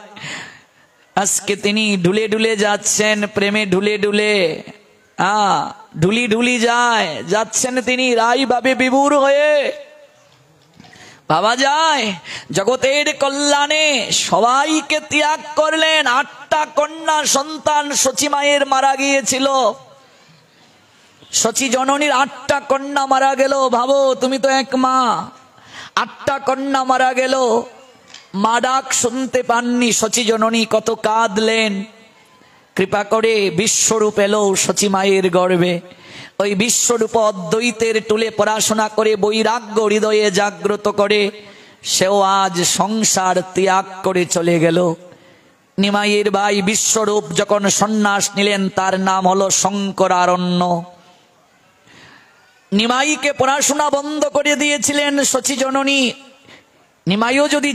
আজকে তিনি ঢুলে ঢুলে যাচ্ছেন, প্রেমে ঢুলে ঢুলে ঢুলি ঢুলি যাচ্ছেন তিনি রাই ভাবে বিভোর হয়ে। ভাবা যায় জগতের কল্যাণে সবাইকে ত্যাগ করলেন। 8টা কন্যা সন্তান শচী মায়ের মারা গিয়েছিল, শচী জননীর 8টা কন্যা মারা গেল। ভাবো তুমি তো এক মা, 8টা কন্যা মারা গেল, মা ডাক শুনতে পাননি। শচী জননী কত কাঁদলেন। কৃপা করে বিশ্বরূপ এলো শচী মায়ের গর্ভে। ওই বিশ্বরূপ অদ্বৈতের টুলে পড়াশোনা করে বৈরাগ্য হৃদয়ে জাগ্রত করে সেও আজ সংসার ত্যাগ করে চলে গেল। নিমাইয়ের ভাই বিশ্বরূপ যখন সন্ন্যাস নিলেন তার নাম হলো শঙ্করারণ্য। নিমাইকে পড়াশোনা বন্ধ করে দিয়েছিলেন শচী জননী। নিমাইও যদি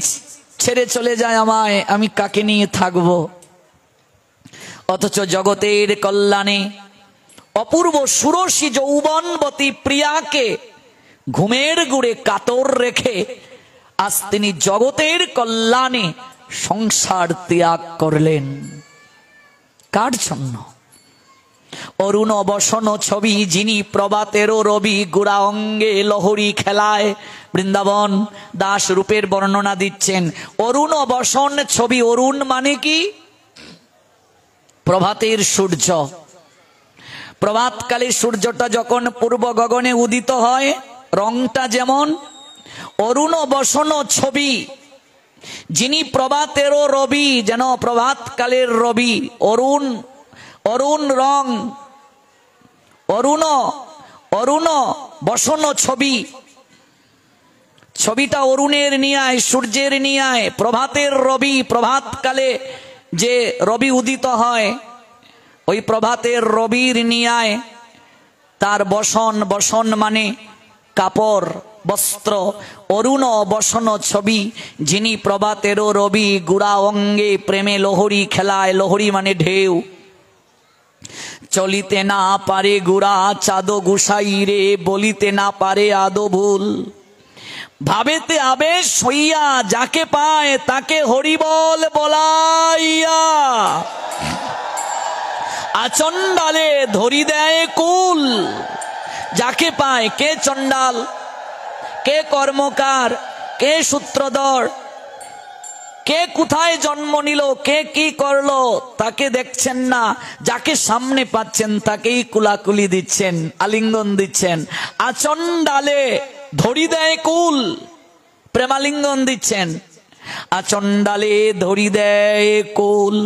ছেড়ে চলে যায় আমায়, আমি কাকে নিয়ে থাকব? অথচ জগতের কল্যাণে অপূর্ব সুরসী যৌবনবতী প্রিয়াকে ঘুমের গুড়ে কাতর রেখে আজ তিনি জগতের কল্যাণে সংসার ত্যাগ করলেন। কার জন্য? অরুণ বসন ছবি যিনি প্রভাতেরও রবি গুড়া অঙ্গে লহরী খেলায়। বৃন্দাবন দাস রূপের বর্ণনা দিচ্ছেন। অরুণ বসন ছবি, অরুণ মানে কি? প্রভাতের সূর্য। প্রভাতকালে সূর্যটা যখন পূর্ব গগনে উদিত হয় রংটা যেমন, অরুণ বসন ছবি যিনি প্রভাতেরও রবি, যেন প্রভাতকালের রবি। অরুণ, অরুণ রং, অরুণ বসন ছবি, ছবিটা অরুণের নিয়ায়, সূর্যের নিয়ায়। প্রভাতের রবি, প্রভাতকালে যে রবি উদিত হয় ওই প্রভাতের রবির নিয়ায় তার বসন, বসন মানে কাপড় বস্ত্র। অরুণ বসন ছবি যিনি প্রভাতেরও রবি গুড়া অঙ্গে প্রেমে লহরী খেলায়। লহরী মানে ঢেউ। চলিতে না পারে গুড়া চাঁদ গুসাই রে, বলিতে না পারে আদো ভুল। ভাবেতে আবেশ হইয়া যাকে পায় তাকে হরিবল বলাইয়া। আচণ্ডালে ধরি দেয় কুল। যাকে পায়, কে চণ্ডাল, কে কর্মকার, কে সূত্রধর, কে কোথায় জন্ম নিল, কে কি করলো তাকে দেখছেন না, যাকে সামনে পাচ্ছেন তাকেই কুলাকুলি দিচ্ছেন, আলিঙ্গন দিচ্ছেন। আচণ্ডালে ধরি দেয় কুল, প্রেমালিঙ্গন দিচ্ছেন। আচণ্ডালে ধরি দেয় কুল।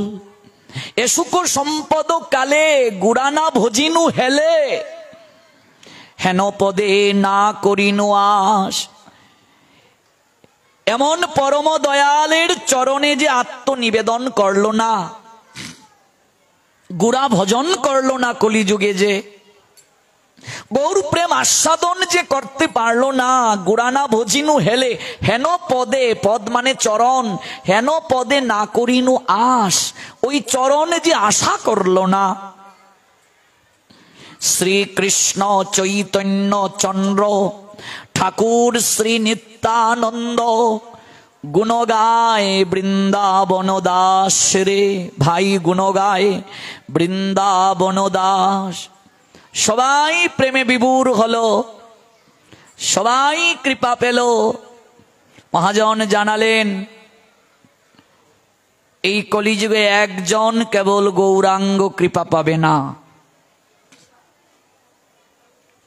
এসুক সম্পদ কালে গুড়ানা ভজিনু হেলে, হেন পদে না করিনু আস। এমন পরম দয়ালের চরণে যে আত্মনিবেদন করলো না, গুড়া ভজন করলো না, কলিযুগে যে গৌর প্রেম আস্বাদন যে করতে পারলো না, গুড়ানা ভজিনু হেলে, হেন পদে, পদ মানে চরণ, হেন পদে না করিনু আস, ওই চরণে যে আশা করলো না। শ্রীকৃষ্ণ চৈতন্য চন্দ্র ঠাকুর শ্রী নিত্যানন্দ গুণ গায় বৃন্দাবন দাস রে। ভাই গুণ গায় বৃন্দাবন দাস। সবাই প্রেমে বিভোর হলো, সবাই কৃপা পেল। মহাজন জানালেন এই কলিযুগে একজন কেবল গৌরাঙ্গ কৃপা পাবে না।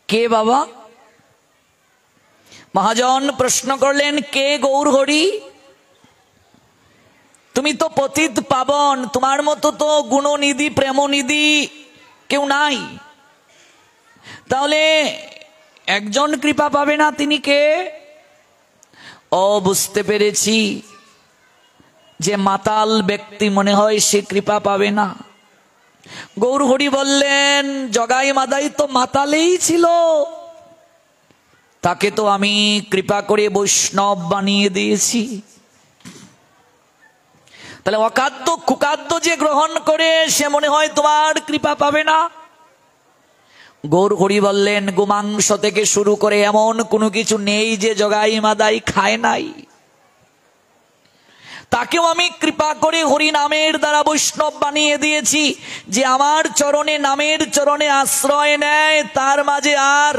কে বাবা? মহাজন প্রশ্ন করলেন, কে গৌর হরি? তুমি তো পতিত পাবন, তোমার মতো তো গুণনিধি প্রেমনিধি কেউ নাই, তাহলে একজন কৃপা পাবে না, তিনি কে? ও বুঝতে পেরেছি, যে মাতাল ব্যক্তি মনে হয় সে কৃপা পাবে না। গৌর হরি বললেন, জগাই মাদাই তো মাতালেই ছিল, তাকে তো আমি কৃপা করে বৈষ্ণব বানিয়ে দিয়েছি। তাহলে অখাদ্য কুখাদ্য যে গ্রহণ করে সে মনে হয় তোমার কৃপা পাবে না। গৌর হরি বললেন, গোমাংস থেকে শুরু করে এমন কোনো কিছু নেই যে জগাই মাদাই খায় নাই, তাকেও আমি কৃপা করে হরি নামের দ্বারা বৈষ্ণব বানিয়ে দিয়েছি। যে আমার চরণে, নামের চরণে আশ্রয় নেয়, তার মাঝে আর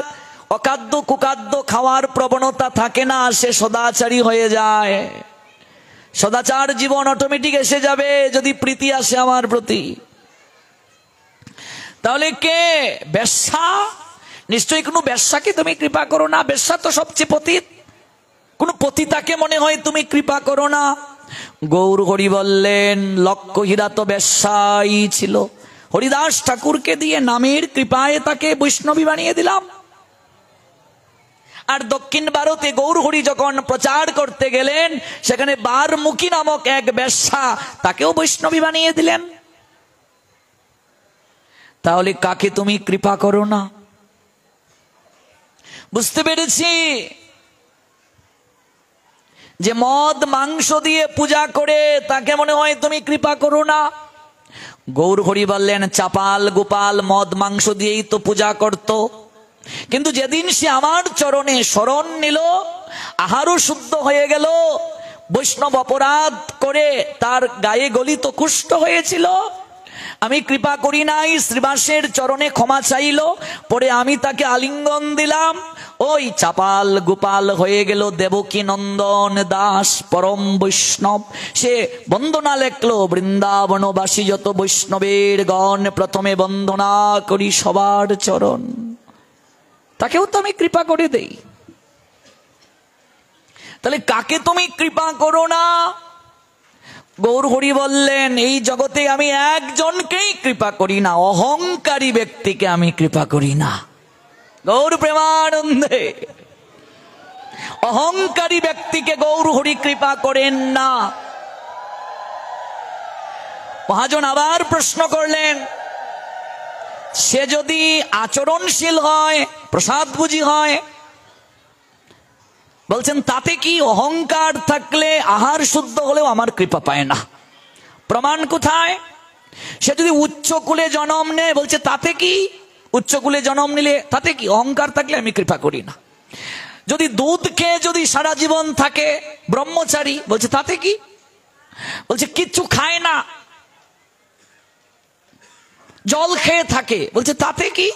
অখাদ্য কুখাদ্য খাওয়ার প্রবণতা থাকে না, সে সদাচারী হয়ে যায়। সদাচার জীবন অটোমেটিক এসে যাবে যদি প্রীতি আসে আমার প্রতি। তাহলে কে? বেশ্যা? নিশ্চয়ই কোনো বেশ্যাকে তুমি কৃপা করো না। বেশ্যা তো সবচেয়ে পতিত, কোন পতিতাকে মনে হয় তুমি কৃপা করো না। গৌর হরি বললেন, লক্ষ হীরা তো বেশ্যাই ছিল, হরিদাস ঠাকুরকে দিয়ে নামের কৃপায় তাকে বৈষ্ণবী বানিয়ে দিলাম। আর দক্ষিণ ভারতে গৌর হরি যখন প্রচার করতে গেলেন, সেখানে বারমুখী নামক এক বেশ্যা, তাকেও বৈষ্ণবী বানিয়ে দিলেন। তাহলে কাকে তুমি কৃপা করো না? বুঝতে পেরেছি যে মদ মাংস দিয়ে পূজা করে তাকে মনে হয় তুমি কৃপা করো না। গৌর হরি বললেন, চাপাল গোপাল মদ মাংস দিয়েই তো পূজা করত, কিন্তু যেদিন সে আমার চরণে শরণ নিল, আহারও শুদ্ধ হয়ে গেল, বৈষ্ণব অপরাধ করে তার গায়ে গলিত কুষ্ঠ হয়েছিল, আমি কৃপা করি নাই, শ্রীবাসের চরণে ক্ষমা চাইল, পরে আমি তাকে আলিঙ্গন দিলাম, ওই চাপাল গোপাল হয়ে গেল দেবকী নন্দন দাস পরম বৈষ্ণব। সে বন্দনা লেখলো, বৃন্দাবনবাসী যত বৈষ্ণবের গণ, প্রথমে বন্দনা করি সবার চরণ। তাকেও তো আমি কৃপা করে দেই। তাহলে কাকে তুমি কৃপা করো না? গৌর হরি বললেন, এই জগতে আমি একজনকেই কৃপা করি না, অহংকারী ব্যক্তিকে আমি কৃপা করি না। গৌর প্রেমানন্দে, অহংকারী ব্যক্তিকে গৌর হরি কৃপা করেন না। মহাজন আবার প্রশ্ন করলেন, সে যদি আচরণশীল হয়, প্রসাদ বুঝি হয়, বলছেন তাতে কি? অহংকার থাকলে আহার শুদ্ধ হলেও আমার কৃপা পায় না। প্রমাণ কোথায়? সে যদি উচ্চ কুলে জন্ম নেয়, বলছে তাতে কি? উচ্চ কুলে জন্ম নিলে তাতে কি? অহংকার থাকলে আমি কৃপা করি না। যদি দুধ খেয়ে যদি সারা জীবন থাকে ব্রহ্মচারী, বলছে তাতে কি? বলছে কিচ্ছু খায় না, জল খেয়ে থাকে, বলছে তাতে কি?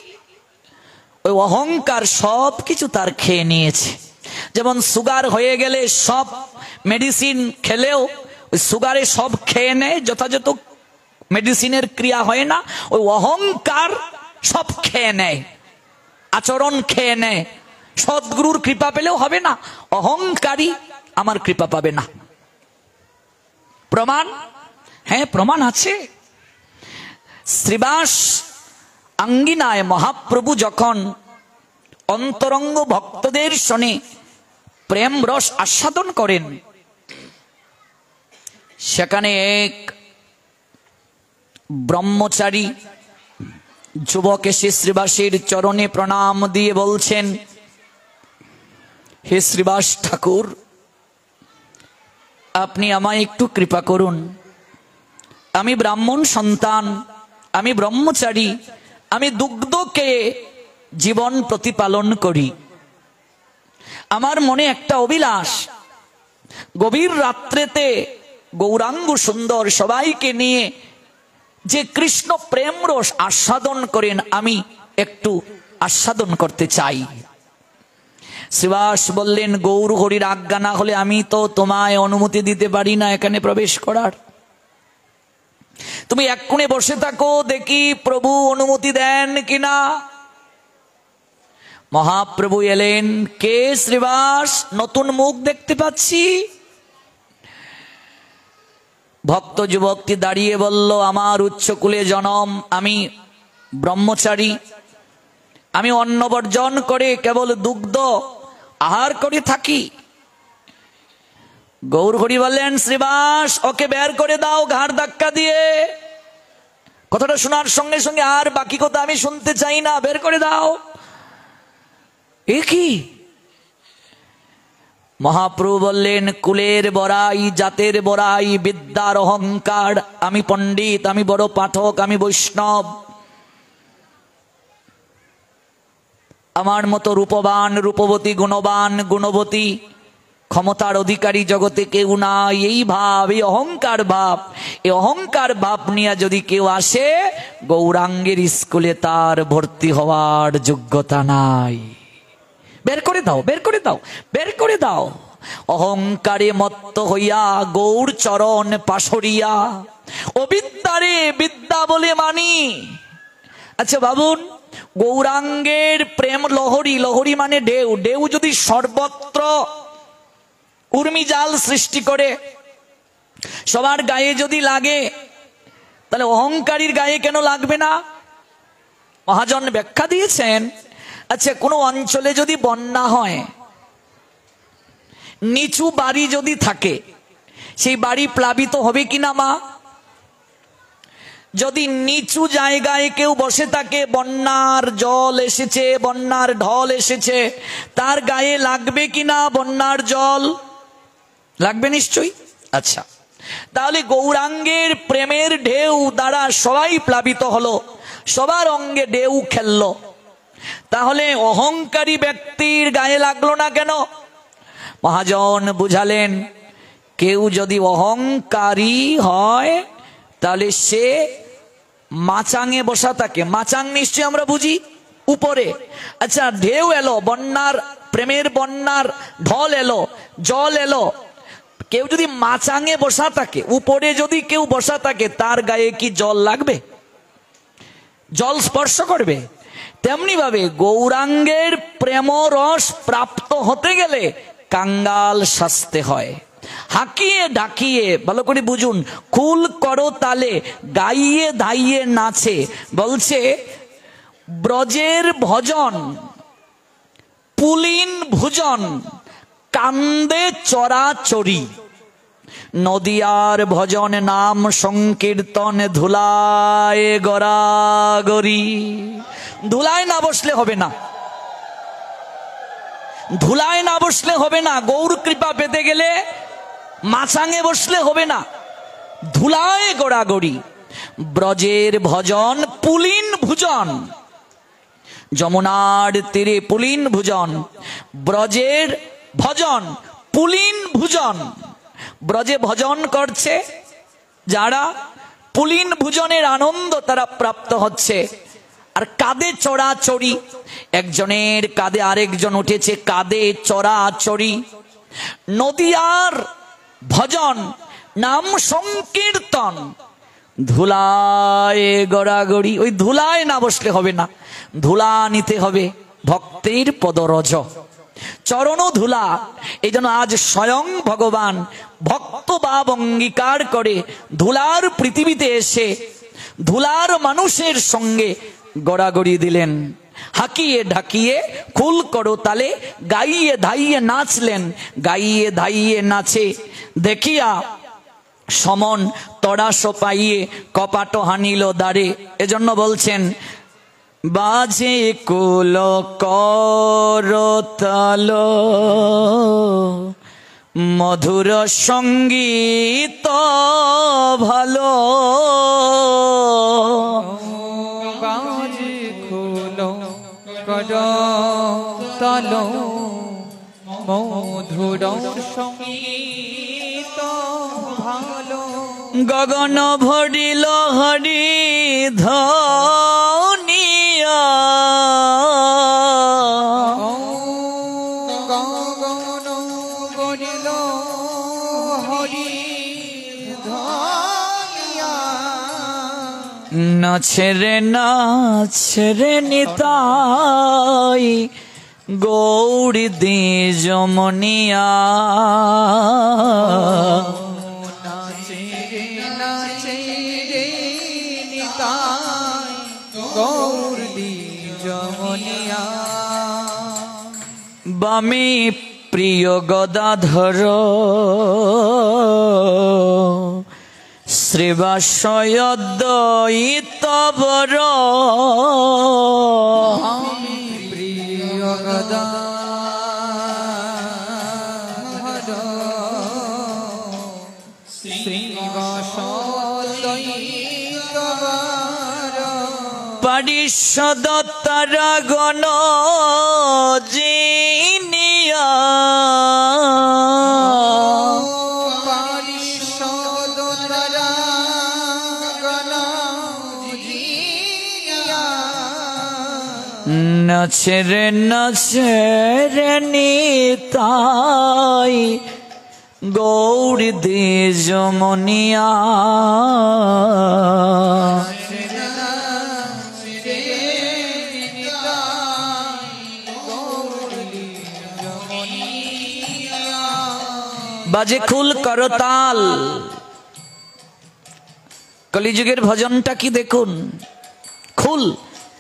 ওই অহংকার সব কিছু তার খেয়ে নিয়েছে। যেমন সুগার হয়ে গেলে সব মেডিসিন খেলেও ওই সুগারে সব খেয়ে নেয়, যথাযথ মেডিসিনের ক্রিয়া হয় না, ওই অহংকার সব খেয়ে নেয়, আচরণ খেয়ে নেয়। সদ্গুরুর কৃপা পেলেও হবে না, অহংকারী আমার কৃপা পাবে না। প্রমাণ? হ্যাঁ, প্রমাণ আছে। শ্রীবাস আঙ্গিনায় মহাপ্রভু যখন অন্তরঙ্গ ভক্তদের শোনে প্রেম রস আস্বাদন করেন, সেখানে এক ব্রহ্মচারী যুবক এসে শ্রীবাসের চরণে প্রণাম দিয়ে বলছেন, হে শ্রীবাস ঠাকুর, আপনি আমায় একটু কৃপা করুন। আমি ব্রাহ্মণ সন্তান, আমি ব্রহ্মচারী, আমি দুগ্ধকে জীবন প্রতিপালন করি। আমার মনে একটা অভিলাষ, গভীর রাত্রেতে গৌরাঙ্গ সুন্দর সবাইকে নিয়ে যে কৃষ্ণ প্রেম রস আস্বাদন করেন, আমি একটু আস্বাদন করতে চাই। শ্রীবাস বললেন, গৌর হরির আজ্ঞা না হলে আমি তো তোমায় অনুমতি দিতে পারি না এখানে প্রবেশ করার। তুমি এক কোণে বসে থাকো, দেখি প্রভু অনুমতি দেন কিনা। মহাপ্রভু এলেন। কে শ্রীবাস? নতুন মুখ দেখতে পাচ্ছি। ভক্ত যুবকটি দাঁড়িয়ে বলল, আমার উচ্চকুলে জনম, আমি ব্রহ্মচারী, আমি অন্ন বর্জন করে কেবল দুগ্ধ আহার করে থাকি। গৌর হরি বললেন, শ্রীবাস, ওকে বের করে দাও ঘাড় ধাক্কা দিয়ে। কথাটা শোনার সঙ্গে সঙ্গে আর বাকি কথা আমি শুনতে চাই না, বের করে দাও। এ কি? মহাপ্রভু বললেন, কুলের বড়াই, জাতের বড়াই, বিদ্যার অহংকার, আমি পণ্ডিত, আমি বড় পাঠক, আমি বৈষ্ণব, আমার মতো রূপবান, রূপবতী, গুণবান, গুণবতী, ক্ষমতার অধিকারী জগতে কেউ নাই। এই ভাব, এই অহংকার ভাব, এই অহংকার ভাব নিয়ে যদি কেউ আসে, গৌরাঙ্গের স্কুলে তার ভর্তি হওয়ার যোগ্যতা নাই। বের করে দাও, বের করে দাও, বের করে দাও। অহংকারে মত্ত হইয়া গৌর চরণ পাশরিয়া, অবিদ্যারে বিদ্যা বলে মানি। আচ্ছা ভাবুন, গৌরাঙ্গের প্রেম লহরী, লহরী মানে ঢেউ, ঢেউ যদি সর্বত্র উর্মিজাল সৃষ্টি করে, সবার গায়ে যদি লাগে, তাহলে অহংকারীর গায়ে কেন লাগবে না? মহাজন ব্যাখ্যা দিয়েছেন, আচ্ছা কোন অঞ্চলে যদি বন্যা হয়, নিচু বাড়ি যদি থাকে, সেই বাড়ি প্লাবিত হবে কিনা মা? যদি নিচু জায়গায় কেউ বসে থাকে, বন্যার জল এসেছে, বন্যার ঢল এসেছে, তার গায়ে লাগবে কিনা বন্যার জল? লাগবে নিশ্চয়ই। আচ্ছা, তাহলে গৌরাঙ্গের প্রেমের ঢেউ দ্বারা সবাই প্লাবিত হলো, সবার অঙ্গে ঢেউ খেললো, তাহলে অহংকারী ব্যক্তির গায়ে লাগলো না কেন? মহাজন বুঝালেন, কেউ যদি অহংকারী হয় তাহলে সে মাচাঙে বসা থাকে। মাচাং নিশ্চয়ই আমরা বুঝি, উপরে। আচ্ছা, ঢেউ এলো, বন্যার, প্রেমের বন্যার ঢল এলো, জল এলো, কেউ যদি মাচাঙে বসা থাকে, উপরে যদি কেউ বসা থাকে, তার গায়ে কি জল লাগবে? জল স্পর্শ করবে? তেমনি ভাবে গৌরাঙ্গের প্রেম রস প্রাপ্ত হতে গেলে কাঙ্গাল সাজতে হয়, হাঁকিয়ে ঢাকিয়ে, ভালো করে বুঝুন, কুল করো তালে, গাইয়ে ধাইয়ে নাচে। বলছে ব্রজের ভজন, পুলিন ভুজন, কান্দে চরাচরি, নদিয়ার ভজন নাম সংকীর্তন, ধুলায় গড়াগড়ি। ধুলায় না বসলে হবে না, ধুলায় না বসলে হবে না। গৌর কৃপা পেতে গেলে মাচাঙে বসলে হবে না, ধুলায় গড়াগড়ি। ব্রজের ভজন পুলিন ভুজন, যমুনার তীরে পুলিন ভুজন, ব্রজের ভজন পুলিন ভুজন। ব্রজে ভজন করছে যারা, পুলিন ভুজনের আনন্দ তারা প্রাপ্ত হচ্ছে। আর কাঁধে চড়াচড়ি, একজনের কাঁধে আরেকজন উঠেছে, কাঁধে চড়াচড়ি। নদিয়ার ভজন নাম সংকীর্তন, ধুলায় গড়াগড়ি। ওই ধুলায় না বসলে হবে না, ধুলা নিতে হবে ভক্তের পদরজ, চরণ ধুলা। এই জন্য আজ স্বয়ং ভগবান ভক্ত ভাব অঙ্গীকার করে ধুলার পৃথিবীতে এসে ধুলার মানুষের সঙ্গে গড়াগড়ি দিলেন, হাঁকিয়ে ঢাকিয়ে কুল করো তালে, গাইয়ে ধাইয়ে নাচলেন। গাইয়ে ধাইয়ে নাচে দেখিয়া সমন তড়াস পাইয়ে কপাট হানিল দ্বারে। এজন্য বলছেন, বাজে কুল করতাল, মধুর সঙ্গীত ভালো। বাজে কুল করতাল, মধুর সঙ্গীত ভালো। গগন ভরিল হরি ধ্বনিয়া, গগন ভরিল হরি ধ্বনিয়া। নাচে রে নাচে রে নিতাই, গৌরী দ্বিজমনিয়া। গৌর দ্বিজমনিয়া। বামে প্রিয় গদাধর, শ্রীবাসয়দ্বৈতবর। প্রিয় গদাধর, পারিষদ তারা গণ জিনিয়া পারিষদ তারা গণ জিনিয়া নাচে রে নিতাই গৌর দ্বিজমনিয়া বাজে খুল করতাল। কলিযুগের ভজনটা কি দেখুন, খুল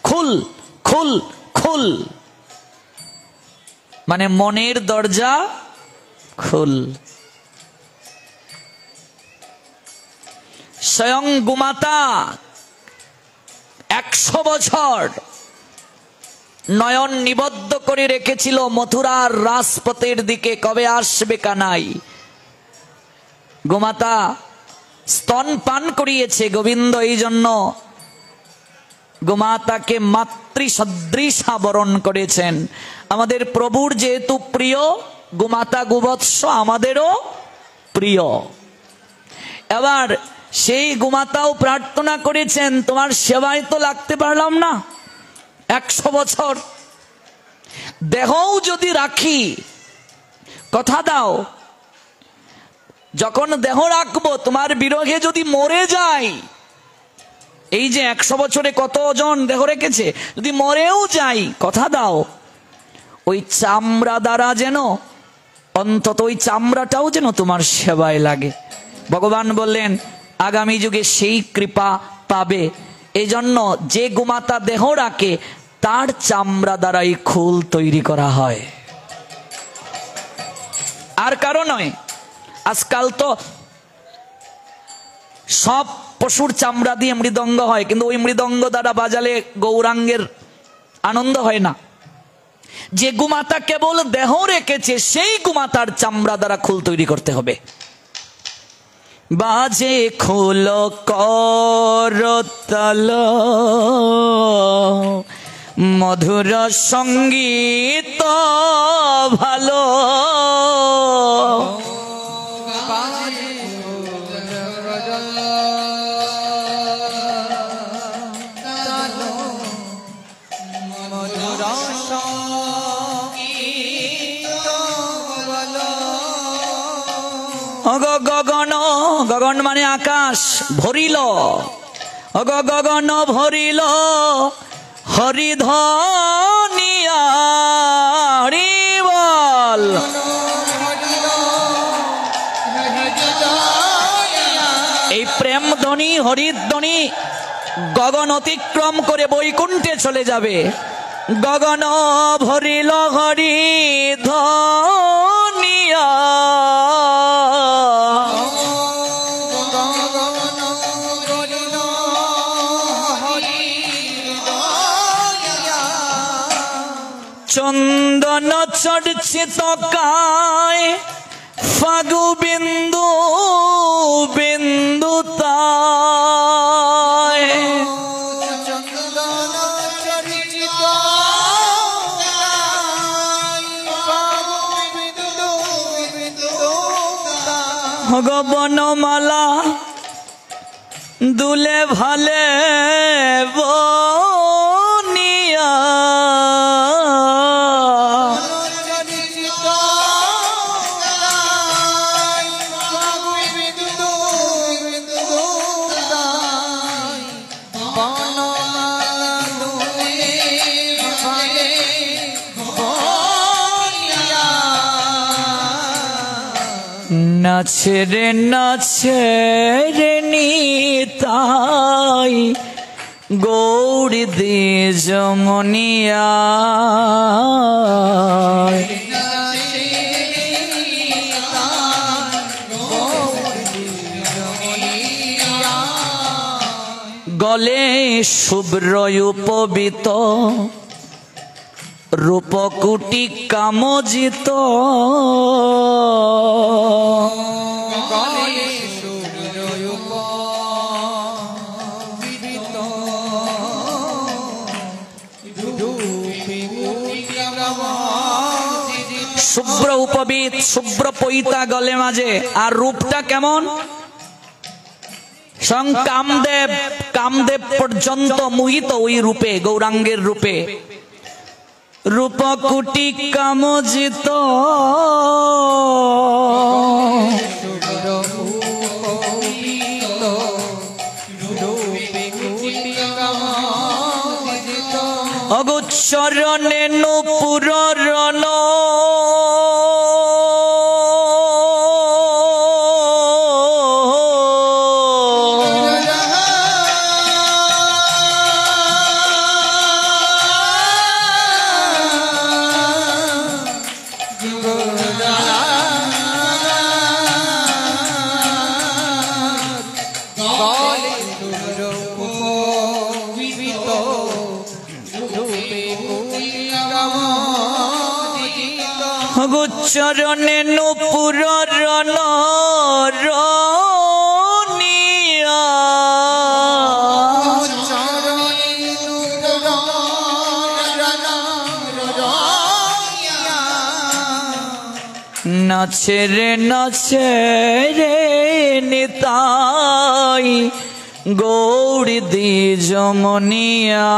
খুল খুল খুল, মানে মনের দরজা খুল। স্বয়ং গোমাতা 100 বছর নয়ন নিবদ্ধ করে রেখেছিল মথুরার রাজপথের দিকে, কবে আসবে কানাই। গোমাতা স্তন পান করিয়েছে গোবিন্দ, এই জন্য গোমাতাকে মাতৃ সদৃশা বরণ করেছেন। আমাদের প্রভুর যেহেতু প্রিয় গোমাতা গোবৎস, আমাদেরও প্রিয়। এবার সেই গোমাতাও প্রার্থনা করেছেন, তোমার সেবায় তো লাগতে পারলাম না 100 বছর, দেহও যদি রাখি কথা দাও, যখন দেহ রাখবো তোমার বিরহে যদি মরে যাই, এই যে 100 বছরে কতজন দেহ রেখেছে, যদি মরেও যাই কথা দাও ওই চামড়া দ্বারা যেন অন্তত ওই চামড়াটাও যেন তোমার সেবায় লাগে। ভগবান বললেন আগামী যুগে সেই কৃপা পাবে। এই জন্য যে গোমাতা দেহ রাখে তার চামড়া দ্বারাই খুল তৈরি করা হয়, আর কারো নয়। আজকাল তো সব পশুর চামড়া দিয়ে মৃদঙ্গ হয়, কিন্তু ওই মৃদঙ্গ দ্বারা বাজালে গৌরাঙ্গের আনন্দ হয় না। যে গোমাতা কেবল দেহ রেখেছে সেই গোমাতার চামড়া দ্বারা খুল তৈরি করতে হবে। বাজে খোল করতাল মধুর সঙ্গীত ভালো, গগন, গগন মানে আকাশ, ভরিল গগন ভরিল হরিধ্বনিয়া, হরি বল। এই প্রেম ধ্বনি হরিধ্বনি গগন অতিক্রম করে বৈকুণ্ঠে চলে যাবে। গগন ভরিল হরিধ্বনিয়া, চন্দন চর্চিত কায় ফাগু বিন্দু বিন্দু তায়, বনমালা দুলে ভালে বনিয়া, নাচে রে নিতাই গৌর দ্বিজমনিয়া, গলে শুভ্র উপবিত রূপকুটি কামজিত, শুভ্র উপবীত, শুভ্র পৈতা গলে মাঝে, আর রূপটা কেমন? স্বয়ং কামদেব পর্যন্ত মোহিত ওই রূপে, গৌরাঙ্গের রূপে। রূপকুটি কামজিত অগোচরণে নূপুর রণ চরণে নূপুর রণ রণিয়া নাচে রে নাচে রে নিতাই গৌড় দ্বিজমনিয়া।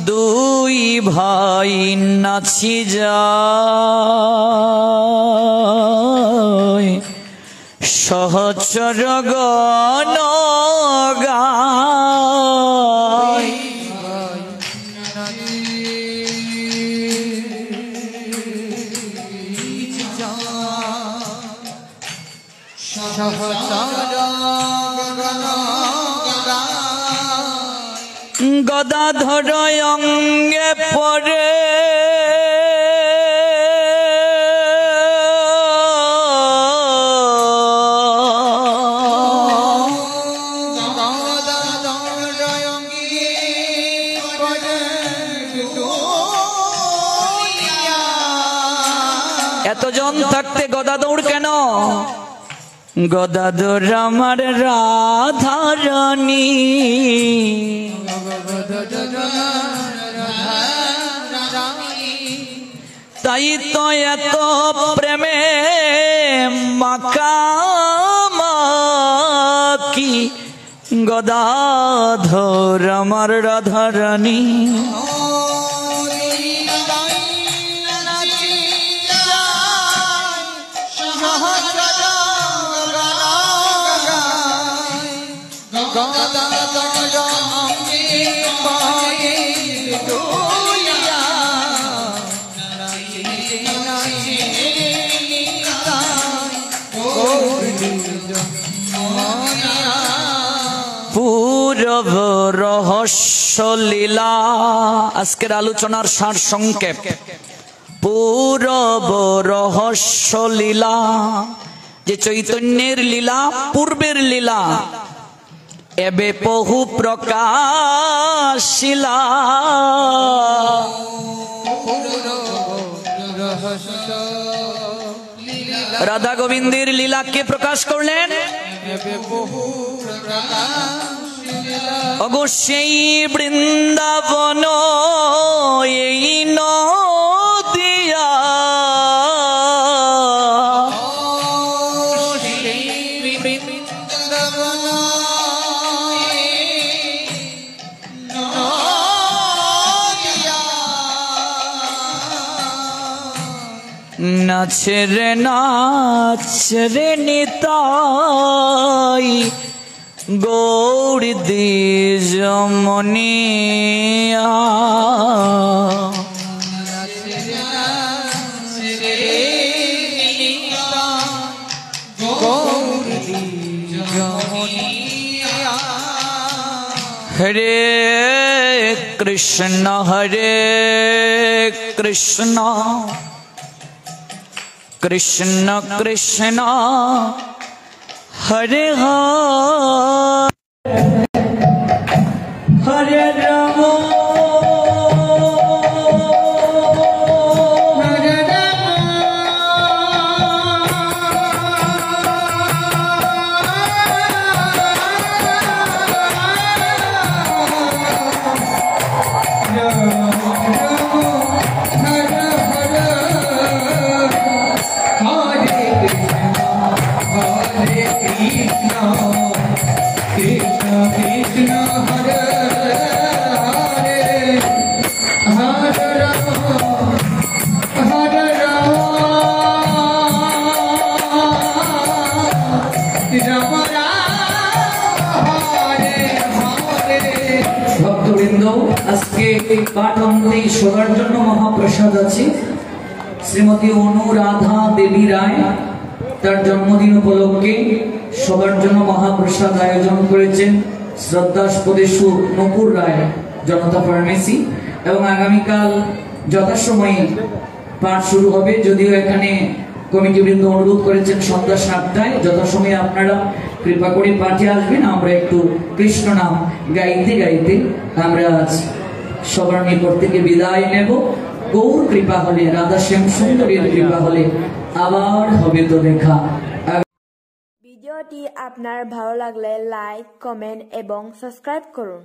দুই ভাই নাচি যায় সহচর গান গায়। গদাধর অঙ্গে পরে এতজন থাকতে গদা দৌড় কেন? গদাধর আমার রাধারানী, তাই তো এত প্রেমে মাখামাখি। গদাধর আমার রাধারানী, পূরব রহস্য লীলা। আজকের আলোচনার সার সংক্ষেপ, পূরব রহস্য লীলা। যে চৈতন্যের লীলা পূর্বের লীলা, এবে বহু প্রকাশিলা। রাধা গোবিন্দের লীলা কে প্রকাশ করলেন? অগো সেই বৃন্দাবন এই নদিয়া, নাচে রে নাচে রে নিতাই গৌড় দ্বিজমনিয়া। হরে কৃষ্ণ হরে কৃষ্ণ কৃষ্ণ কৃষ্ণ হরে হরে রাম ভক্তবৃন্দ, আজকে পাঠ অনুযায়ী সবার জন্য মহাপ্রসাদ আছে। শ্রীমতী অনুরাধা দেবী রায় তার জন্মদিন উপলক্ষে সবার জন্য মহাপ্রসাদ আয়োজন করেছেন শ্রদ্ধাস্পদেশু নকুর রায়, জনতা ফার্মেসি। এবং আগামীকাল যথাসময়ে পাঠ শুরু হবে, যদিও এখানে কমিটিবৃন্দ অনুরোধ করেছেন সন্ধ্যা 7টায়। যথাসময়ে আপনারা কৃপা করে পাঠে আসবেন। আমরা একটু কৃষ্ণ নাম গাইতে গাইতে আমরা আজ সবার নিকট থেকে বিদায় নেব। গৌর কৃপা হলে, রাধা শ্যাম সুন্দরীর কৃপা হলে আবার হবে তো দেখা। ভিডিওটি আপনার ভালো লাগলে লাইক, কমেন্ট এবং সাবস্ক্রাইব করুন।